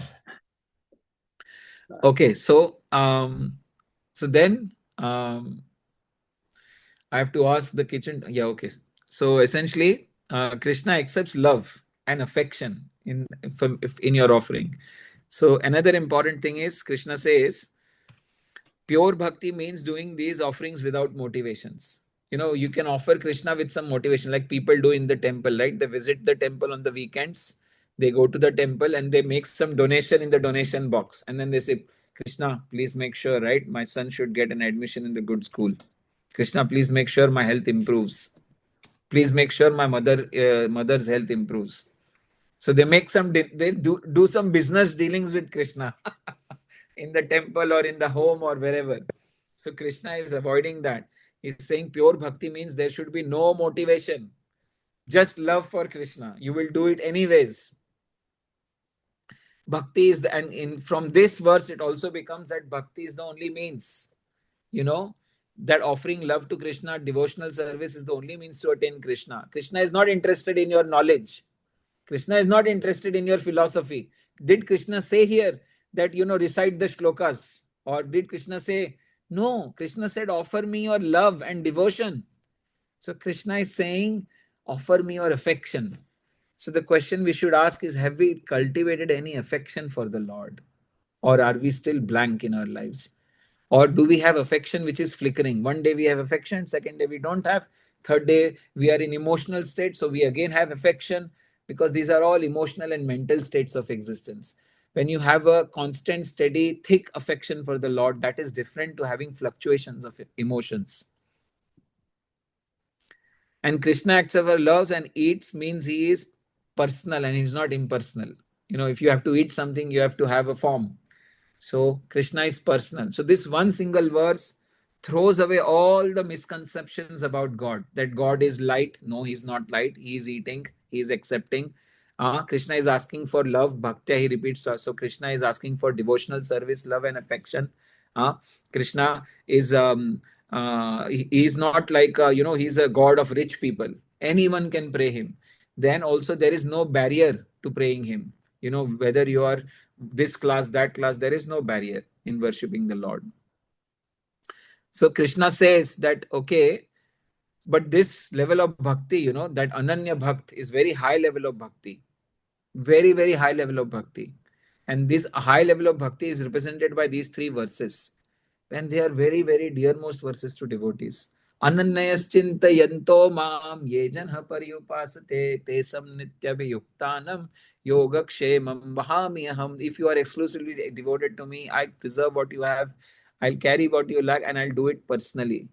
Okay, so then I have to ask the kitchen. Yeah, okay. So essentially, Krishna accepts love and affection in your offering. So another important thing is Krishna says, pure bhakti means doing these offerings without motivations. You can offer Krishna with some motivation, like people do in the temple, right? They visit the temple on the weekends. They go to the temple and they make some donation in the donation box. And then they say, Krishna, please make sure, right? My son should get an admission in the good school. Krishna, please make sure my health improves. Please make sure my mother's health improves. So they make they do some business dealings with Krishna in the temple or in the home or wherever. So Krishna is avoiding that. He's saying pure bhakti means there should be no motivation, just love for Krishna. You will do it anyways. Bhakti is from this verse, it also becomes that bhakti is the only means. That offering love to Krishna, devotional service is the only means to attain Krishna. Krishna is not interested in your knowledge. Krishna is not interested in your philosophy. Did Krishna say here that, recite the shlokas? Or did Krishna say, no, Krishna said, offer me your love and devotion. So Krishna is saying, offer me your affection. So the question we should ask is, have we cultivated any affection for the Lord? Or are we still blank in our lives? Or do we have affection which is flickering? One day we have affection, second day we don't have, third day we are in emotional state, so we again have affection, because these are all emotional and mental states of existence. When you have a constant, steady, thick affection for the Lord, that is different to having fluctuations of emotions. And Krishna acts our loves and eats means he is personal and he's not impersonal. If you have to eat something, you have to have a form. So Krishna is personal. So this one single verse throws away all the misconceptions about God, that God is light. No, he's not light. He is eating. He is accepting. Krishna is asking for love. Bhakti, he repeats. So Krishna is asking for devotional service, love and affection. Krishna is He is not like, he's a god of rich people. Anyone can pray him. Then also there is no barrier to praying him. Whether you are this class, that class, there is no barrier in worshipping the Lord. So Krishna says that, okay, but this level of bhakti, that Ananya Bhakt is very high level of bhakti. Very, very high level of bhakti. And this high level of bhakti is represented by these three verses. And they are very, very dearmost verses to devotees. Ananyaschintayanto mam ye janha paryupasate tesam nityabhiyuktanam yogakshemam vahamiyaham. If you are exclusively devoted to me, I preserve what you have, I'll carry what you lack, and I'll do it personally.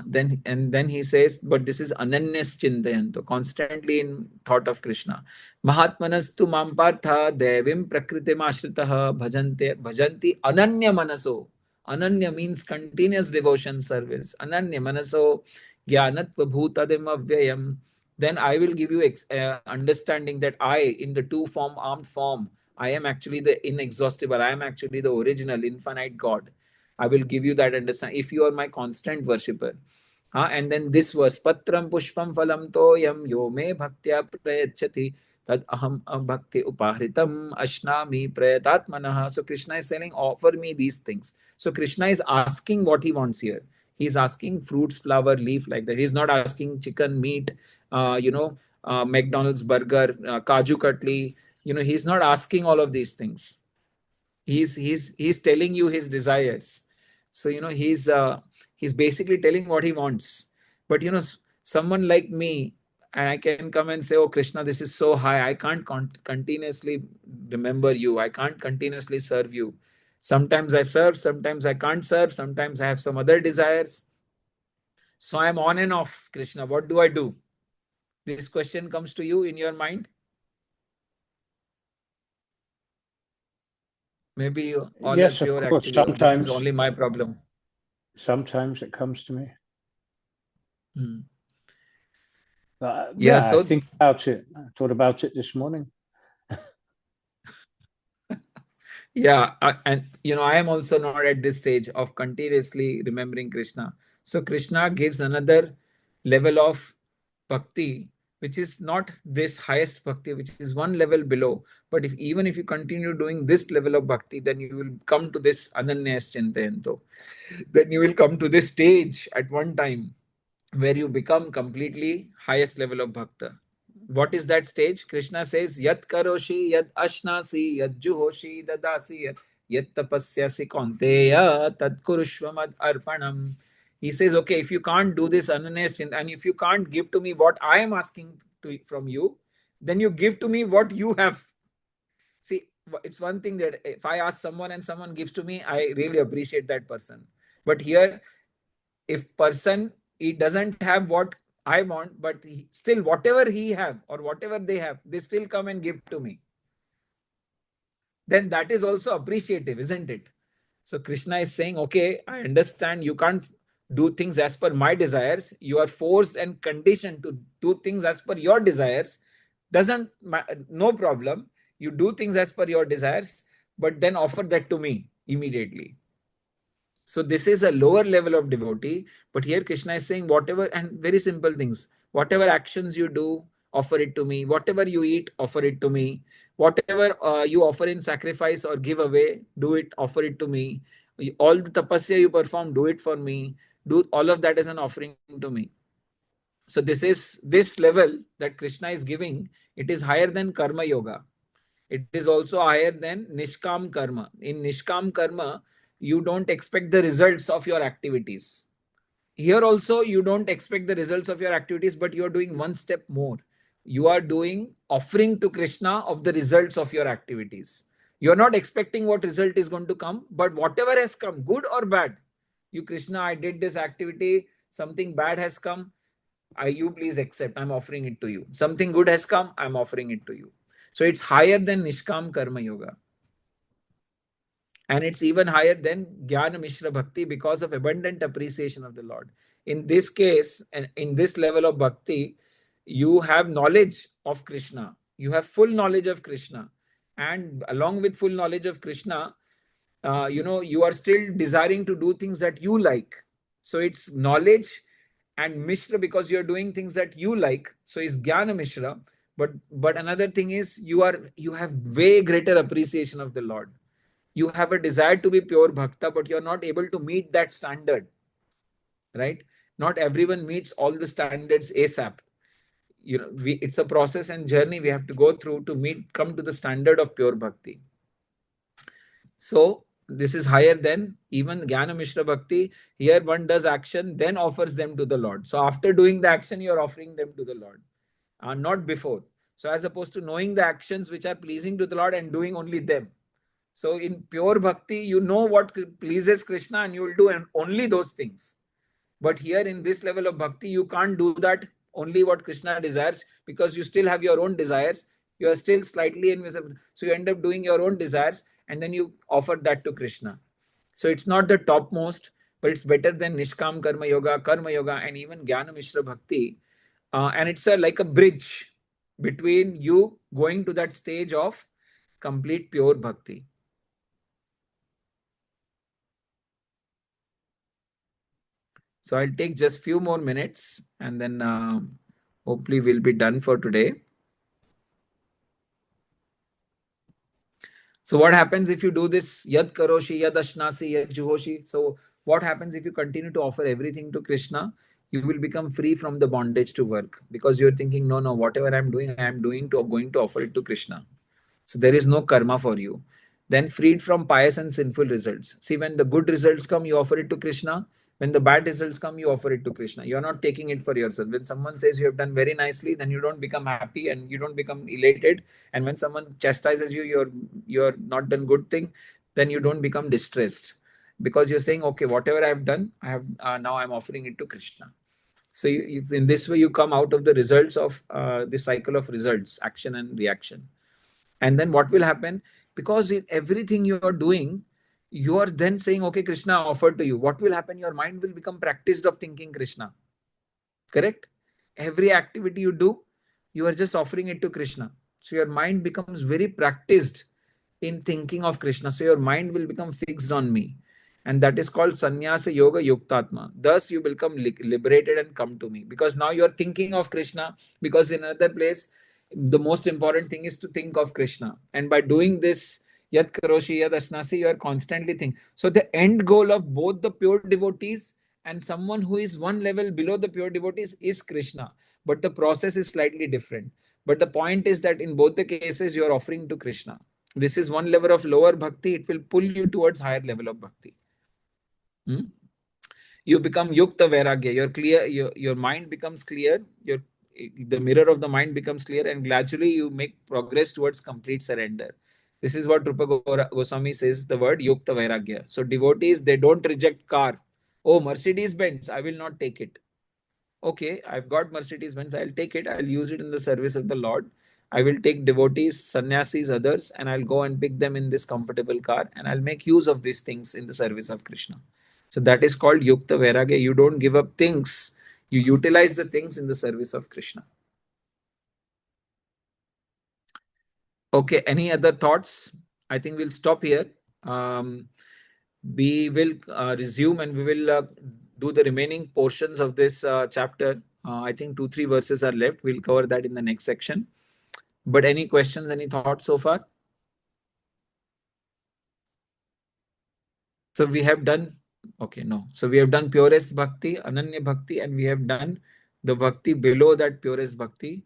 Then he says, but this is ananyas chintayanto, constantly in thought of Krishna. Mahatmanastu mampartha devim prakritim ashritah bhajanti ananya manaso. Ananya means continuous devotion service. Ananya manaso jnanatva bhutadim avyayam. Then I will give you understanding that I, in the two-form, armed form, I am actually the inexhaustible. I am actually the original, infinite God. I will give you that understanding if you are my constant worshipper. And then this was Patram Pushpam Phalam Toyam Yo Me Bhaktya Prayachati Tad Aham Bhakti Upahritam Ashnami Prayatatmanaha. So Krishna is saying, offer me these things. So Krishna is asking what he wants here. He's asking fruits, flower, leaf, like that. He's not asking chicken, meat, McDonald's burger, Kaju Katli. He's not asking all of these things. He's telling you his desires. So he's basically telling what he wants. But someone like me, and I can come and say, oh Krishna, this is so high, I can't continuously remember you, I can't continuously serve you. Sometimes I serve, sometimes I can't serve, sometimes I have some other desires. So I'm on and off. Krishna, what do I do? This question comes to you in your mind. Maybe all yes, are pure, of course. actually. Sometimes this is only my problem. Sometimes it comes to me. Yeah, so I think about it. I thought about it this morning. Yeah, and I am also not at this stage of continuously remembering Krishna. So Krishna gives another level of bhakti, which is not this highest bhakti, which is one level below. But even if you continue doing this level of bhakti, then you will come to this ananyas chintayanto. Then you will come to this stage at one time where you become completely highest level of bhakta. What is that stage? Krishna says, Yat karoshi, yat ashnasi, yat juhoshi, dadasi, yat tapasyasi konteya, tat kurushvamad arpanam. He says, okay, if you can't do this ananyas, and if you can't give to me what I am asking from you, then you give to me what you have. See, it's one thing that if I ask someone and someone gives to me, I really appreciate that person. But here, if person, he doesn't have what I want, but still whatever he have or whatever they have, they still come and give to me, then that is also appreciative, isn't it? So Krishna is saying, okay, I understand you can't do things as per my desires. You are forced and conditioned to do things as per your desires. No problem. You do things as per your desires, but then offer that to me immediately. So this is a lower level of devotee, but here Krishna is saying whatever, and very simple things, whatever actions you do, offer it to me. Whatever you eat, offer it to me. Whatever you offer in sacrifice or give away, do it, offer it to me. All the tapasya you perform, do it for me. Do all of that as an offering to me. So this level that Krishna is giving, it is higher than karma yoga. It is also higher than nishkam karma. In nishkam karma, you don't expect the results of your activities. Here also, you don't expect the results of your activities, but you are doing one step more. You are doing offering to Krishna of the results of your activities. You are not expecting what result is going to come, but whatever has come, good or bad, you, Krishna, I did this activity, something bad has come, you please accept, I'm offering it to you. Something good has come, I'm offering it to you. So it's higher than Nishkam Karma Yoga. And it's even higher than Jnana Mishra Bhakti because of abundant appreciation of the Lord. In this case, and in this level of bhakti, you have knowledge of Krishna. You have full knowledge of Krishna. And along with full knowledge of Krishna, you are still desiring to do things that you like. So it's knowledge and Mishra because you're doing things that you like. So it's Jnana Mishra. But another thing is you have way greater appreciation of the Lord. You have a desire to be pure bhakta, but you're not able to meet that standard. Right? Not everyone meets all the standards ASAP. It's a process and journey we have to go through to come to the standard of pure bhakti. So this is higher than even Jnana Mishra Bhakti. Here one does action, then offers them to the Lord. So after doing the action, you're offering them to the Lord, not before. So as opposed to knowing the actions which are pleasing to the Lord and doing only them. So in pure bhakti, you know what pleases Krishna and you will do only those things. But here in this level of bhakti, you can't do that only what Krishna desires because you still have your own desires. You are still slightly invisible. So you end up doing your own desires and then you offer that to Krishna. So it's not the topmost, but it's better than Nishkam Karma Yoga, and even Jnana Mishra Bhakti. And it's like a bridge between you going to that stage of complete pure bhakti. So I'll take just few more minutes and then hopefully we'll be done for today. So what happens if you do this yad karoshi, yad ashnasi, yad juhoshi? So what happens if you continue to offer everything to Krishna? You will become free from the bondage to work because you're thinking, no, whatever I'm doing going to offer it to Krishna. So there is no karma for you. Then freed from pious and sinful results. See, when the good results come, you offer it to Krishna. When the bad results come, you offer it to Krishna. You're not taking it for yourself. When someone says you have done very nicely, then you don't become happy and you don't become elated. And when someone chastises you, you're not done good thing, then you don't become distressed because you're saying, okay, whatever I've done, I have now I'm offering it to Krishna. So in this way, you come out of the results of the cycle of results, action and reaction. And then what will happen? Because in everything you are doing, you are then saying, okay, Krishna offered to you. What will happen? Your mind will become practiced of thinking Krishna. Correct? Every activity you do, you are just offering it to Krishna. So your mind becomes very practiced in thinking of Krishna. So your mind will become fixed on me. And that is called Sannyasa Yoga Yuktatma. Thus you become liberated and come to me. Because now you are thinking of Krishna. Because in another place, the most important thing is to think of Krishna. And by doing this, Yad Karoshi, Yad Asnasi, you are constantly thinking. So the end goal of both the pure devotees and someone who is one level below the pure devotees is Krishna. But the process is slightly different. But the point is that in both the cases, you are offering to Krishna. This is one level of lower bhakti. It will pull you towards higher level of bhakti. You become yukta vairagya. You're clear. Your mind becomes clear. The mirror of the mind becomes clear, and gradually you make progress towards complete surrender. This is what Rupa Goswami says, the word yukta vairagya. So devotees, they don't reject car. Oh, Mercedes Benz, I will not take it. Okay, I've got Mercedes Benz, I'll take it. I'll use it in the service of the Lord. I will take devotees, sannyasis, others, and I'll go and pick them in this comfortable car, and I'll make use of these things in the service of Krishna. So that is called Yukta Vairagya. You don't give up things, you utilize the things in the service of Krishna. Okay, any other thoughts? I think we'll stop here. We will resume and we will do the remaining portions of this chapter. I think 2-3 verses are left. We'll cover that in the next section. But any questions, any thoughts so far? So we have done, okay, no. So we have done purest bhakti, ananya bhakti, and we have done the bhakti below that purest bhakti,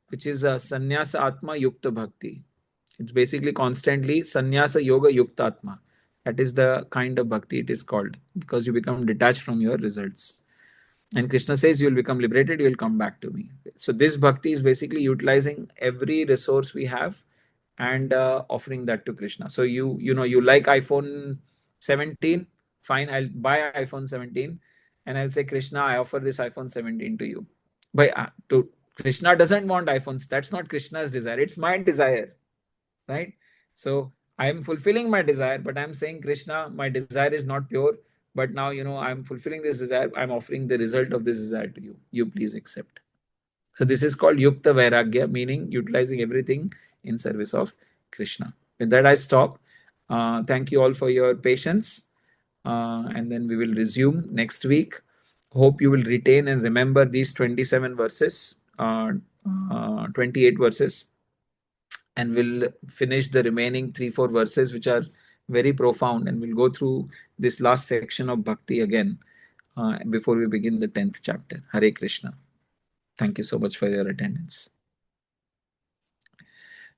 which is a sannyasa atma yukta bhakti. It's basically constantly sannyasa yoga yukta atma. That is the kind of bhakti it is called because you become detached from your results. And Krishna says, you will become liberated, you will come back to me. So this bhakti is basically utilizing every resource we have and offering that to Krishna. So you like iPhone 17, fine, I'll buy iPhone 17 and I'll say, Krishna, I offer this iPhone 17 to you. But Krishna doesn't want iPhones. That's not Krishna's desire. It's my desire, right? So I am fulfilling my desire, but I'm saying, Krishna, my desire is not pure. But now, I'm fulfilling this desire. I'm offering the result of this desire to you. You please accept. So this is called Yukta Vairagya, meaning utilizing everything in service of Krishna. With that, I stop. Thank you all for your patience. And then we will resume next week. hope you will retain and remember these 27 verses, 28 verses, and we'll finish the remaining 3-4 verses, which are very profound, and we'll go through this last section of Bhakti again before we begin the 10th chapter. Hare Krishna. Thank you so much for your attendance.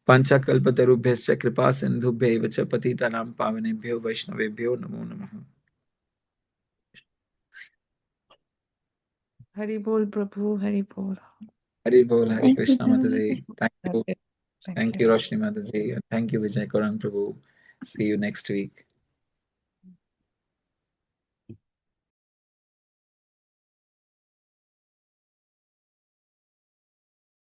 Panchakalpatarubhyascha kripa sindhubhyaiva cha patitanam pavanebhyo vaishnavebhyo namo namaha. Hari Bol Prabhu, Hari Bol. Hari Bol, Hare Thank you, Krishna Prabhu. Mataji. Thank you. Thank you, Roshni Mataji. And thank you, Vijay Korang Prabhu. See you next week.